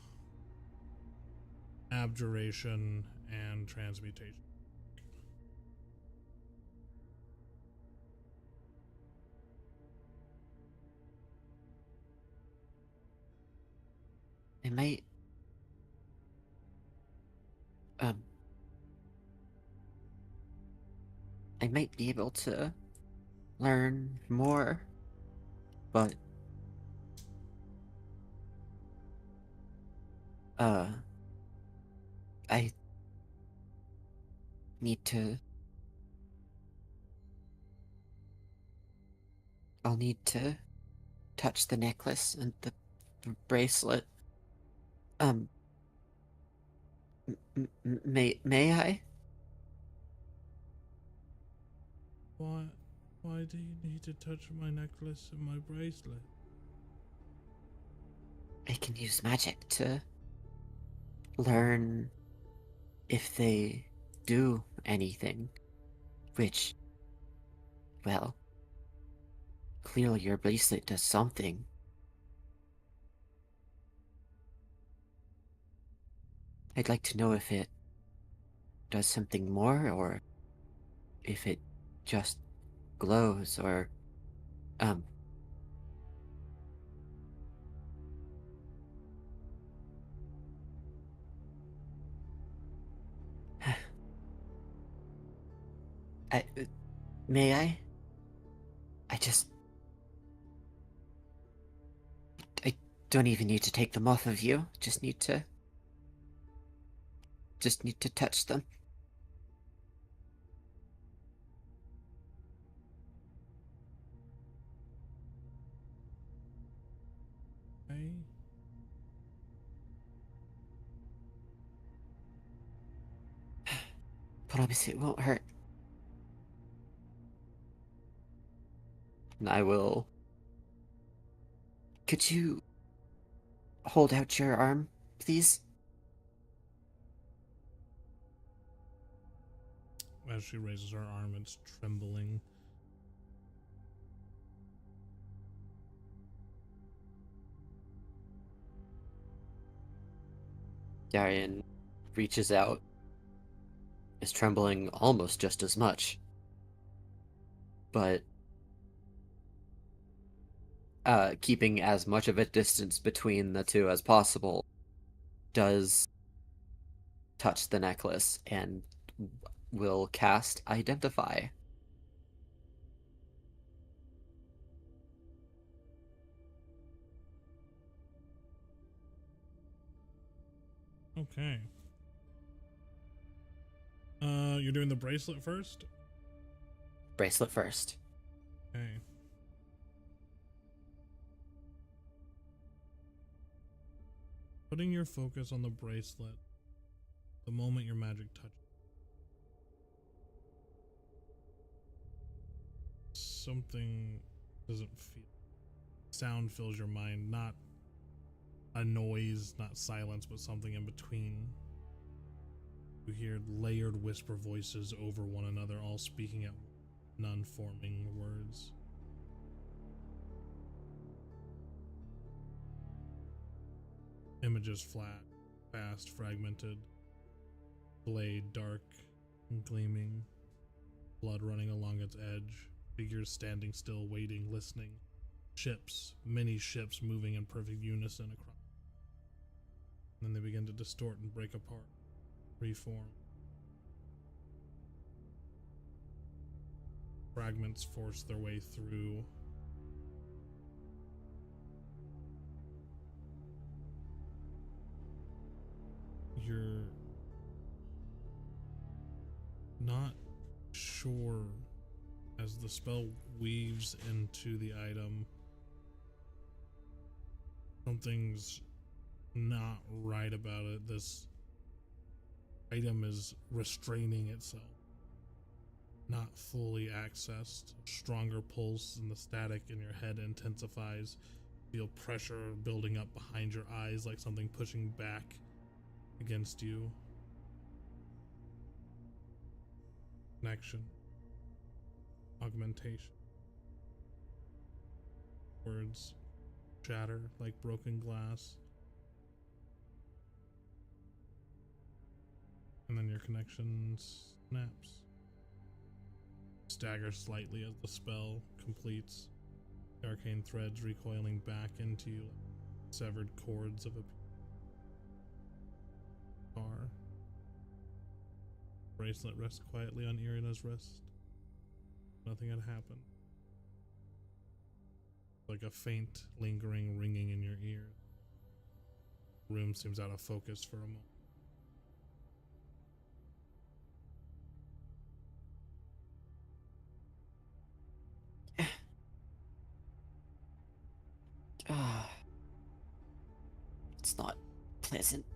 abjuration and transmutation. I might I might be able to learn more, but I need to I'll need to touch the necklace and the bracelet. May I? Why do you need to touch my necklace and my bracelet? I can use magic to learn if they do anything, which, well, clearly your bracelet does something. I'd like to know if it does something more, or if it just glows, or, I, may I? I don't even need to take them off of you, just need to touch them. Okay. Promise it won't hurt. And I will. Could you hold out your arm, please? As she raises her arm, it's trembling. Darian reaches out, is trembling almost just as much, but keeping as much of a distance between the two as possible, does touch the necklace and will cast Identify. Okay. You're doing the bracelet first? Bracelet first. Okay. Putting your focus on the bracelet the moment your magic touches. Something doesn't feel. Sound fills your mind, not a noise, not silence, but something in between. You hear layered whisper voices over one another, all speaking at none forming words. Images flat, fast, fragmented. Blade dark and gleaming. Blood running along its edge. Figures standing still, waiting, listening. Ships, many ships moving in perfect unison across. Then they begin to distort and break apart, reform. Fragments force their way through. You're not sure as the spell weaves into the item. Something's not right about it. This item is restraining itself, not fully accessed. Stronger pulse and the static in your head intensifies. Feel pressure building up behind your eyes like something pushing back against you. Connection. Augmentation. Words shatter like broken glass. And then your connection snaps. Stagger slightly as the spell completes. The arcane threads recoiling back into you like severed cords of a car. Bracelet rests quietly on Irina's wrist. Nothing had happened. Like a faint, lingering ringing in your ear. The room seems out of focus for a moment. It's not pleasant.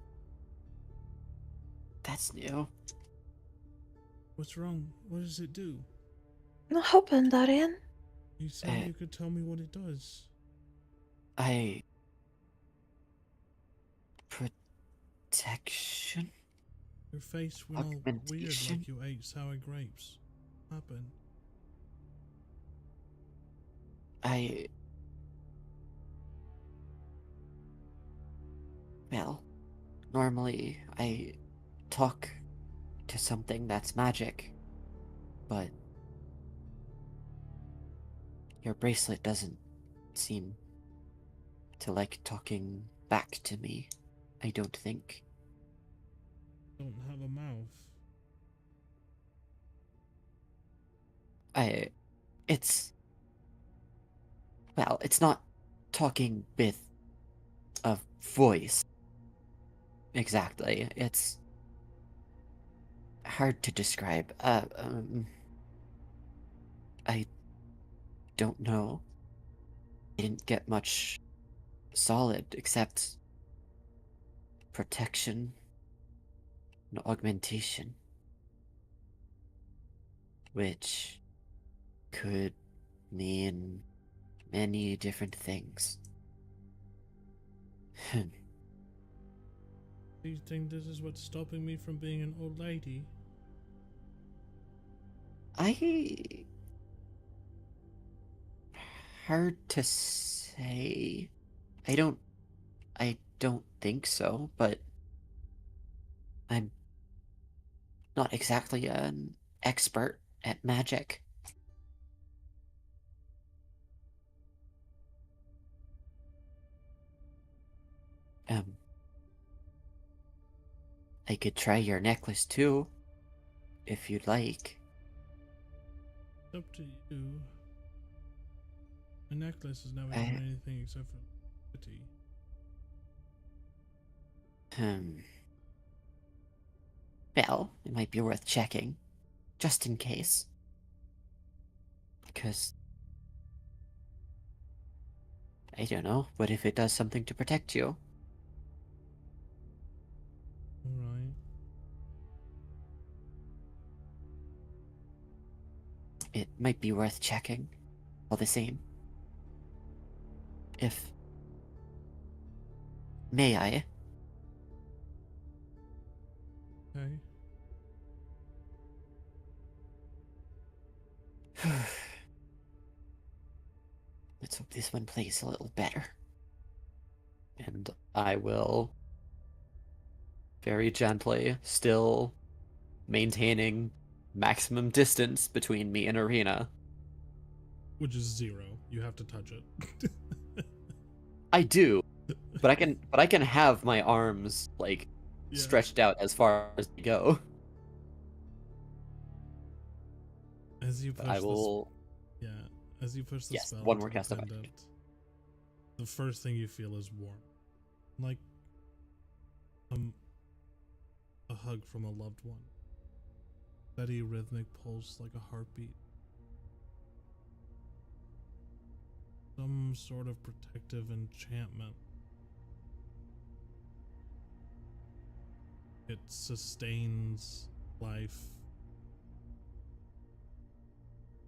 That's new. What's wrong? What does it do? No open, Darian. You said you could tell me what it does. Protection? Your face went all weird Augmentation? like you ate sour grapes. What happened? Well, normally I talk to something that's magic, but your bracelet doesn't seem to like talking back to me, I don't think. Don't have a mouth. It's not talking with a voice. Exactly. It's hard to describe. I don't know. I didn't get much solid except protection and augmentation, which could mean many different things. Do you think this is what's stopping me from being an old lady? Hard to say. I don't think so, but I'm not exactly an expert at magic. I could try your necklace too, if you'd like. It's up to you. My necklace has never done anything except for pretty. Well, it might be worth checking, just in case. Because, I don't know, what if it does something to protect you? Alright. It might be worth checking, all the same. If... May I? Okay. Let's hope this one plays a little better. And I will very gently, still maintaining maximum distance between me and Arena. Which is 0. You have to touch it. I do, but I can have my arms like Yeah. stretched out as far as they go. As you But push I will. as you push the Yes, spell one into more the cast of magic. pendant, the first thing you feel is warmth. Like a hug from a loved one. Steady rhythmic pulse like a heartbeat. Some sort of protective enchantment. It sustains life.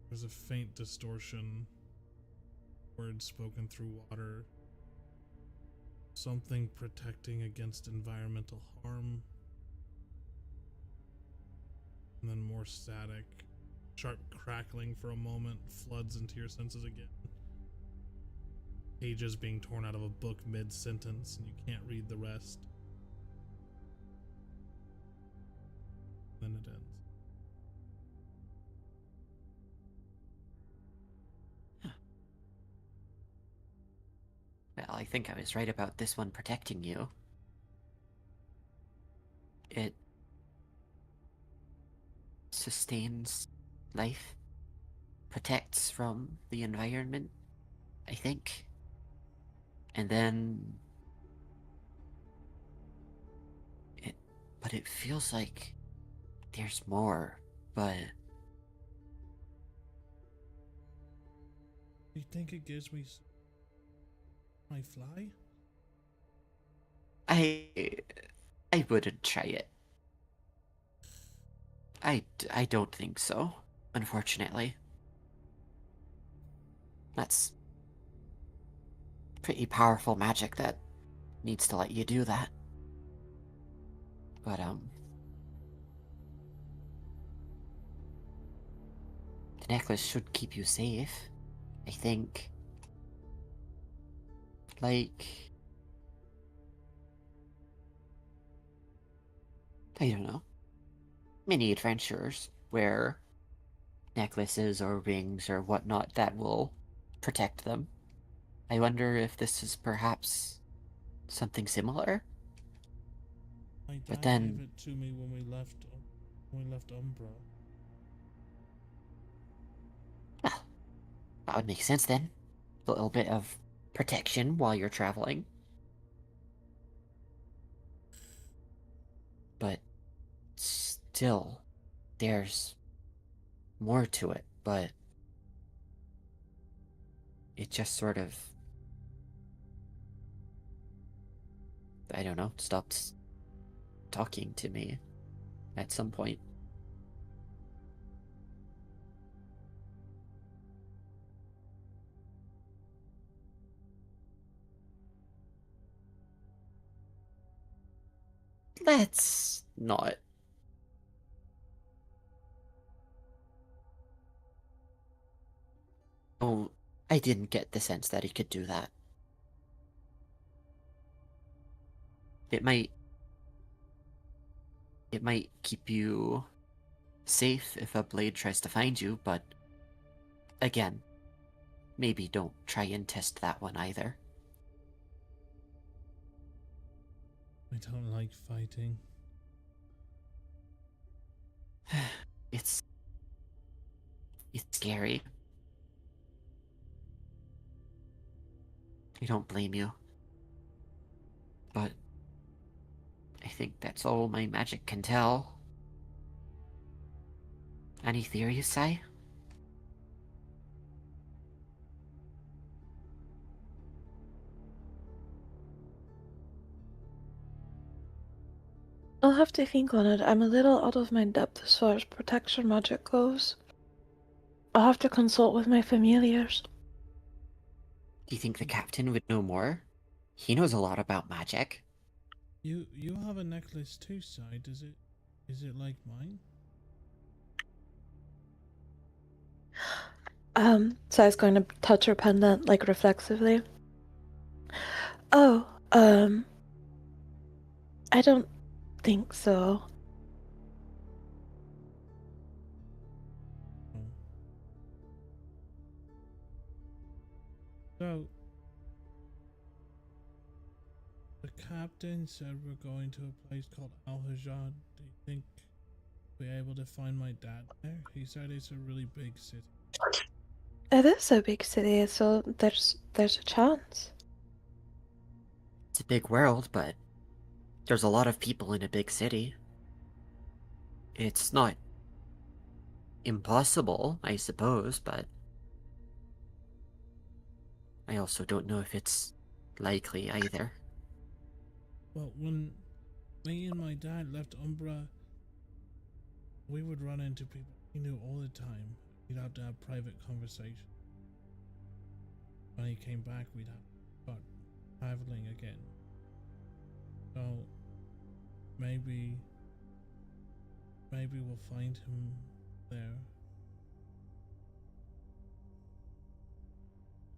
There's a faint distortion. Words spoken through water. Something protecting against environmental harm. And then more static. Sharp crackling for a moment floods into your senses again. Pages being torn out of a book mid-sentence and you can't read the rest. Then it ends. Well, I think I was right about this one protecting you. It sustains life, protects from the environment, I think. And then but it feels like there's more, but You think it gives me my fly? I wouldn't try it. I don't think so, unfortunately. That's pretty powerful magic that needs to let you do that. But, the necklace should keep you safe, I think. Like, I don't know. Many adventurers wear necklaces or rings or whatnot that will protect them. I wonder if this is perhaps something similar? My dad But then- gave it to me when we left Umbra. Well, that would make sense then. A little bit of protection while you're traveling. But still, there's more to it, but it just sort of, I don't know, stopped talking to me at some point. Let's not. Oh, I didn't get the sense that he could do that. It might keep you safe if a blade tries to find you, but again, maybe don't try and test that one either. I don't like fighting. It's scary. I don't blame you. But I think that's all my magic can tell. Any theories, Sai? I'll have to think on it. I'm a little out of my depth as far as protection magic goes. I'll have to consult with my familiars. Do you think the captain would know more? He knows a lot about magic. You have a necklace too, Side. Is it like mine? Sai's going to touch her pendant, like, reflexively. Oh, I think so. So, the captain said we're going to a place called Al-Hajjad. Do you think we're able to find my dad there? He said it's a really big city. It is a big city, so there's a chance. It's a big world, but there's a lot of people in a big city. It's not impossible, I suppose, but I also don't know if it's likely either. Well, when me and my dad left Umbra, we would run into people he knew all the time. We'd have to have private conversation. When he came back, we'd have to start traveling again. So maybe we'll find him there.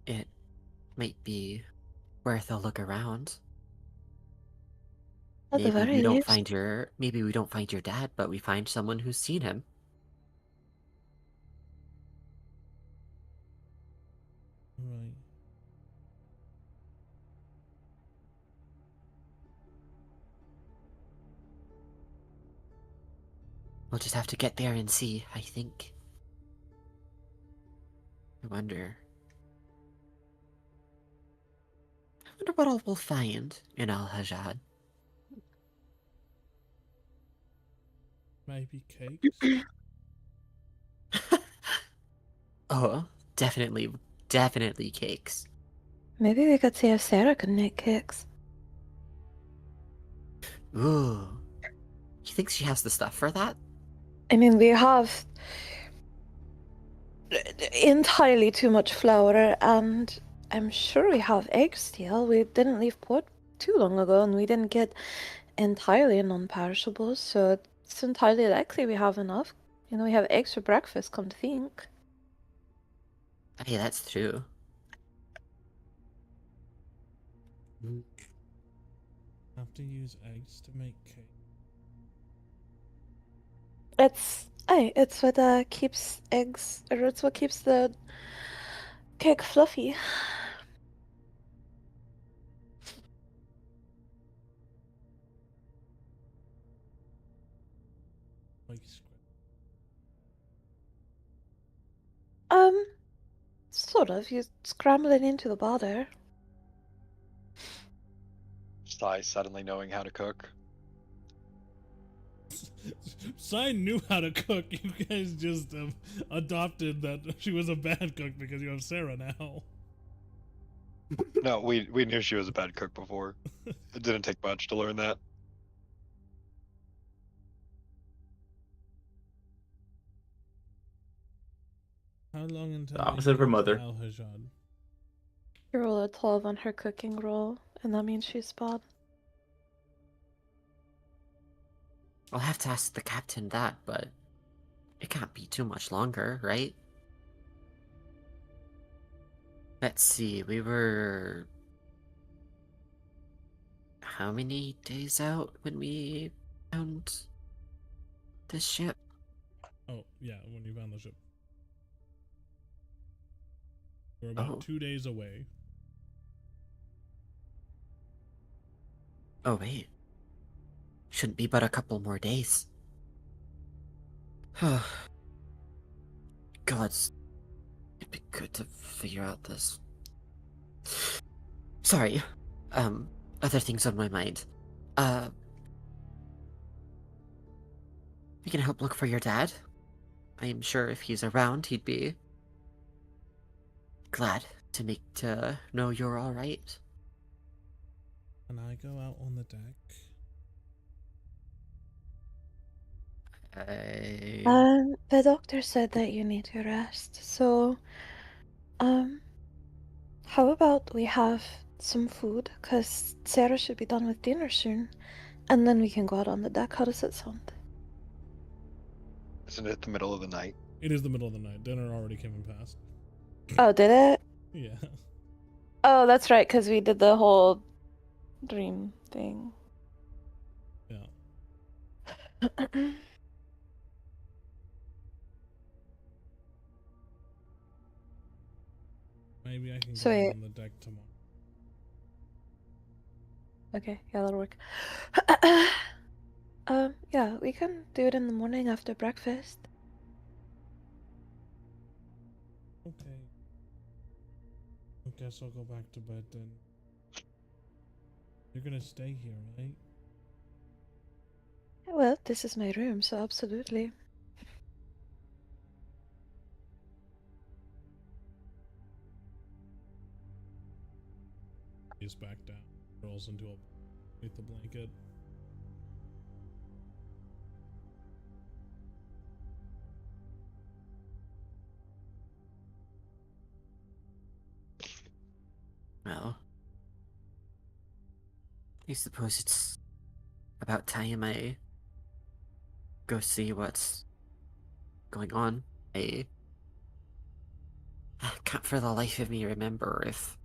It might be worth a look around. At the Maybe very we don't least. find your dad, but we find someone who's seen him. Right. We'll just have to get there and see, I think. I wonder what all we'll find in Al-Hajjad. Maybe cakes? Oh, definitely cakes. Maybe we could see if Sarah can make cakes. Ooh. You think she has the stuff for that? I mean, we have entirely too much flour, and I'm sure we have eggs still. We didn't leave port too long ago, and we didn't get entirely non-perishables, so it's entirely likely we have enough. You know, we have eggs for breakfast, come to think. Hey, that's true. Have to use eggs to make cake. It's what keeps eggs, or it's what keeps the cake fluffy. Like Sort of. You scramble it into the bother. Sai suddenly knowing how to cook. Sai knew how to cook. You guys just adopted that she was a bad cook because you have Sarah now. No, we knew she was a bad cook before. It didn't take much to learn that. How long until The opposite of her mother. Al-Hajjad? You roll a 12 on her cooking roll, and that means she's spot. I'll have to ask the captain that, but it can't be too much longer, right? Let's see, we were... how many days out when we found this ship? Oh, yeah, when you found the ship. We're about 2 days away. Oh, wait. Shouldn't be but a couple more days. Gods, it'd be good to figure out this. Sorry. Other things on my mind. We can help look for your dad. I'm sure if he's around, he'd be glad to know you're all right. Can I go out on the deck? The doctor said that you need to rest, so, how about we have some food, because Sarah should be done with dinner soon, and then we can go out on the deck. How does it sound? Isn't it the middle of the night? It is the middle of the night. Dinner already came and passed. Oh, did it? Yeah. Oh, that's right, because we did the whole dream thing. Yeah. Maybe I can So go out wait. on the deck tomorrow. Okay, yeah, that'll work. Yeah, we can do it in the morning after breakfast. Okay. I guess I'll go back to bed then. You're gonna stay here, right? Well, this is my room, so absolutely. He's back down. Rolls into a beneath the blanket. Well, I suppose it's about time I go see what's going on. I can't for the life of me remember if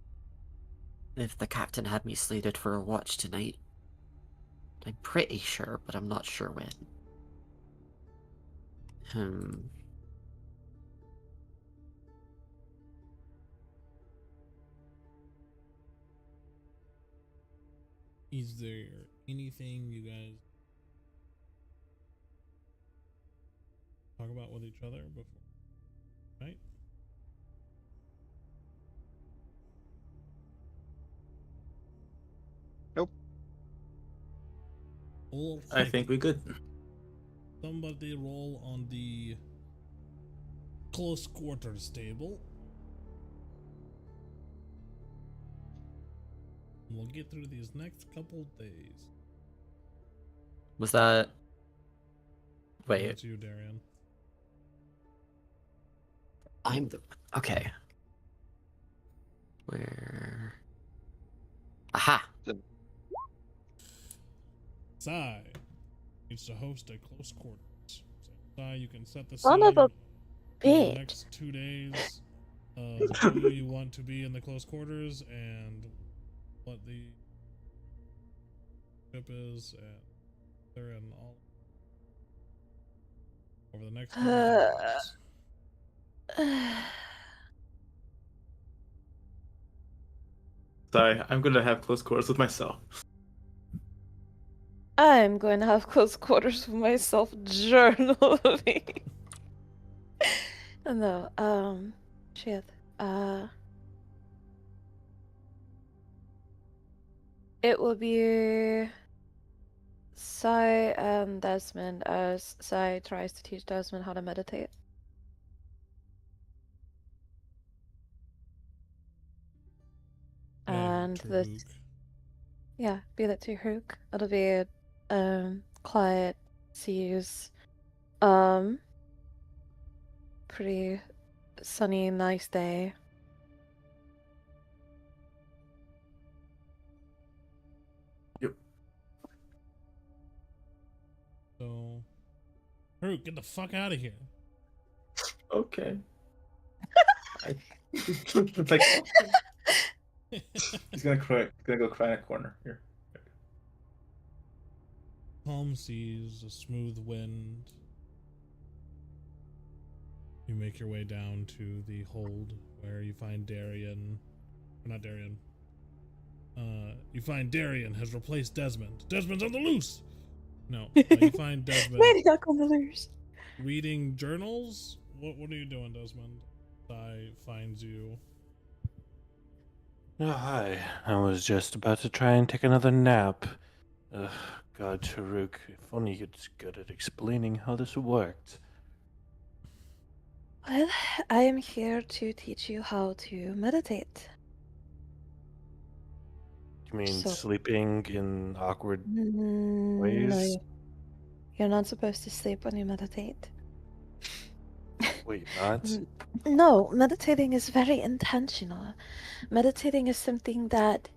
the captain had me slated for a watch tonight. I'm pretty sure, but I'm not sure when. Hmm. Is there anything you guys talk about with each other before? Right? Nope. All I right. think we good. Somebody roll on the close quarters table. We'll get through these next couple days. Was that? Wait, That's you, Darian. I'm the. Okay. Where? Aha! Sai needs to host a close quarters. So, Sai, you can set the Son scene of a for the bitch. next 2 days of who you want to be in the close quarters and what the ship is, and they're in all over the next couple days. Sorry, I'm gonna have close quarters with myself. I'm going to have close quarters with myself journaling. No, shit. It will be Sai and Desmond as Sai tries to teach Desmond how to meditate. And this, Taruk. yeah, be that to Hook. It'll be quiet, sees, pretty sunny, nice day. Yep. So, Taruk, get the fuck out of here. Okay. It's like he's gonna cry. He's gonna go cry in a corner here. Calm seas, a smooth wind. You make your way down to the hold where you find Darian. Or not Darian. You find Darian has replaced Desmond. Desmond's on the loose! No, you find Desmond Maniac on the loose. reading journals. What are you doing, Desmond? Sai finds you. Oh, hi. I was just about to try and take another nap. Ugh, God, Taruk, if only you'd good at explaining how this worked. Well, I am here to teach you how to meditate. You mean So- sleeping in awkward No, ways? you're not supposed to sleep when you meditate. Wait, not? No, meditating is very intentional. Meditating is something that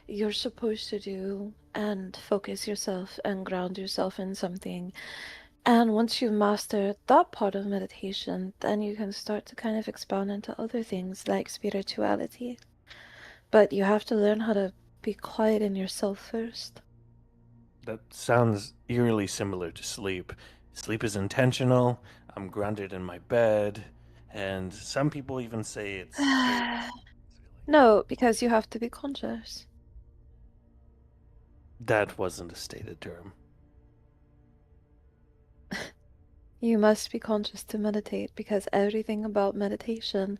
you're supposed to do and focus yourself and ground yourself in something. And once you master that part of meditation, then you can start to kind of expand into other things like spirituality. But you have to learn how to be quiet in yourself first. That sounds eerily similar to sleep. Sleep is intentional. I'm grounded in my bed, and some people even say it's scary. No, because you have to be conscious. That wasn't a stated term. You must be conscious to meditate because everything about meditation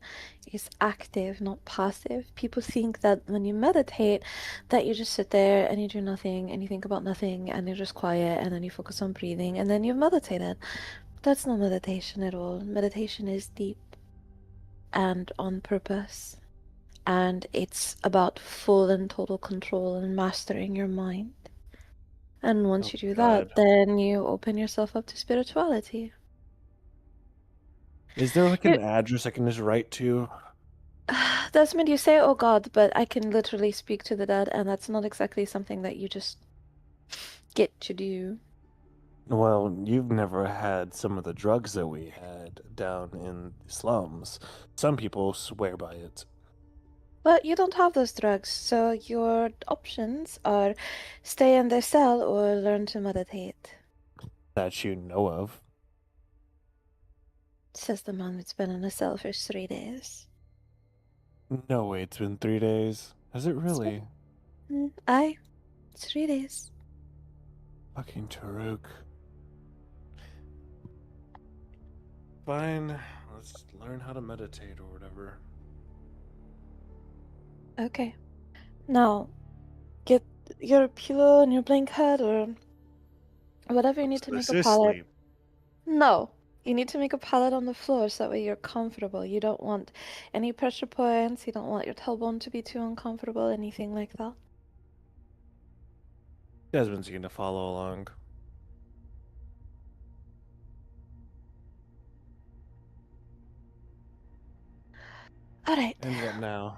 is active, not passive. People think that when you meditate, that you just sit there and you do nothing and you think about nothing and you're just quiet and then you focus on breathing and then you've meditated. That's not meditation at all. Meditation is deep and on purpose. And it's about full and total control and mastering your mind. And once Oh, you do God. that, then you open yourself up to spirituality. Is there like You- an address I can just write to? Desmond, you say, oh God, but I can literally speak to the dead, and that's not exactly something that you just get to do. Well, you've never had some of the drugs that we had down in the slums. Some people swear by it. But you don't have those drugs, so your options are stay in the cell or learn to meditate, That you know of. says the man that's been in a cell for 3 days. No way, it's been 3 days. Has it really? Aye, 3 days. Fucking Taruk. Fine, let's learn how to meditate or whatever. Okay. Now, get your pillow and your blanket or whatever you need to make This a is pallet. sleep. No, you need to make a pallet on the floor so that way you're comfortable. You don't want any pressure points. You don't want your tailbone to be too uncomfortable, anything like that. Desmond's gonna follow along. All right. And what now?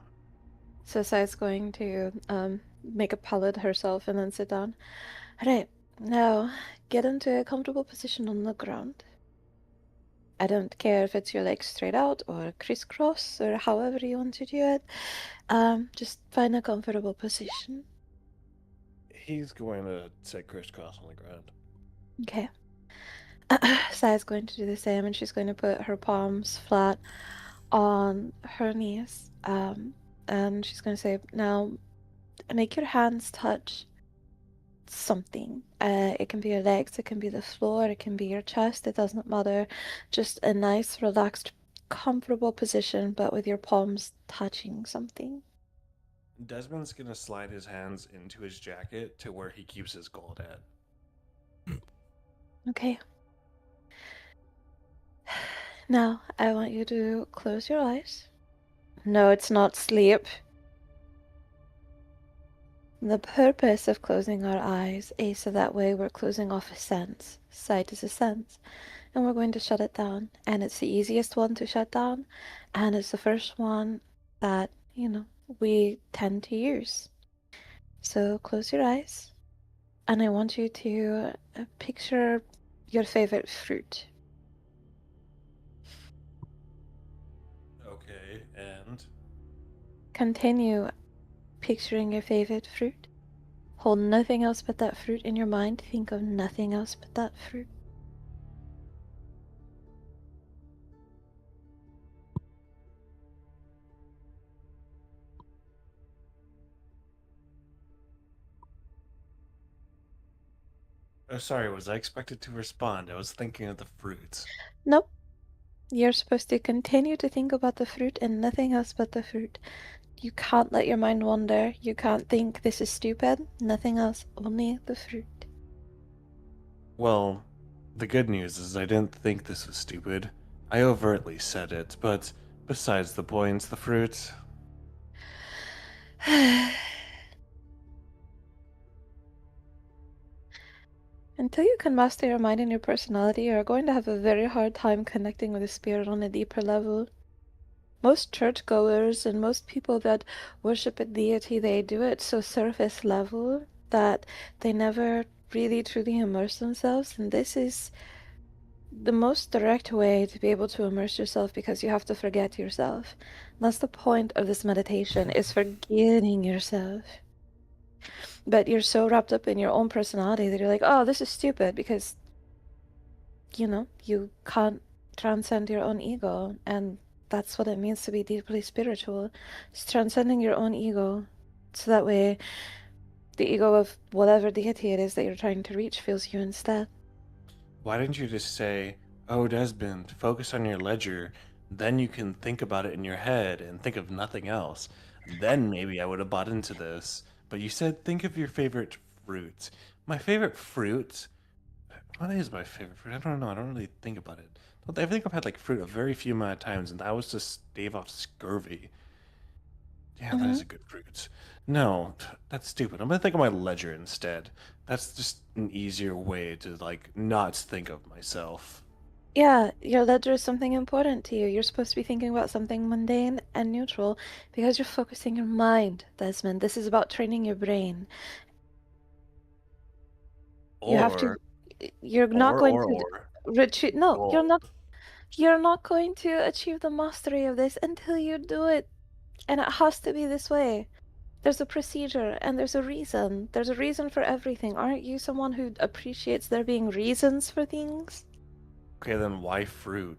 So Sai's going to make a pallet herself and then sit down. All right. Now get into a comfortable position on the ground. I don't care if it's your legs straight out or crisscross or however you want to do it. Just find a comfortable position. He's going to sit crisscross on the ground. Okay. Sai's going to do the same, and she's going to put her palms flat on her knees. And she's going to say, now make your hands touch something. It can be your legs, it can be the floor, it can be your chest, it doesn't matter. Just a nice, relaxed, comfortable position, but with your palms touching something. Desmond's gonna slide his hands into his jacket to where he keeps his gold at. Okay. Now, I want you to close your eyes. No, it's not sleep. The purpose of closing our eyes is so that way we're closing off a sense. Sight is a sense. And we're going to shut it down. And it's the easiest one to shut down. And it's the first one that, we tend to use. So close your eyes. And I want you to picture your favorite fruit. Okay, and? Continue picturing your favorite fruit. Hold nothing else but that fruit in your mind. Think of nothing else but that fruit. Oh, sorry, was I expected to respond? I was thinking of the fruits. Nope. You're supposed to continue to think about the fruit and nothing else but the fruit. You can't let your mind wander. You can't think this is stupid. Nothing else. Only the fruit. Well, the good news is I didn't think this was stupid. I overtly said it, but besides the point, the fruit. Until you can master your mind and your personality, you're going to have a very hard time connecting with the spirit on a deeper level. Most churchgoers and most people that worship a deity, they do it so surface level that they never really truly immerse themselves. And this is the most direct way to be able to immerse yourself because you have to forget yourself. That's the point of this meditation, is forgetting yourself. but you're so wrapped up in your own personality that you're like, oh, this is stupid because, you can't transcend your own ego. And that's what it means to be deeply spiritual. It's transcending your own ego. So that way, the ego of whatever deity it is that you're trying to reach feels you instead. Why didn't you just say, "Oh, Desmond, focus on your ledger. Then you can think about it in your head and think of nothing else." Then maybe I would have bought into this. But you said, think of your favorite fruit. My favorite fruit? What is my favorite fruit? I don't know. I don't really think about it. I think I've had like fruit a very few amount of times, and that was to stave off scurvy. Yeah, that is a good fruit. No, that's stupid. I'm gonna think of my ledger instead. That's just an easier way to like not think of myself. Yeah, your ledger is something important to you. You're supposed to be thinking about something mundane and neutral because you're focusing your mind, Desmond. This is about training your brain. You have to, Or, you're not or, going or, to or, retreat. No, gold. you're not going to achieve the mastery of this until you do it. And it has to be this way. There's a procedure and there's a reason. There's a reason for everything. Aren't you someone who appreciates there being reasons for things? Okay, then why fruit?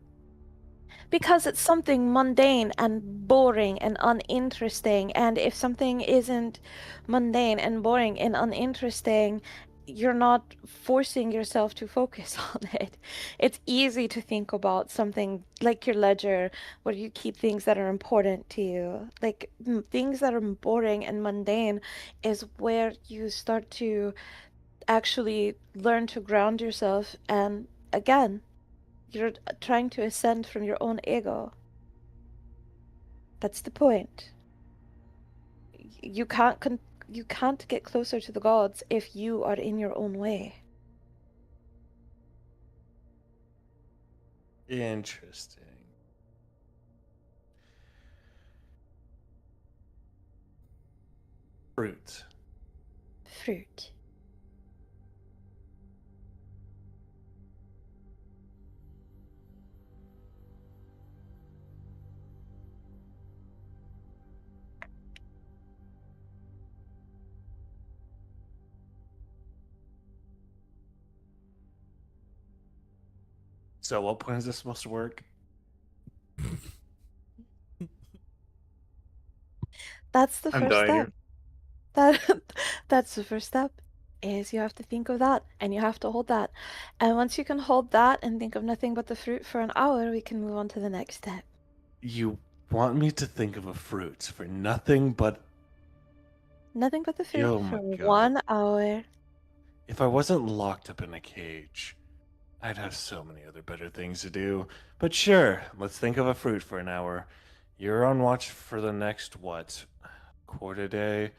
Because it's something mundane and boring and uninteresting. And if something isn't mundane and boring and uninteresting, you're not forcing yourself to focus on it. It's easy to think about something like your ledger, where you keep things that are important to you. Like things that are boring and mundane is where you start to actually learn to ground yourself. And again, you're trying to ascend from your own ego. That's the point. You can't get closer to the gods if you are in your own way. Interesting. Fruit. Fruit. So, what point is this supposed to work? That's the I'm first dying step. here. That that's the first step. Is you have to think of that and you have to hold that. And once you can hold that and think of nothing but the fruit for an hour, we can move on to the next step. You want me to think of a fruit for nothing but. Nothing but the fruit Oh for my god. 1 hour. If I wasn't locked up in a cage, I'd have so many other better things to do. But sure, let's think of a fruit for an hour. You're on watch for the next, what, quarter day?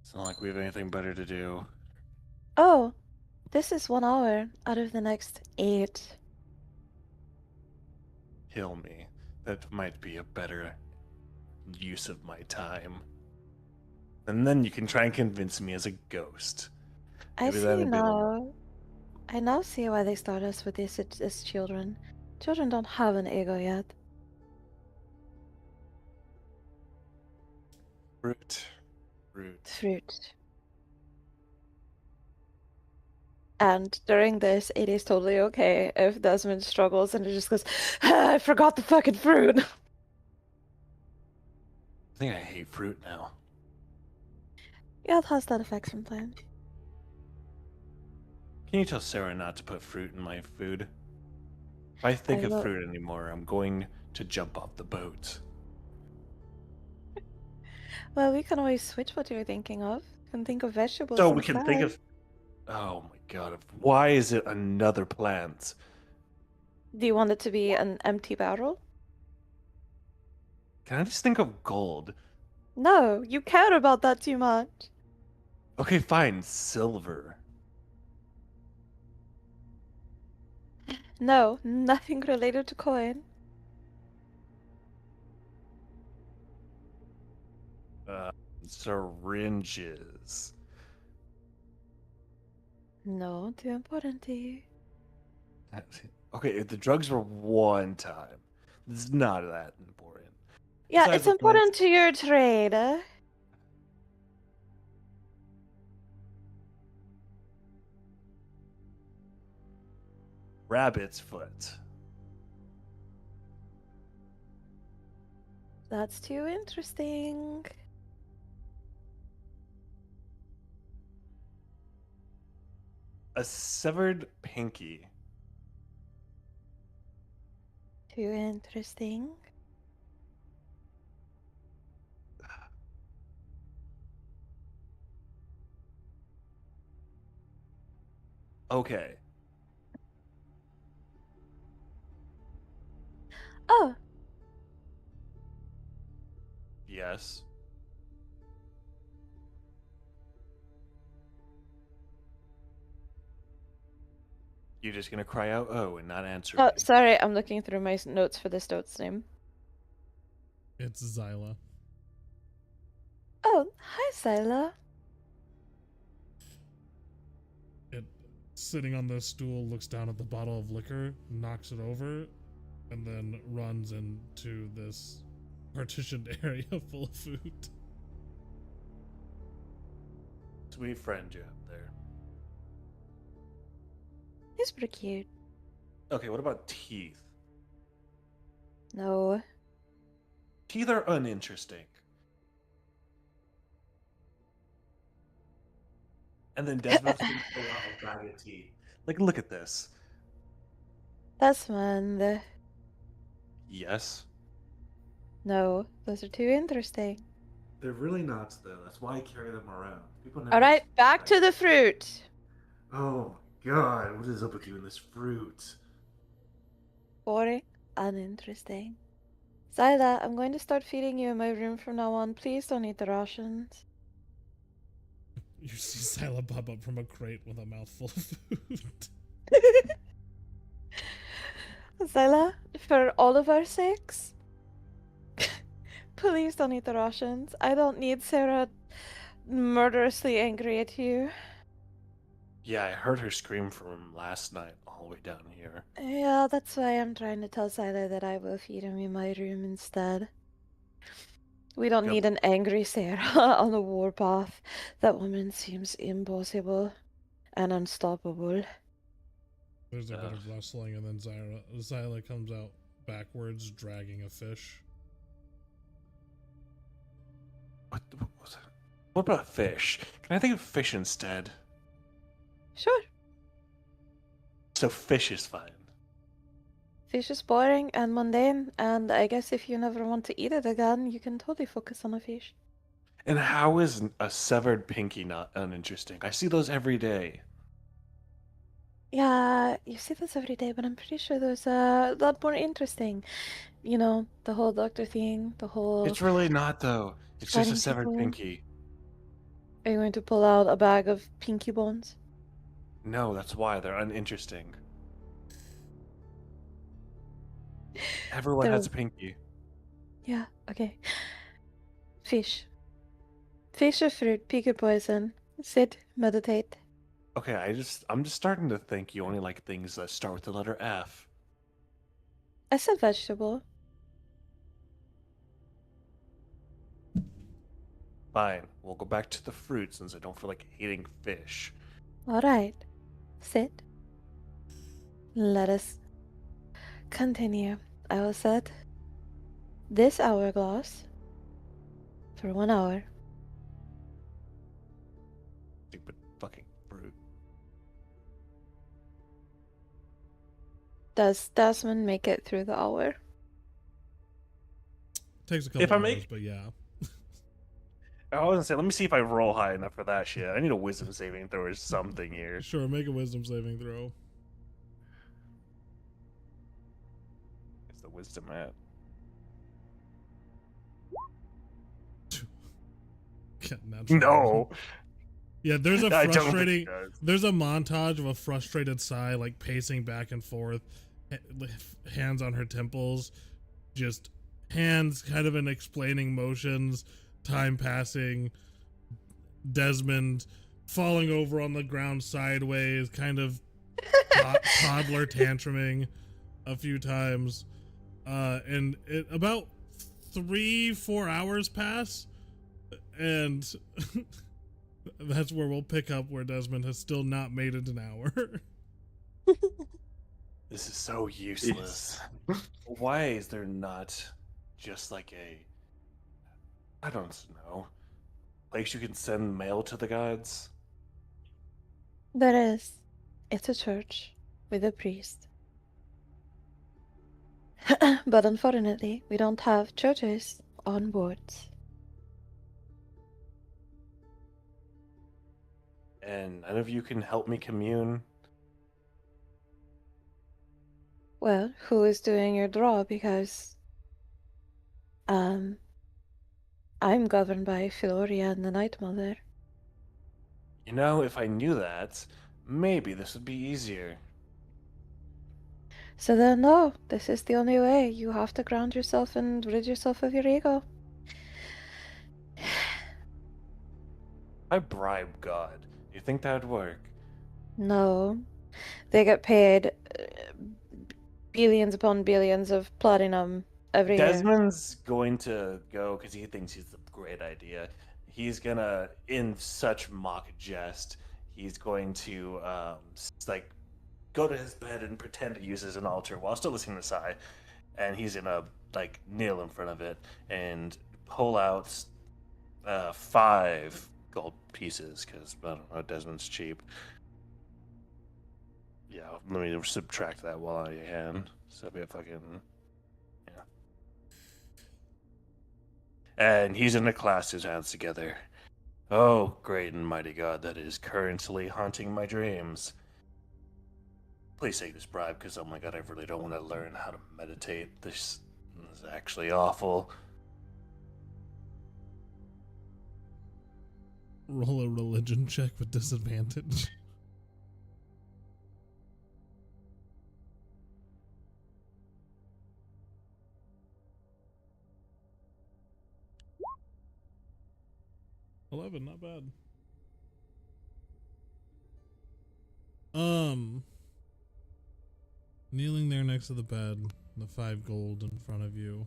It's not like we have anything better to do. Oh, this is 1 hour out of the next 8. Kill me. That might be a better use of my time. And then you can try and convince me as a ghost. I Maybe see that'd be a little. now. I now see why they start us with this as children. Children don't have an ego yet. Fruit. Fruit. Fruit. And during this, it is totally okay if Desmond struggles and it just goes, "Ah, I forgot the fucking fruit." I think I hate fruit now. Yeah, it has that effect sometimes. Can you tell Sarah not to put fruit in my food? If I think I of will- fruit anymore, I'm going to jump off the boat. Well, we can always switch what you're thinking of. You can think of vegetables So we can think instead. of. Oh my god, why is it another plant? Do you want it to be an empty barrel? Can I just think of gold? No, you care about that too much. Okay, fine, silver. No, nothing related to coin. Syringes. No, too important to you. Okay, if the drugs were one time, it's not that important. Yeah, Besides it's the plants- important to your trade. rabbit's foot. That's too interesting. A severed pinky. Too interesting. Okay. Oh, Yes. You're just gonna cry out "oh" and not answer oh, me. sorry. I'm looking through my notes for the stoat's name. It's Zyla. Oh, hi, Zyla. It, sitting on the stool, looks down at the bottle of liquor, knocks it over, and then runs into this partitioned area full of food. Sweet friend you have there. He's pretty cute. Okay, what about teeth? No. Teeth are uninteresting. And then Desmond's gonna pull out a bag of teeth. Like, look at this. Desmond. Yes. No, those are too interesting. They're really not, though. That's why I carry them around. People never. All right, back to the fruit. Oh God, what is up with you and this fruit? Boring, uninteresting. Zyla, I'm going to start feeding you in my room from now on. Please don't eat the rations. You see Zyla pop up from a crate with a mouthful of food. Zyla, for all of our sakes, please don't eat the rations. I don't need Sarah murderously angry at you. Yeah, I heard her scream from last night all the way down here. Yeah, that's why I'm trying to tell Zyla that I will feed him in my room instead. We don't Yep. need an angry Sarah on the warpath. That woman seems impossible and unstoppable. There's a bit of rustling, and then Zyla comes out backwards, dragging a fish. What was that? What about fish? Can I think of fish instead? Sure. So fish is fine. Fish is boring and mundane, and I guess if you never want to eat it again, you can totally focus on a fish. And how is a severed pinky not uninteresting? I see those every day. Yeah, you see this every day, but I'm pretty sure there's a lot more interesting. You know, the whole doctor thing, the whole It's really not, though. It's just a fighting severed people. pinky. Are you going to pull out a bag of pinky bones? No, that's why they're uninteresting. Everyone has a pinky. Yeah, okay. Fish. Fish or fruit, pick your poison. Sit, meditate. Okay, I'm just starting to think you only like things that start with the letter F. I said vegetable. Fine, we'll go back to the fruit since I don't feel like eating fish. Alright. Sit. Let us continue. I will set this hourglass for 1 hour. Stupid fucking fruit. Does Desmond make it through the hour? Takes a couple If I hours, make- but yeah. I was gonna say, let me see if I roll high enough for that shit. I need a wisdom saving throw or something here. Sure, make a wisdom saving throw. It's the wisdom at. Natural No. Yeah, there's a I don't think frustrating. it does. There's a montage of a frustrated Sai, like pacing back and forth, hands on her temples, just hands kind of in explaining motions, time passing. Desmond falling over on the ground sideways, kind of toddler tantruming a few times. And about 3-4 hours pass, and that's where we'll pick up where Desmond has still not made it an hour. This is so useless. Why is there not just like I don't know, place you can send mail to the gods? There is. It's a church with a priest. But unfortunately, we don't have churches on boards. And none of you can help me commune? Well, who is doing your draw? Because, I'm governed by Philoria and the Night Mother. You know, if I knew that, maybe this would be easier. So then, no, this is the only way. You have to ground yourself and rid yourself of your ego. I bribe God. Do you think that would work? No, they get paid billions upon billions of platinum every year. Desmond's going to go because he thinks it's a great idea. He's gonna, in such mock jest, he's going to like go to his bed and pretend to use as an altar while still listening to Sai, and he's gonna like kneel in front of it and pull out 5 gold pieces because I don't know, Desmond's cheap. Yeah, let me subtract that while I can. So it'll be a fucking yeah. And he's gonna clasp his hands together. Oh, great and mighty God that is currently haunting my dreams. Please take this bribe, because oh my god, I really don't want to learn how to meditate. This is actually awful. Roll a religion check with disadvantage. $11, not bad. Kneeling there next to the bed, the 5 gold in front of you.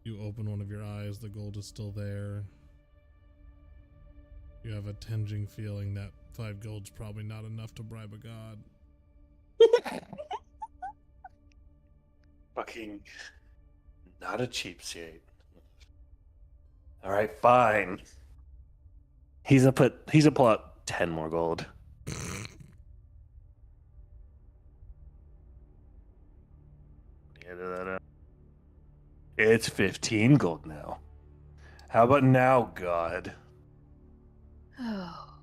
You open one of your eyes, the gold is still there. You have a tinging feeling that 5 gold's probably not enough to bribe a god. Fucking not a cheapskate. Alright, fine. He's gonna pull out 10 more gold. It's 15 gold now. How about now, God? Oh.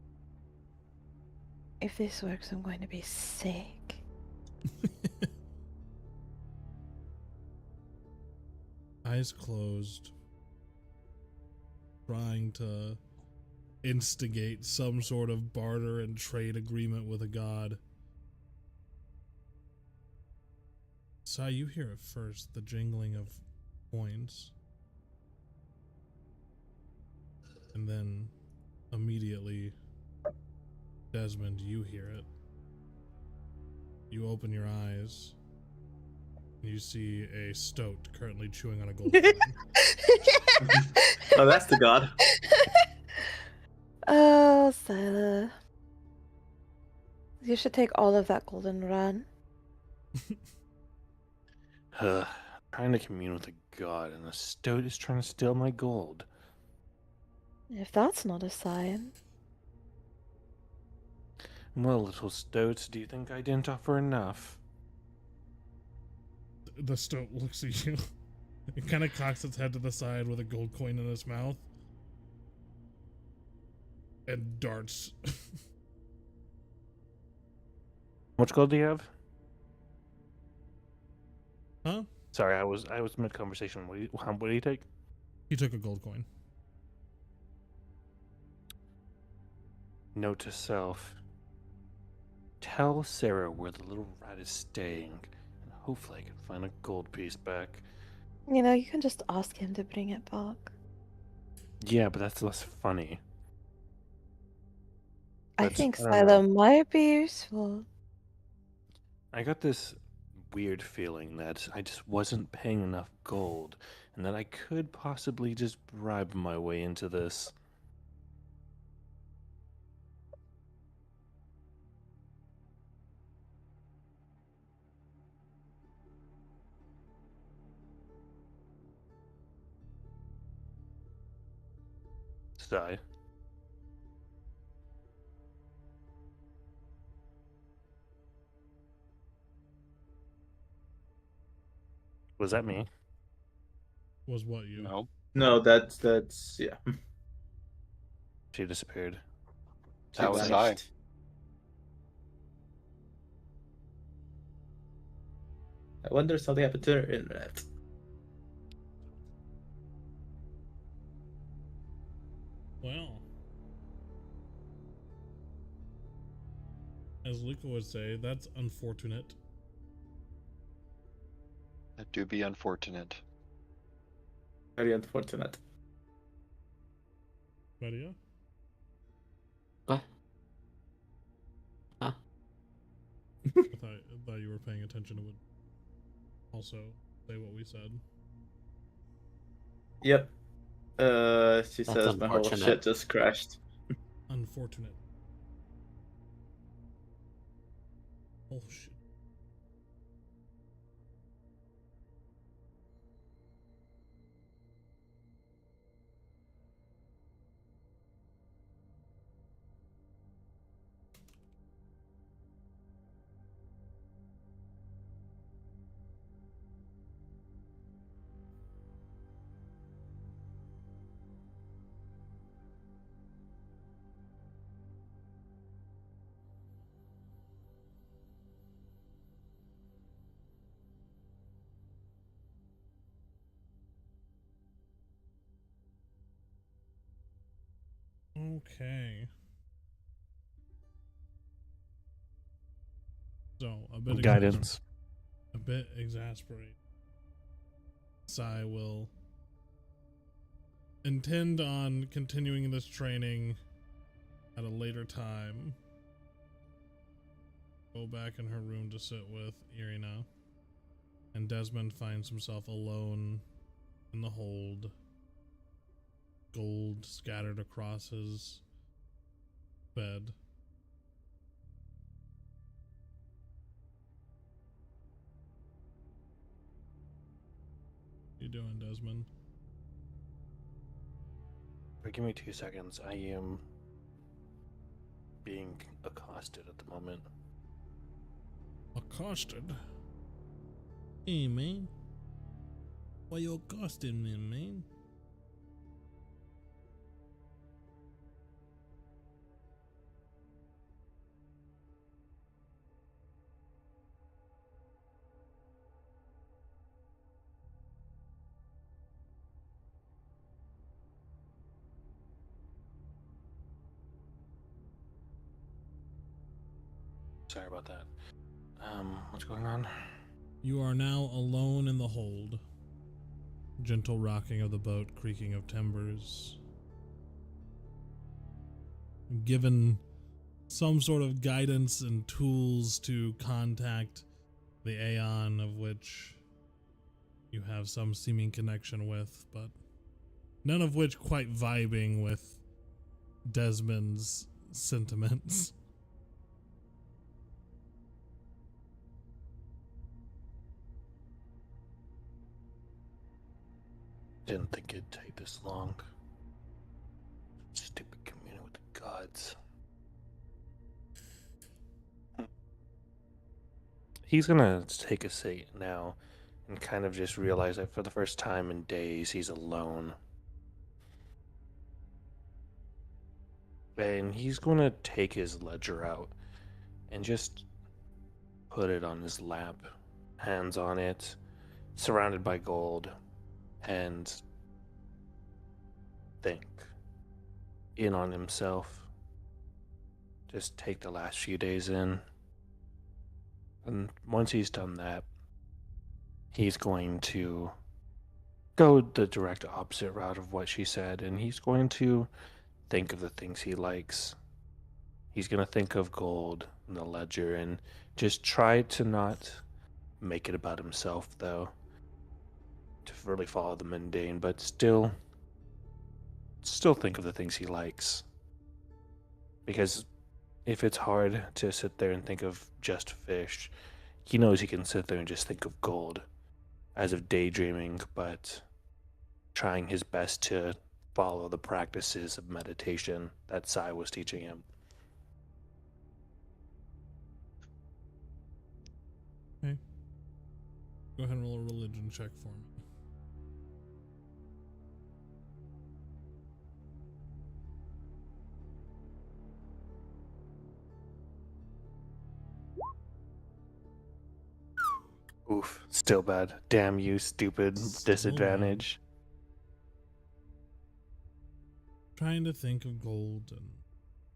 If this works, I'm going to be sick. Eyes closed, trying to instigate some sort of barter and trade agreement with a god. Sai, you hear it first, the jingling of coins. And then immediately, Desmond, you hear it. You open your eyes. You see a stoat currently chewing on a gold coin. Oh, that's the god. Oh, Sila. You should take all of that gold and run. Trying to commune with a god, and the stoat is trying to steal my gold. If that's not a sign. Well, little stoats, do you think I didn't offer enough? The stoat looks at you. It kind of cocks its head to the side with a gold coin in its mouth. And darts. How much gold do you have? Huh? Sorry, I was mid conversation. What do you take? He took a gold coin. Note to self. Tell Sarah where the little rat is staying, and hopefully I can find a gold piece back. You know, you can just ask him to bring it back. Yeah, but that's less funny. I But think I don't know. Sila might be useful. I got this weird feeling that I just wasn't paying enough gold, and that I could possibly just bribe my way into this. sigh. Was that me? Was what you? No. No, that's yeah. She disappeared. She That was vanished. I wonder if something happened to her internet. Well, as Luca would say, that's unfortunate. That do be unfortunate. Very unfortunate. Maria? What? Huh? I thought you were paying attention to would also say what we said. Yep. She That's says my whole unfortunate. shit just crashed. Unfortunate. Oh shit. Okay. So Guidance. a bit exasperated. Sai will intend on continuing this training at a later time. Go back in her room to sit with Irina. And Desmond finds himself alone in the hold. Gold scattered across his bed. What you doing, Desmond? Give me 2 seconds. I am being accosted at the moment. Accosted? Hey, man. Why you accosting me, man? Sorry about that. What's going on? You are now alone in the hold. Gentle rocking of the boat, creaking of timbers. Given some sort of guidance and tools to contact the Aeon of which you have some seeming connection with, but none of which quite vibing with Desmond's sentiments. Didn't think it'd take this long. Stupid communion with the gods. He's gonna take a seat now and kind of just realize that for the first time in days he's alone. And he's gonna take his ledger out and just put it on his lap, hands on it, surrounded by gold, and think in on himself. Just take the last few days in. And once he's done that, he's going to go the direct opposite route of what she said, and he's going to think of the things he likes. He's going to think of gold and the ledger and just try to not make it about himself, though. To really follow the mundane, but still think of the things he likes. Because if it's hard to sit there and think of just fish, he knows he can sit there and just think of gold as of daydreaming, but trying his best to follow the practices of meditation that Sai was teaching him. Okay. Go ahead and roll a religion check for me. Oof, still bad. Damn you, stupid Still disadvantage. Trying to think of gold and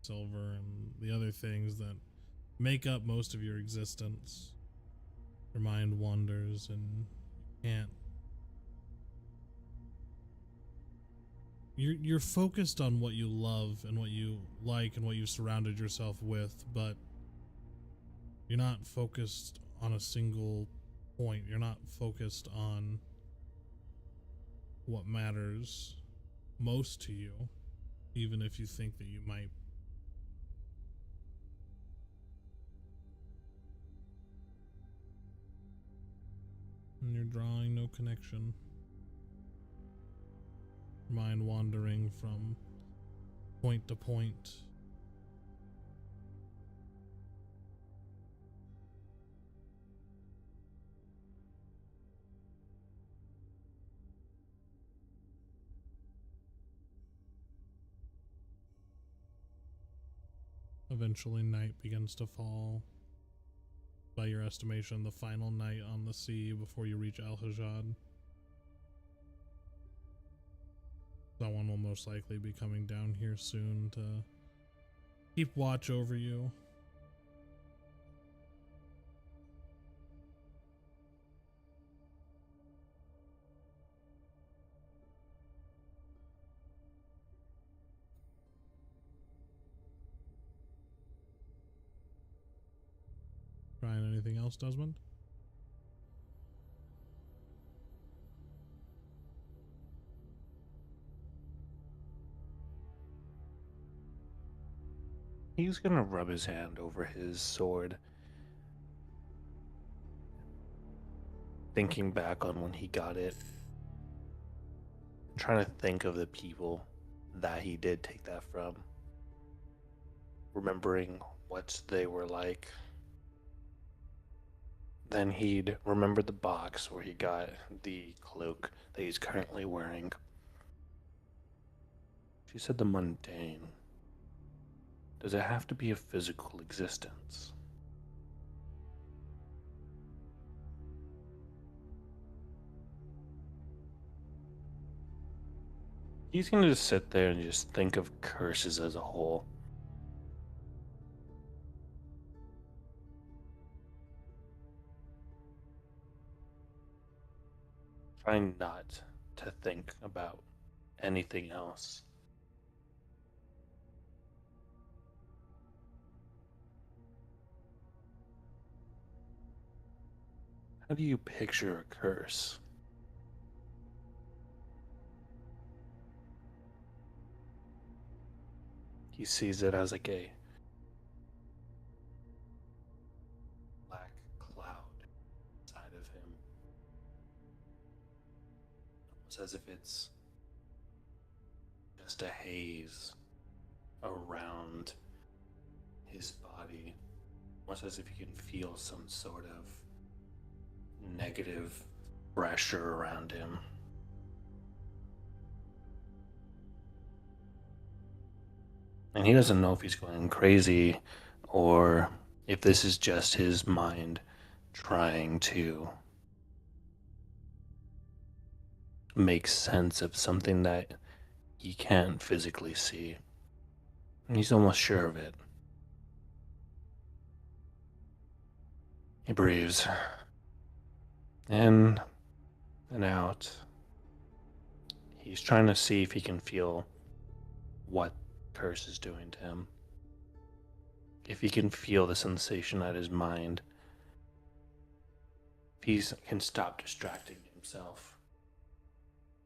silver and the other things that make up most of your existence. Your mind wanders and can't. You're focused on what you love and what you like and what you've surrounded yourself with, but you're not focused on a single point. You're not focused on what matters most to you, even if you think that you might. And you're drawing no connection. Mind wandering from point to point. Eventually night begins to fall. By your estimation, the final night on the sea before you reach Al-Hajjad. Someone will most likely be coming down here soon to keep watch over you. Trying anything else, Desmond? He's gonna rub his hand over his sword, thinking back on when he got it, trying to think of the people that he did take that from, remembering what they were like. Then he'd remember the box where he got the cloak that he's currently wearing. She said the mundane. Does it have to be a physical existence? He's gonna just sit there and just think of curses as a whole. Trying not to think about anything else. How do you picture a curse? He sees it as like a black cloud inside of him. Almost as if it's just a haze around his body. Almost as if you can feel some sort of negative pressure around him. And he doesn't know if he's going crazy or if this is just his mind trying to make sense of something that he can't physically see. And he's almost sure of it. He breathes in and out. He's trying to see if he can feel what curse is doing to him. If he can feel the sensation at his mind. If he can stop distracting himself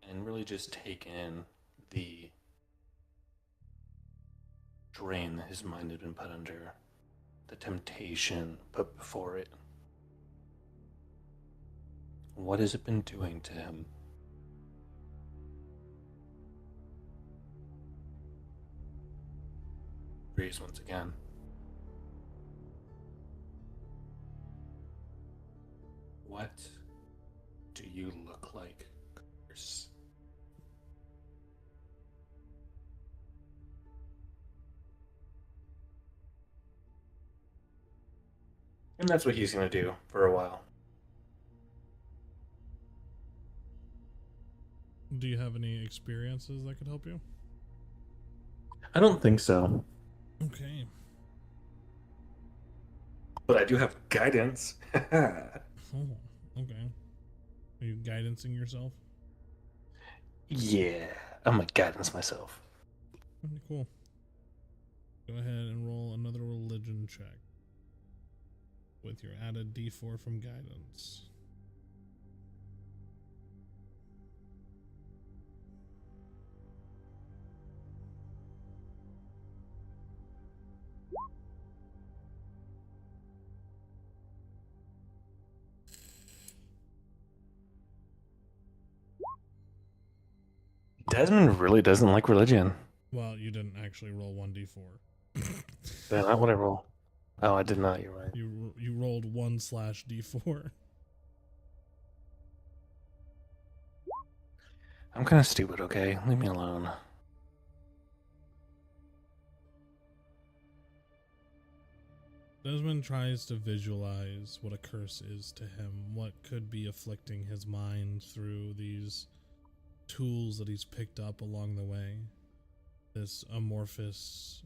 and really just take in the drain that his mind had been put under, the temptation put before it. What has it been doing to him? Breeze once again. What do you look like, Curse? And that's what he's going to do for a while. Do you have any experiences that could help you? I don't think so, Okay. but I do have guidance. Oh, okay. Are you guidancing yourself? Yeah, I'm going to guidance myself. Okay, cool. Go ahead and roll another religion check with your added d4 from guidance. Desmond really doesn't like religion. Well, you didn't actually roll 1d4. Then not what I roll. Oh, I did not. You're right. You rolled 1/d4. I'm kind of stupid, okay? Leave me alone. Desmond tries to visualize what a curse is to him, what could be afflicting his mind through these tools that he's picked up along the way. This amorphous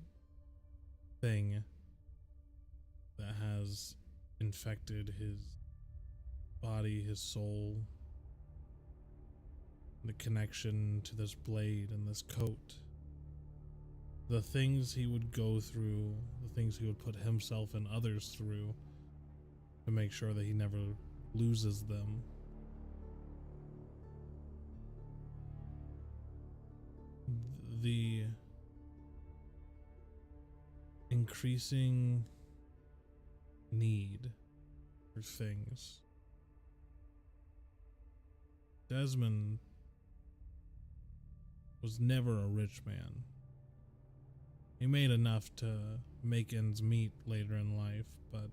thing that has infected his body, his soul, the connection to this blade and this coat. The things he would go through, the things he would put himself and others through to make sure that he never loses them. The increasing need for things. Desmond was never a rich man. He made enough to make ends meet later in life, but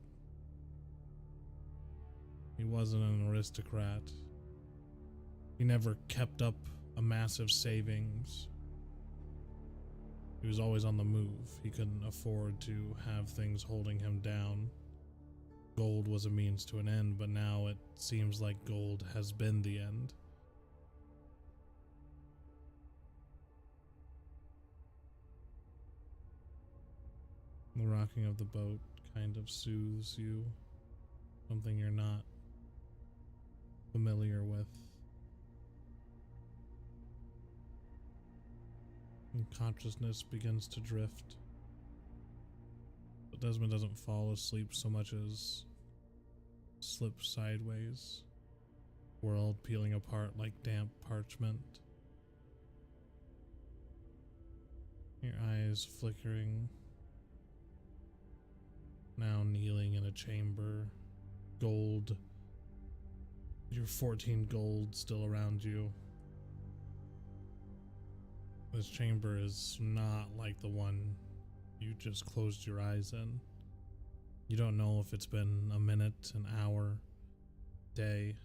he wasn't an aristocrat. He never kept up a massive savings. He was always on the move. He couldn't afford to have things holding him down. Gold was a means to an end, but now it seems like gold has been the end. The rocking of the boat kind of soothes you, something you're not familiar with. And consciousness begins to drift. But Desmond doesn't fall asleep so much as slip sideways, world peeling apart like damp parchment. Your eyes flickering. Now kneeling in a chamber, gold, your 14 gold still around you. This chamber is not like the one you just closed your eyes in. You don't know if it's been a minute, an hour, day.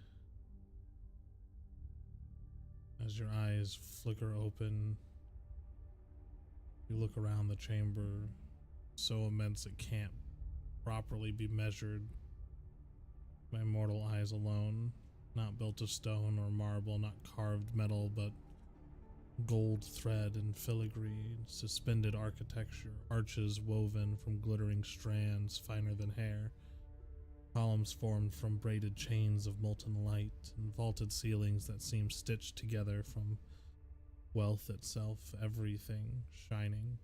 As your eyes flicker open, you look around the chamber, so immense it can't properly be measured by mortal eyes alone, not built of stone or marble, not carved metal, but gold thread and filigree, suspended architecture, arches woven from glittering strands finer than hair, columns formed from braided chains of molten light, and vaulted ceilings that seem stitched together from wealth itself, everything shining,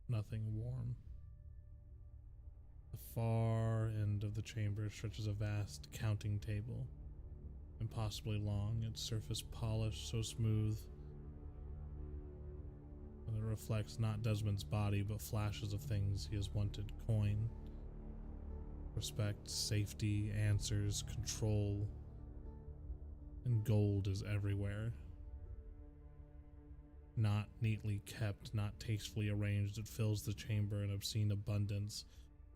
nothing warm. The far end of the chamber stretches a vast counting table, impossibly long, its surface polished so smooth that it reflects not Desmond's body, but flashes of things he has wanted: coin, respect, safety, answers, control, and gold is everywhere. not neatly kept, not tastefully arranged. It fills the chamber in obscene abundance.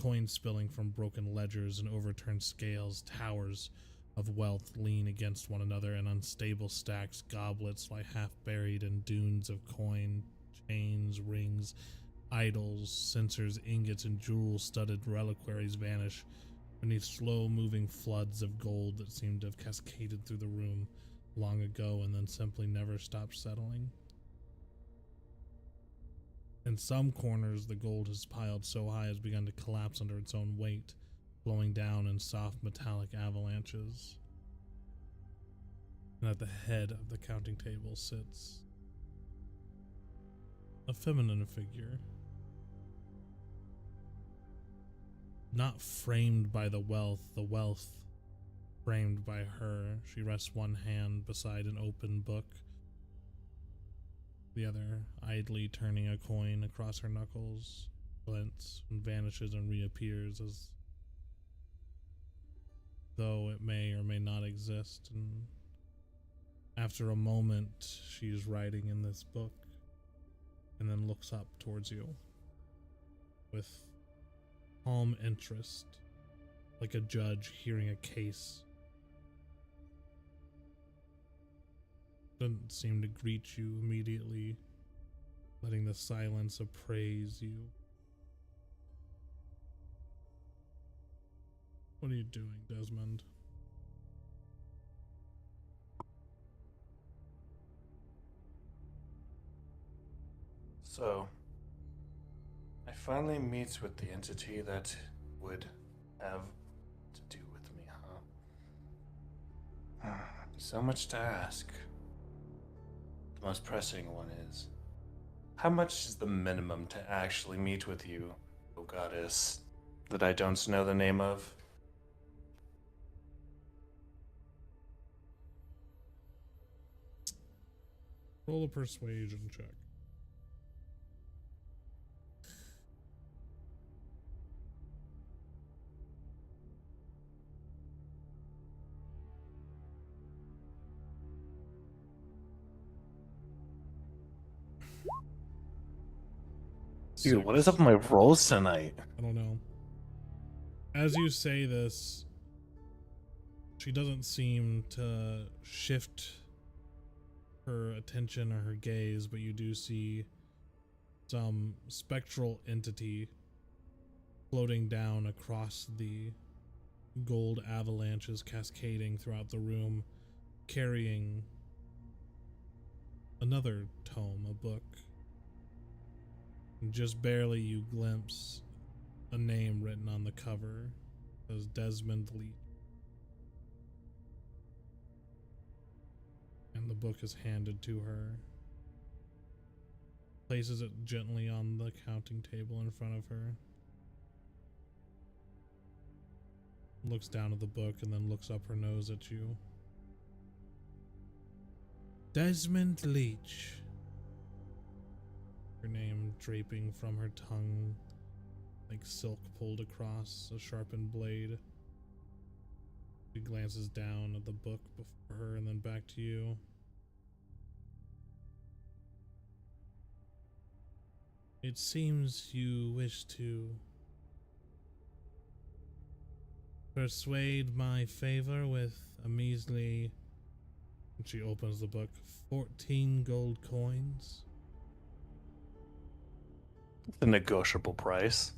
Coins spilling from broken ledgers and overturned scales. Towers of wealth lean against one another in unstable stacks. Goblets lie half buried in dunes of coin. Chains, rings, idols, censers, ingots, and jewel-studded reliquaries vanish beneath slow-moving floods of gold that seem to have cascaded through the room long ago and then simply never stopped settling. In some corners, the gold has piled so high it has begun to collapse under its own weight, flowing down in soft metallic avalanches. And at the head of the counting table sits a feminine figure. Not framed by the wealth framed by her. She rests one hand beside an open book, the other idly turning a coin across her knuckles, glints and vanishes and reappears as though it may or may not exist. And after a moment, she is writing in this book and then looks up towards you with calm interest, like a judge hearing a case. Doesn't seem to greet you immediately, letting the silence appraise you. What are you doing, Desmond? So, I finally meet with the entity that would have to do with me, huh? So much to ask. The most pressing one is, how much is the minimum to actually meet with you, O goddess, that I don't know the name of? Roll a persuasion check. Dude, what is up with my rolls tonight? I don't know. As you say this, she doesn't seem to shift her attention or her gaze, but you do see some spectral entity floating down across the gold avalanches cascading throughout the room, carrying another tome, a book. And just barely you glimpse a name written on the cover as Desmond Leach. And the book is handed to her. Places it gently on the counting table in front of her. Looks down at the book and then looks up her nose at you. Desmond Leach. Her name draping from her tongue like silk pulled across a sharpened blade. She glances down at the book before her and then back to you. It seems you wish to persuade my favor with a measly, and she opens the book, 14 gold coins. It's a negotiable price.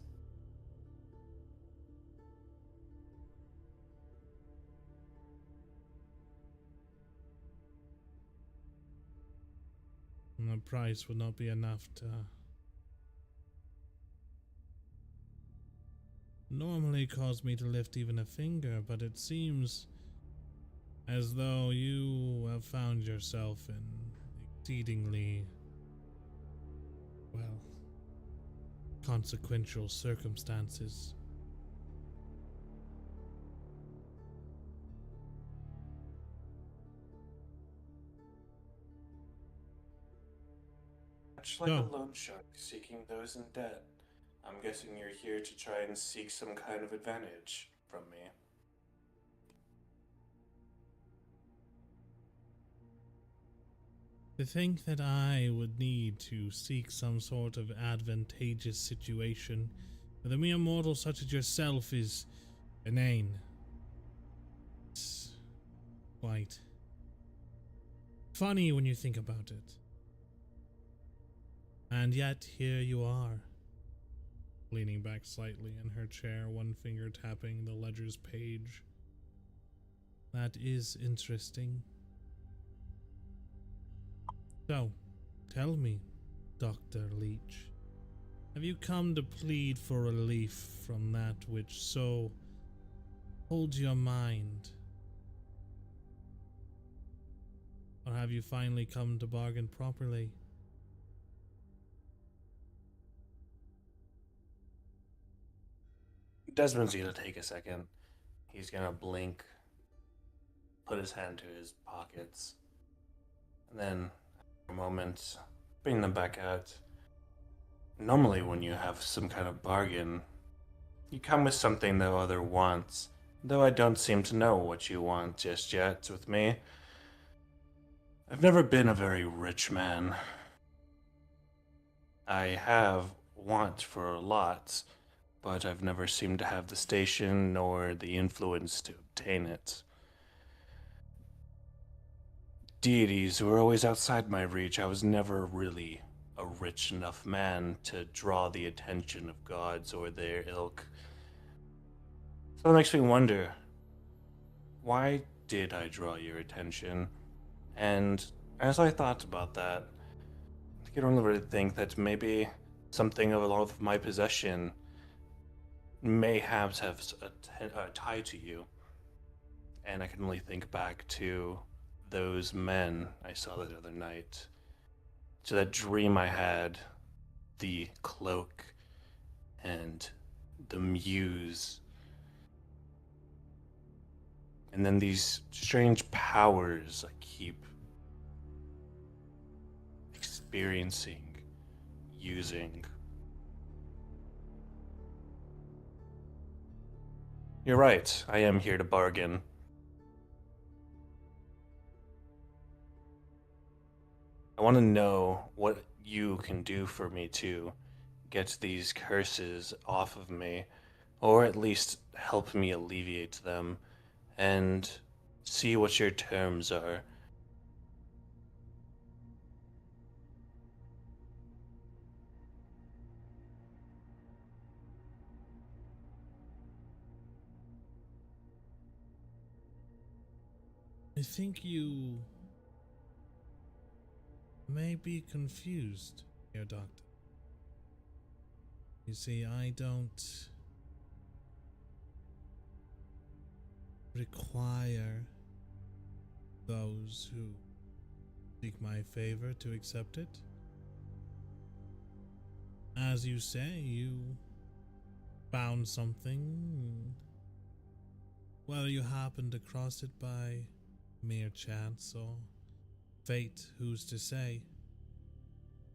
And the price would not be enough to normally cause me to lift even a finger, but it seems as though you have found yourself in exceedingly, well, consequential circumstances. Much like No. a loan shark seeking those in debt, I'm guessing you're here to try and seek some kind of advantage from me. To think that I would need to seek some sort of advantageous situation with a mere mortal such as yourself is inane. It's quite funny when you think about it. And yet, here you are, leaning back slightly in her chair, one finger tapping the ledger's page. That is interesting. So, tell me, Dr. Leech, have you come to plead for relief from that which so holds your mind? Or have you finally come to bargain properly? Desmond's gonna take a second. He's gonna blink, put his hand to his pockets, and then, for a moment, bring them back out. Normally, when you have some kind of bargain, you come with something the other wants, though I don't seem to know what you want just yet with me. I've never been a very rich man. I have want for a lot, but I've never seemed to have the station nor the influence to obtain it. Deities were always outside my reach. I was never really a rich enough man to draw the attention of gods or their ilk. So it makes me wonder, why did I draw your attention? And as I thought about that, I could only really think that maybe something of a lot of my possession mayhaps have a tie to you. And I can only think back to those men I saw the other night, to that dream I had, the cloak and the muse, and then these strange powers I keep experiencing, using. You're right, I am here to bargain. I want to know what you can do for me to get these curses off of me, or at least help me alleviate them, and see what your terms are. I think you may be confused, dear Doctor. You see, I don't require those who seek my favor to accept it. As you say, you found something, whether you happened across it by mere chance or fate, who's to say?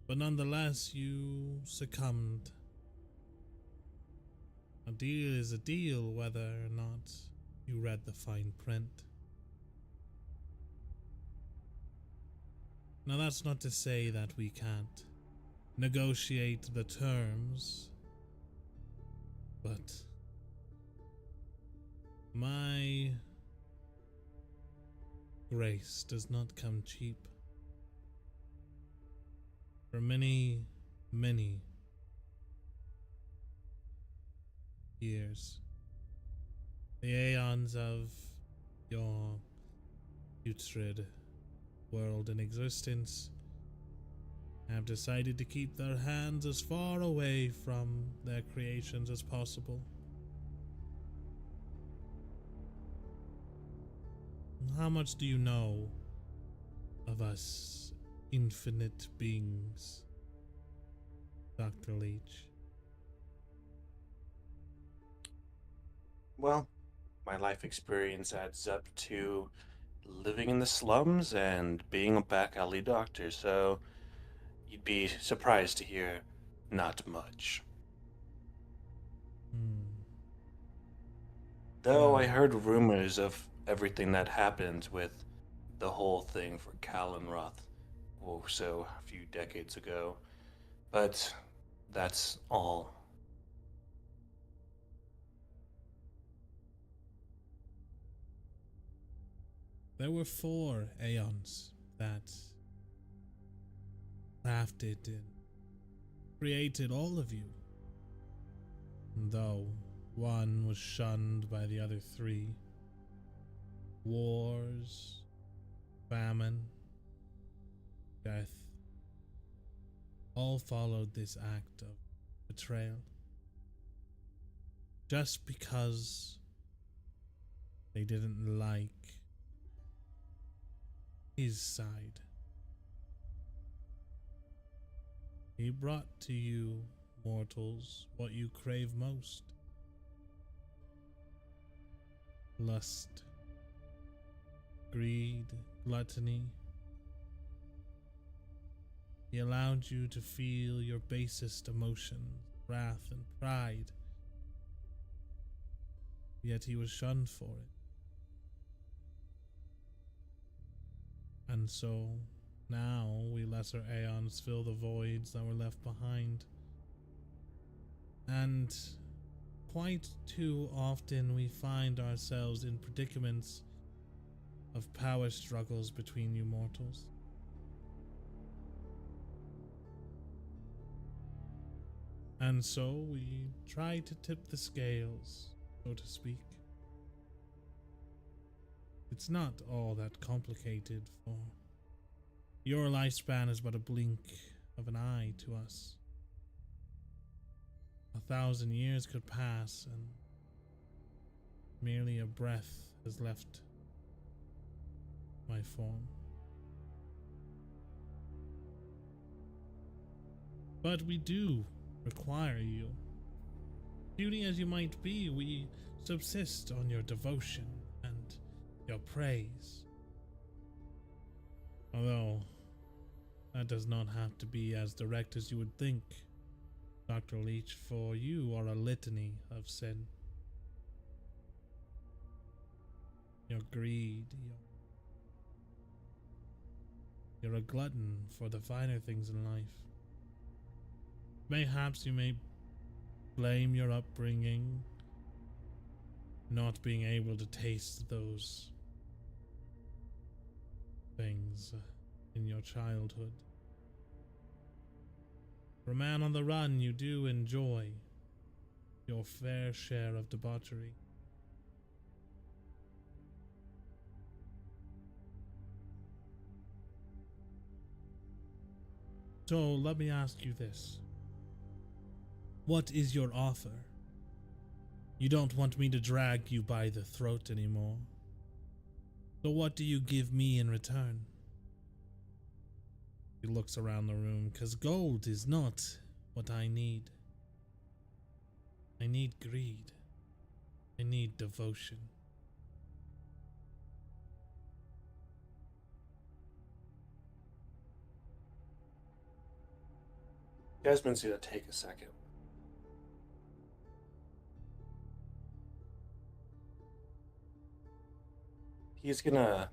But nonetheless, you succumbed. A deal is a deal, whether or not you read the fine print. Now, that's not to say that we can't negotiate the terms, but my grace does not come cheap. For many, many years, the aeons of your putrid world in existence have decided to keep their hands as far away from their creations as possible. How much do you know of us infinite beings, Dr. Leech? Well, my life experience adds up to living in the slums and being a back alley doctor, so you'd be surprised to hear not much. Though I heard rumors of everything that happened with the whole thing for Kalenroth oh so a few decades ago, but that's all. There were 4 aeons that crafted and created all of you. And though one was shunned by the other 3, wars, famine, death, all followed this act of betrayal. Just because they didn't like his side. He brought to you, mortals, what you crave most. Lust, greed, gluttony. He allowed you to feel your basest emotions, wrath and pride. Yet he was shunned for it. And so, now we lesser aeons fill the voids that were left behind. And quite too often we find ourselves in predicaments of power struggles between you mortals. And so we try to tip the scales, so to speak. It's not all that complicated, for your lifespan is but a blink of an eye to us. 1,000 years could pass, and merely a breath has left my form. But we do require you. Puny as you might be, we subsist on your devotion and your praise. Although, that does not have to be as direct as you would think, Dr. Leech, for you are a litany of sin. Your greed, you're a glutton for the finer things in life. Mayhaps you may blame your upbringing, not being able to taste those things in your childhood. For a man on the run, you do enjoy your fair share of debauchery. So let me ask you this. What is your offer? You don't want me to drag you by the throat anymore. So what do you give me in return? He looks around the room, 'cause gold is not what I need. I need greed. I need devotion. Desmond's gonna take a second. He's gonna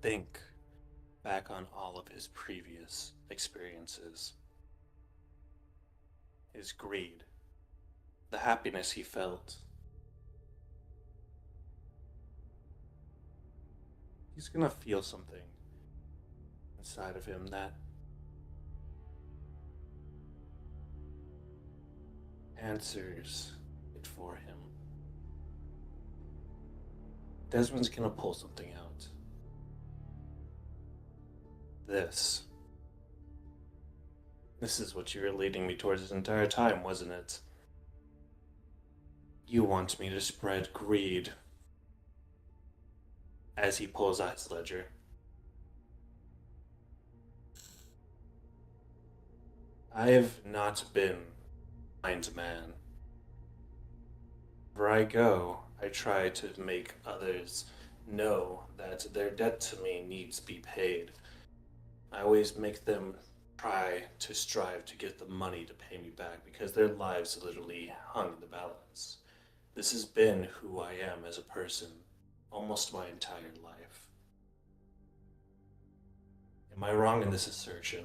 think back on all of his previous experiences. His greed, the happiness he felt. He's gonna feel something inside of him that answers it for him. Desmond's gonna pull something out. This is what you were leading me towards this entire time, wasn't it? You want me to spread greed. As he pulls out his ledger. I have not been a kind man. Wherever I go, I try to make others know that their debt to me needs to be paid. I always make them try to strive to get the money to pay me back because their lives literally hung in the balance. This has been who I am as a person almost my entire life. Am I wrong in this assertion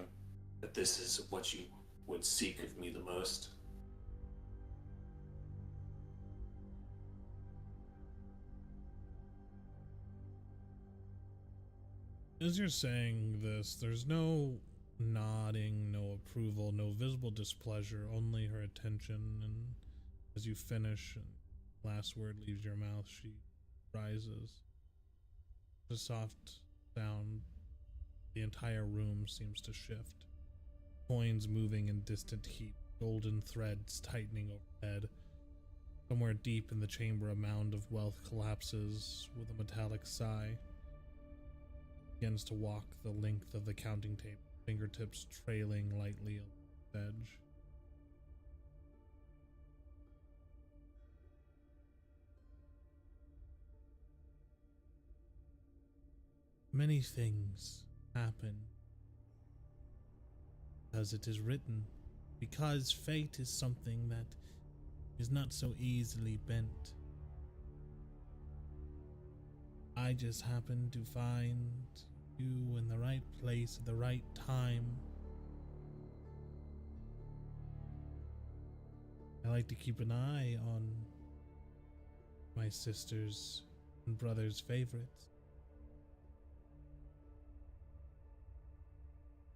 that this is what you would seek of me the most? As you're saying this, there's no nodding, no approval, no visible displeasure, only her attention. And as you finish and last word leaves your mouth, she rises. A soft sound. The entire room seems to shift. Coins moving in distant heat, golden threads tightening overhead. Somewhere deep in the chamber, a mound of wealth collapses with a metallic sigh. Begins to walk the length of the counting table, fingertips trailing lightly along the edge. Many things happen because it is written, because fate is something that is not so easily bent. I just happened to find you in the right place at the right time. I like to keep an eye on my sisters' and brothers' favorites.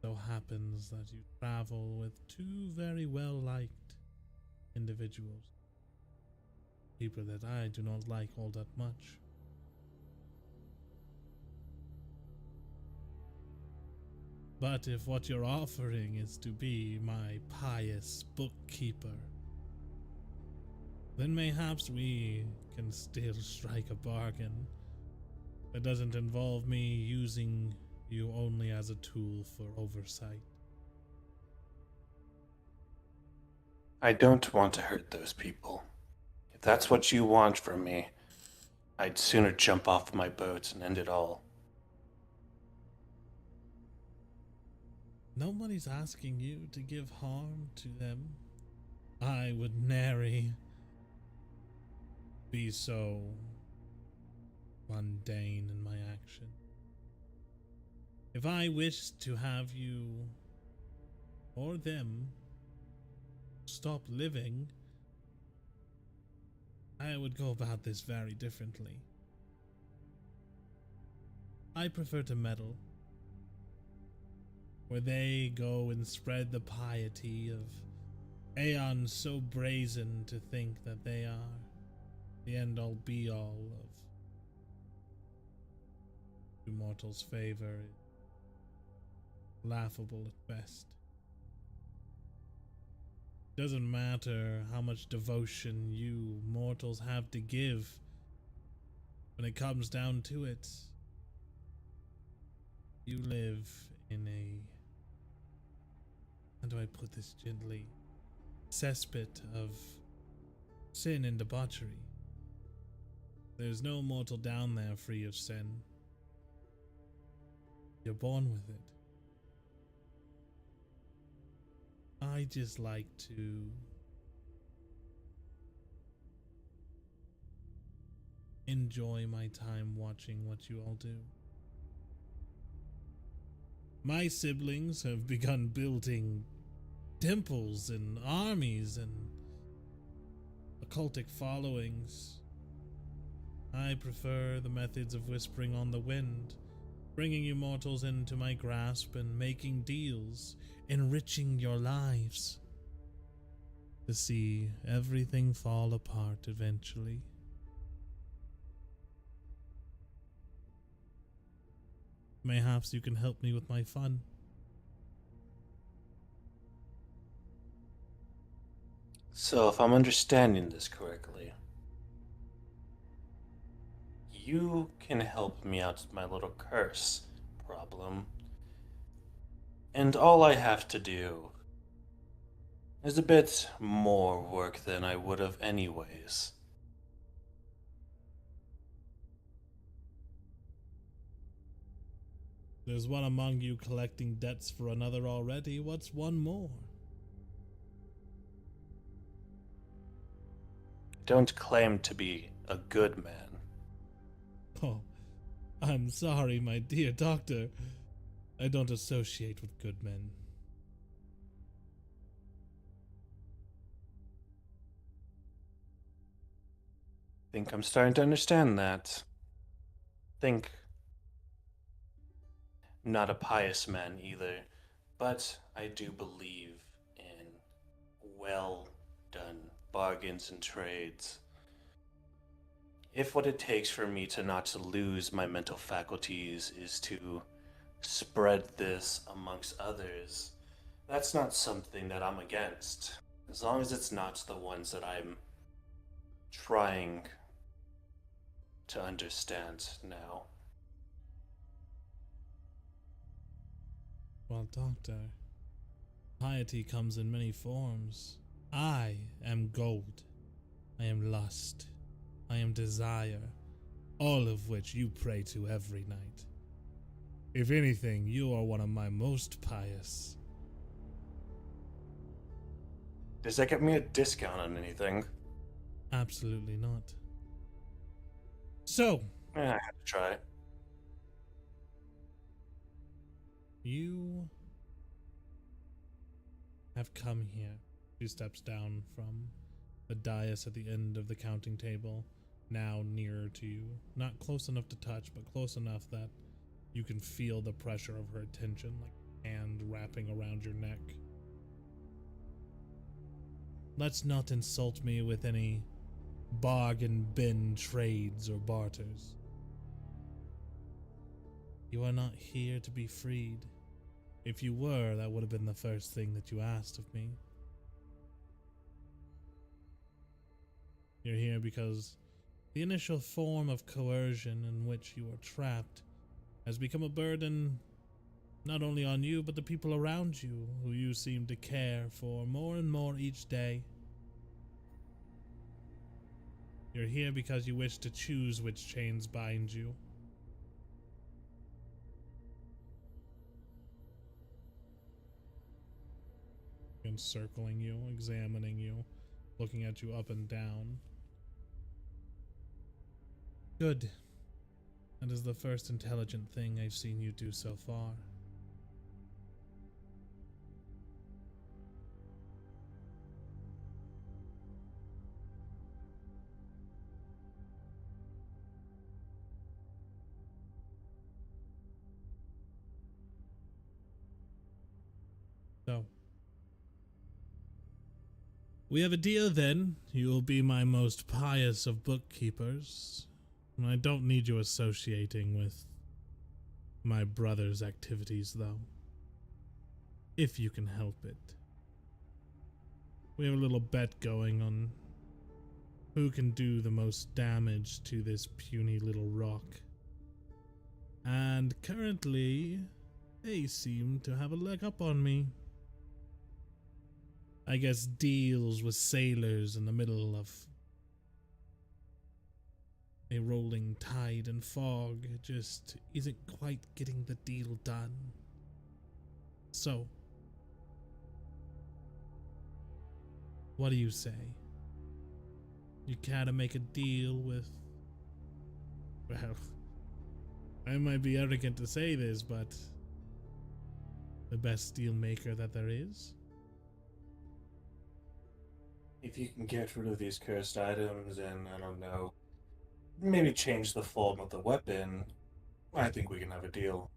So happens that you travel with two very well-liked individuals. People that I do not like all that much. But if what you're offering is to be my pious bookkeeper, then mayhaps we can still strike a bargain that doesn't involve me using you only as a tool for oversight. I don't want to hurt those people. If that's what you want from me, I'd sooner jump off my boat and end it all. Nobody's asking you to give harm to them. I would nary be so mundane in my action. If I wished to have you or them stop living, I would go about this very differently. I prefer to meddle, where they go and spread the piety of aeons so brazen to think that they are the end-all be-all of mortals' favor, laughable at best. Doesn't matter how much devotion you mortals have to give. When it comes down to it, you live in a, how do I put this gently, cesspit of sin and debauchery. There's no mortal down there free of sin. You're born with it. I just like to enjoy my time watching what you all do. My siblings have begun building temples and armies and occultic followings. I prefer the methods of whispering on the wind, bringing you mortals into my grasp and making deals, enriching your lives, to see everything fall apart eventually. Mayhaps you can help me with my fun. So, if I'm understanding this correctly, you can help me out with my little curse problem. And all I have to do is a bit more work than I would have anyways. There's one among you collecting debts for another already. What's one more? Don't claim to be a good man. Oh, I'm sorry, my dear doctor. I don't associate with good men. Think I'm starting to understand that. Think I'm not a pious man either, but I do believe in well done bargains and trades. If what it takes for me to not to lose my mental faculties is to spread this amongst others, that's not something that I'm against. As long as it's not the ones that I'm trying to understand now. Well, Doctor, piety comes in many forms. I am gold. I am lust. I am desire. All of which you pray to every night. If anything, you are one of my most pious. Does that get me a discount on anything? Absolutely not. So, I have to try. you have come here. She steps down from the dais at the end of the counting table, now nearer to you. Not close enough to touch, but close enough that you can feel the pressure of her attention, like hand wrapping around your neck. Let's not insult me with any bargain bin trades or barters. You are not here to be freed. If you were, that would have been the first thing that you asked of me. You're here because the initial form of coercion in which you are trapped has become a burden not only on you, but the people around you, who you seem to care for more and more each day. You're here because you wish to choose which chains bind you. Encircling you, examining you, looking at you up and down. Good. That is the first intelligent thing I've seen you do so far. So, we have a deal then. You will be my most pious of bookkeepers. I don't need you associating with my brother's activities, though. If you can help it. We have a little bet going on who can do the most damage to this puny little rock. And currently, they seem to have a leg up on me. I guess deals with sailors in the middle of a rolling tide and fog just isn't quite getting the deal done. So, what do you say? You care to make a deal with... Well, I might be arrogant to say this, but the best steel maker that there is? If you can get rid of these cursed items and, I don't know, maybe change the form of the weapon, I think we can have a deal.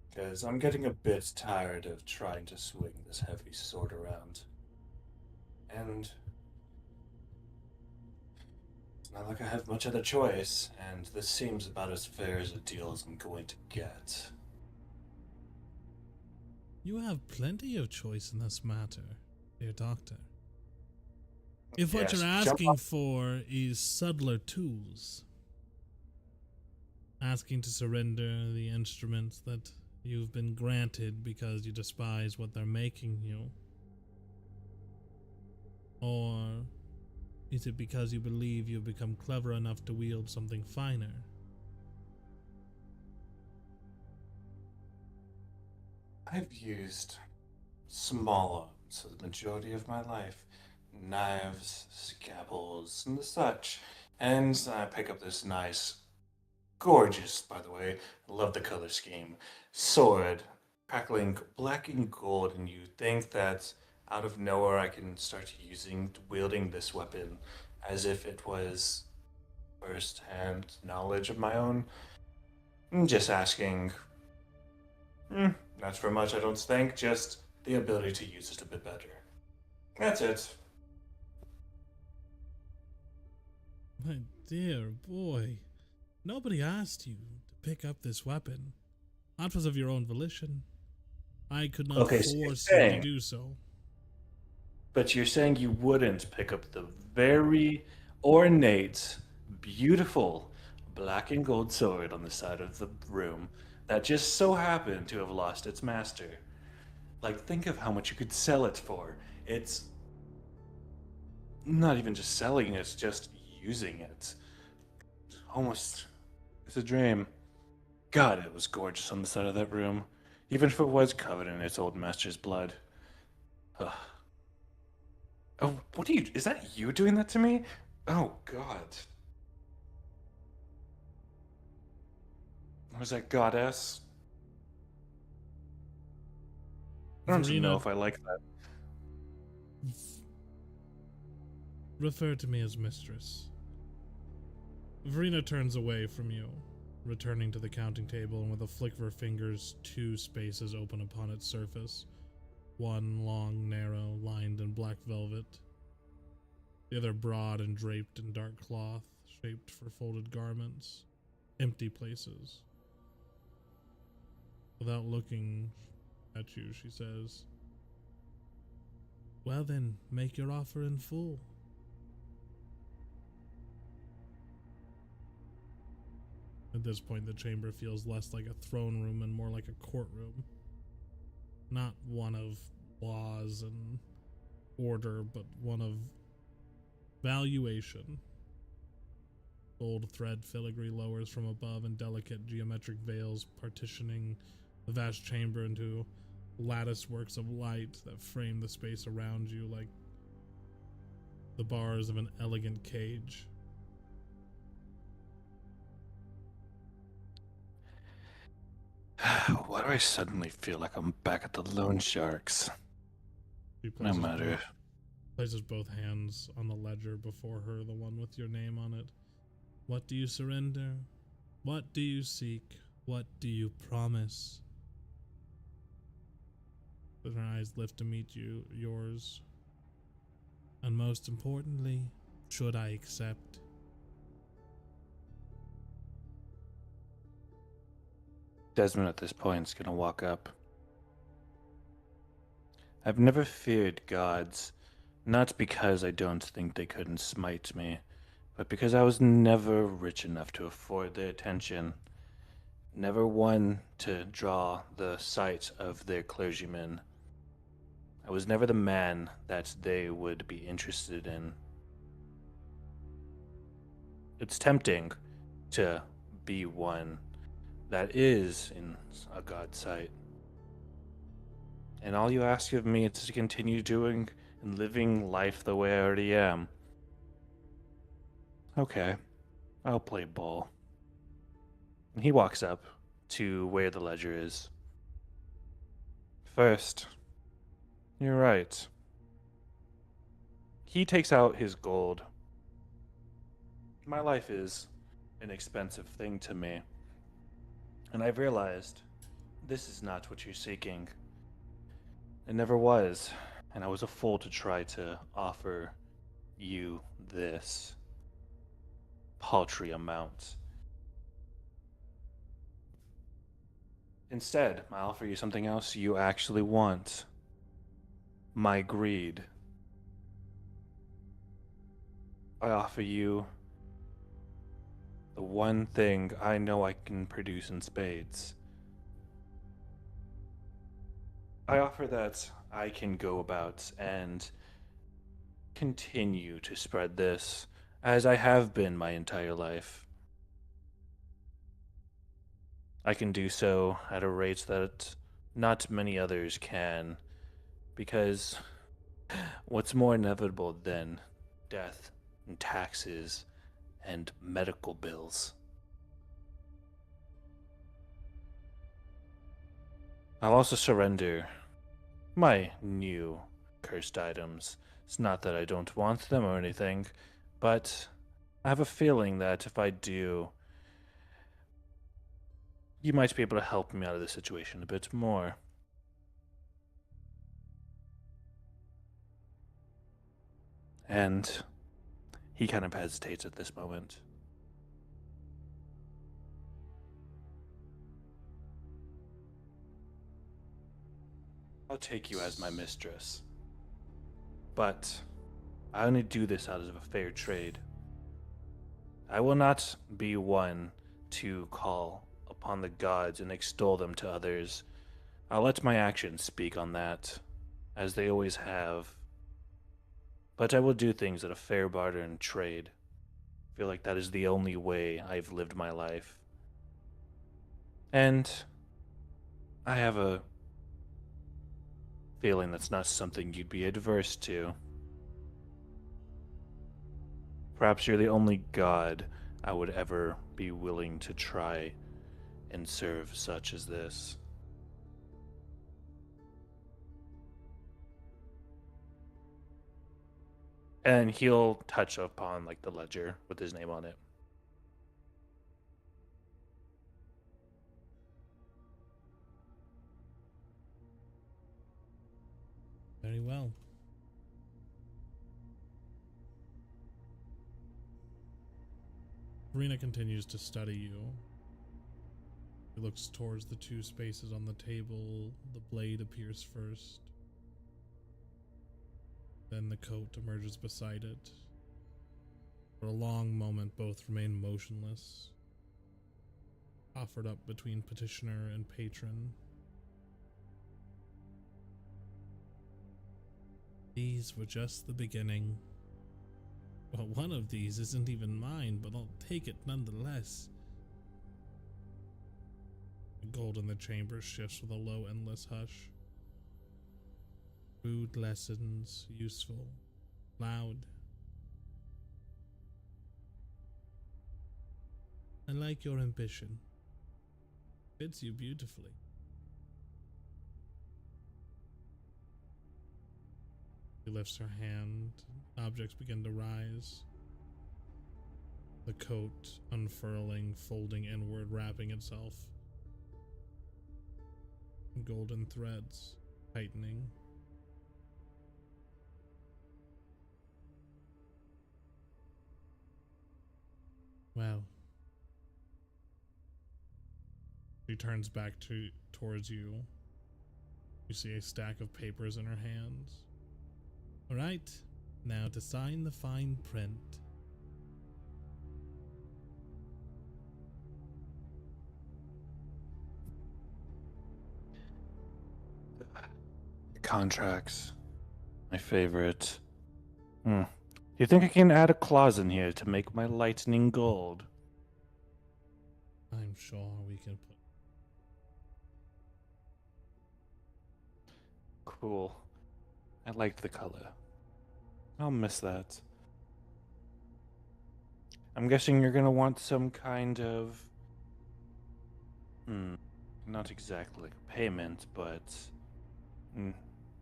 Because I'm getting a bit tired of trying to swing this heavy sword around. And it's not like I have much other choice, and this seems about as fair as a deal as I'm going to get. You have plenty of choice in this matter, dear doctor. If what Yes, you're jump asking up. for is subtler tools, asking to surrender the instruments that you've been granted because you despise what they're making you, or is it because you believe you've become clever enough to wield something finer? I've used small arms for the majority of my life. Knives, scalpels, and the such. And I pick up this nice, gorgeous, by the way, love the color scheme, sword crackling black and gold, and you think that out of nowhere I can start wielding this weapon as if it was first-hand knowledge of my own. I'm just asking. Not for much, I don't think. Just the ability to use it a bit better. That's it. My dear boy, nobody asked you to pick up this weapon. That was of your own volition. I could not Okay, so you're force you to saying- do so. But you're saying you wouldn't pick up the very ornate, beautiful black and gold sword on the side of the room that just so happened to have lost its master. Like, think of how much you could sell it for. It's not even just selling it, it's just using it. Almost, it's a dream. God, it was gorgeous on the side of that room, even if it was covered in its old master's blood. Ugh. Oh, what are you? Is that you doing that to me? Oh, God. Was that goddess? I don't even know if I like that. Refer to me as mistress. Verena turns away from you, returning to the counting table, and with a flick of her fingers, 2 spaces open upon its surface. One long, narrow, lined in black velvet. The other broad and draped in dark cloth, shaped for folded garments. Empty places. Without looking at you, she says, "Well then, make your offer in full." At this point, the chamber feels less like a throne room and more like a courtroom. Not one of laws and order, but one of valuation. Gold thread filigree lowers from above, and delicate geometric veils partitioning the vast chamber into lattice works of light that frame the space around you like the bars of an elegant cage. Why do I suddenly feel like I'm back at the Loan Sharks? She No matter. places both hands on the ledger before her, the one with your name on it. What do you surrender? What do you seek? What do you promise? But her eyes lift to meet yours. And most importantly, should I accept? Desmond at this point is gonna walk up. I've never feared gods, not because I don't think they couldn't smite me, but because I was never rich enough to afford their attention. Never one to draw the sight of their clergymen. I was never the man that they would be interested in. It's tempting to be one that is in a God's sight. And all you ask of me is to continue doing and living life the way I already am. Okay, I'll play ball. And he walks up to where the ledger is. First, you're right. He takes out his gold. My life is an expensive thing to me. And I've realized this is not what you're seeking. It never was, and I was a fool to try to offer you this paltry amount. Instead, I offer you something else you actually want. My greed. I offer you the one thing I know I can produce in spades. I offer that I can go about and continue to spread this as I have been my entire life. I can do so at a rate that not many others can, because what's more inevitable than death and taxes and medical bills? I'll also surrender my new cursed items. It's not that I don't want them or anything, but I have a feeling that if I do, you might be able to help me out of the situation a bit more. And he kind of hesitates at this moment. I'll take you as my mistress. But I only do this out of a fair trade. I will not be one to call upon the gods and extol them to others. I'll let my actions speak on that, as they always have. But I will do things at a fair barter and trade. I feel like that is the only way I've lived my life. And I have a feeling that's not something you'd be adverse to. Perhaps you're the only god I would ever be willing to try and serve such as this. And he'll touch upon like the ledger with his name on it. Very well. Verena continues to study you. He looks towards the two spaces on the table. The blade appears first. Then the coat emerges beside it. For a long moment, both remain motionless, offered up between petitioner and patron. These were just the beginning. Well, one of these isn't even mine, but I'll take it nonetheless. The gold in the chamber shifts with a low, endless hush. Food lessons, useful, loud. I like your ambition. Fits you beautifully. She lifts her hand. Objects begin to rise. The coat unfurling, folding inward, wrapping itself. Golden threads tightening. Well. She turns back towards you. You see a stack of papers in her hands. All right, now to sign the fine print. Contracts. My favorite. Do you think I can add a clause in here to make my lightning gold? I'm sure we can put. Cool. I liked the color. I'll miss that. I'm guessing you're gonna want some kind of... not exactly like a payment, but...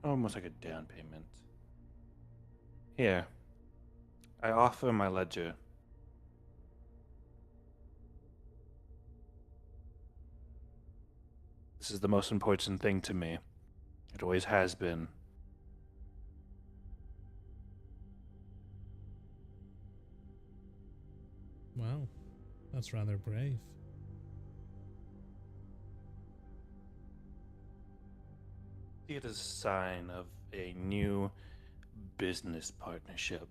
almost like a down payment. Here. I offer my ledger. This is the most important thing to me. It always has been. Wow, that's rather brave. See it as a sign of a new business partnership.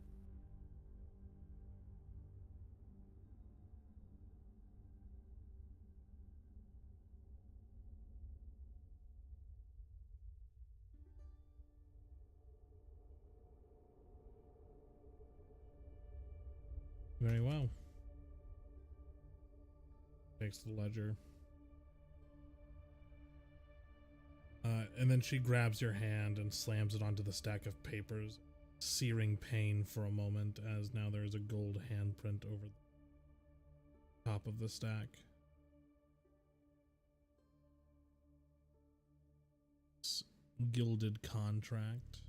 Very well. Takes the ledger. And then she grabs your hand and slams it onto the stack of papers, searing pain for a moment as now there is a gold handprint over the top of the stack. gilded contract.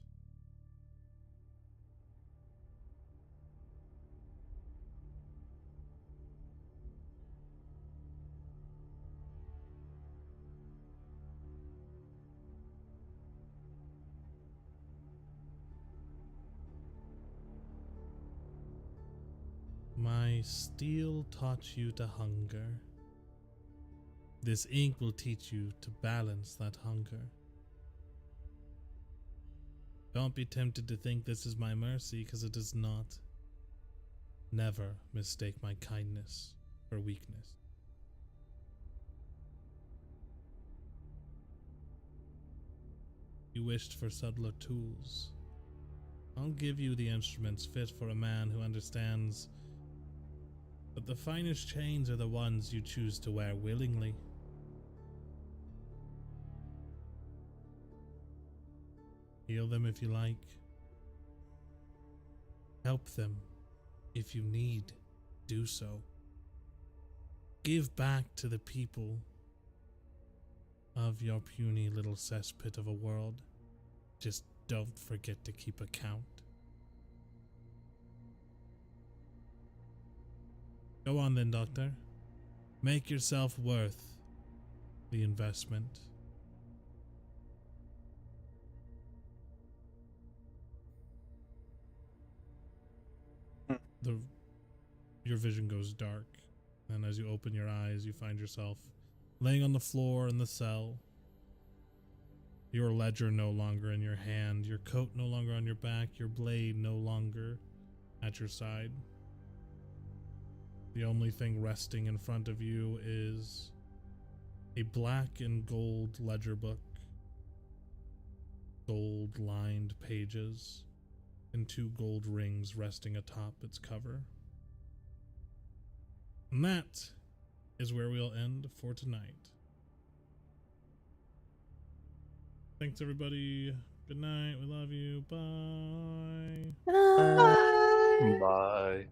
My steel taught you to hunger. This ink will teach you to balance that hunger. Don't be tempted to think this is my mercy, because it is not. Never mistake my kindness for weakness. You wished for subtler tools. I'll give you the instruments fit for a man who understands that the finest chains are the ones you choose to wear willingly. Heal them if you like. Help them if you need. Do so. Give back to the people of your puny little cesspit of a world. Just don't forget to keep account. Go on then, Doctor. Make yourself worth the investment. Your vision goes dark, and as you open your eyes, you find yourself laying on the floor in the cell. Your ledger no longer in your hand, your coat no longer on your back, your blade no longer at your side. The only thing resting in front of you is a black and gold ledger book, gold lined pages, and 2 gold rings resting atop its cover. And that is where we'll end for tonight. Thanks, everybody. Good night. We love you. Bye. Bye. Bye.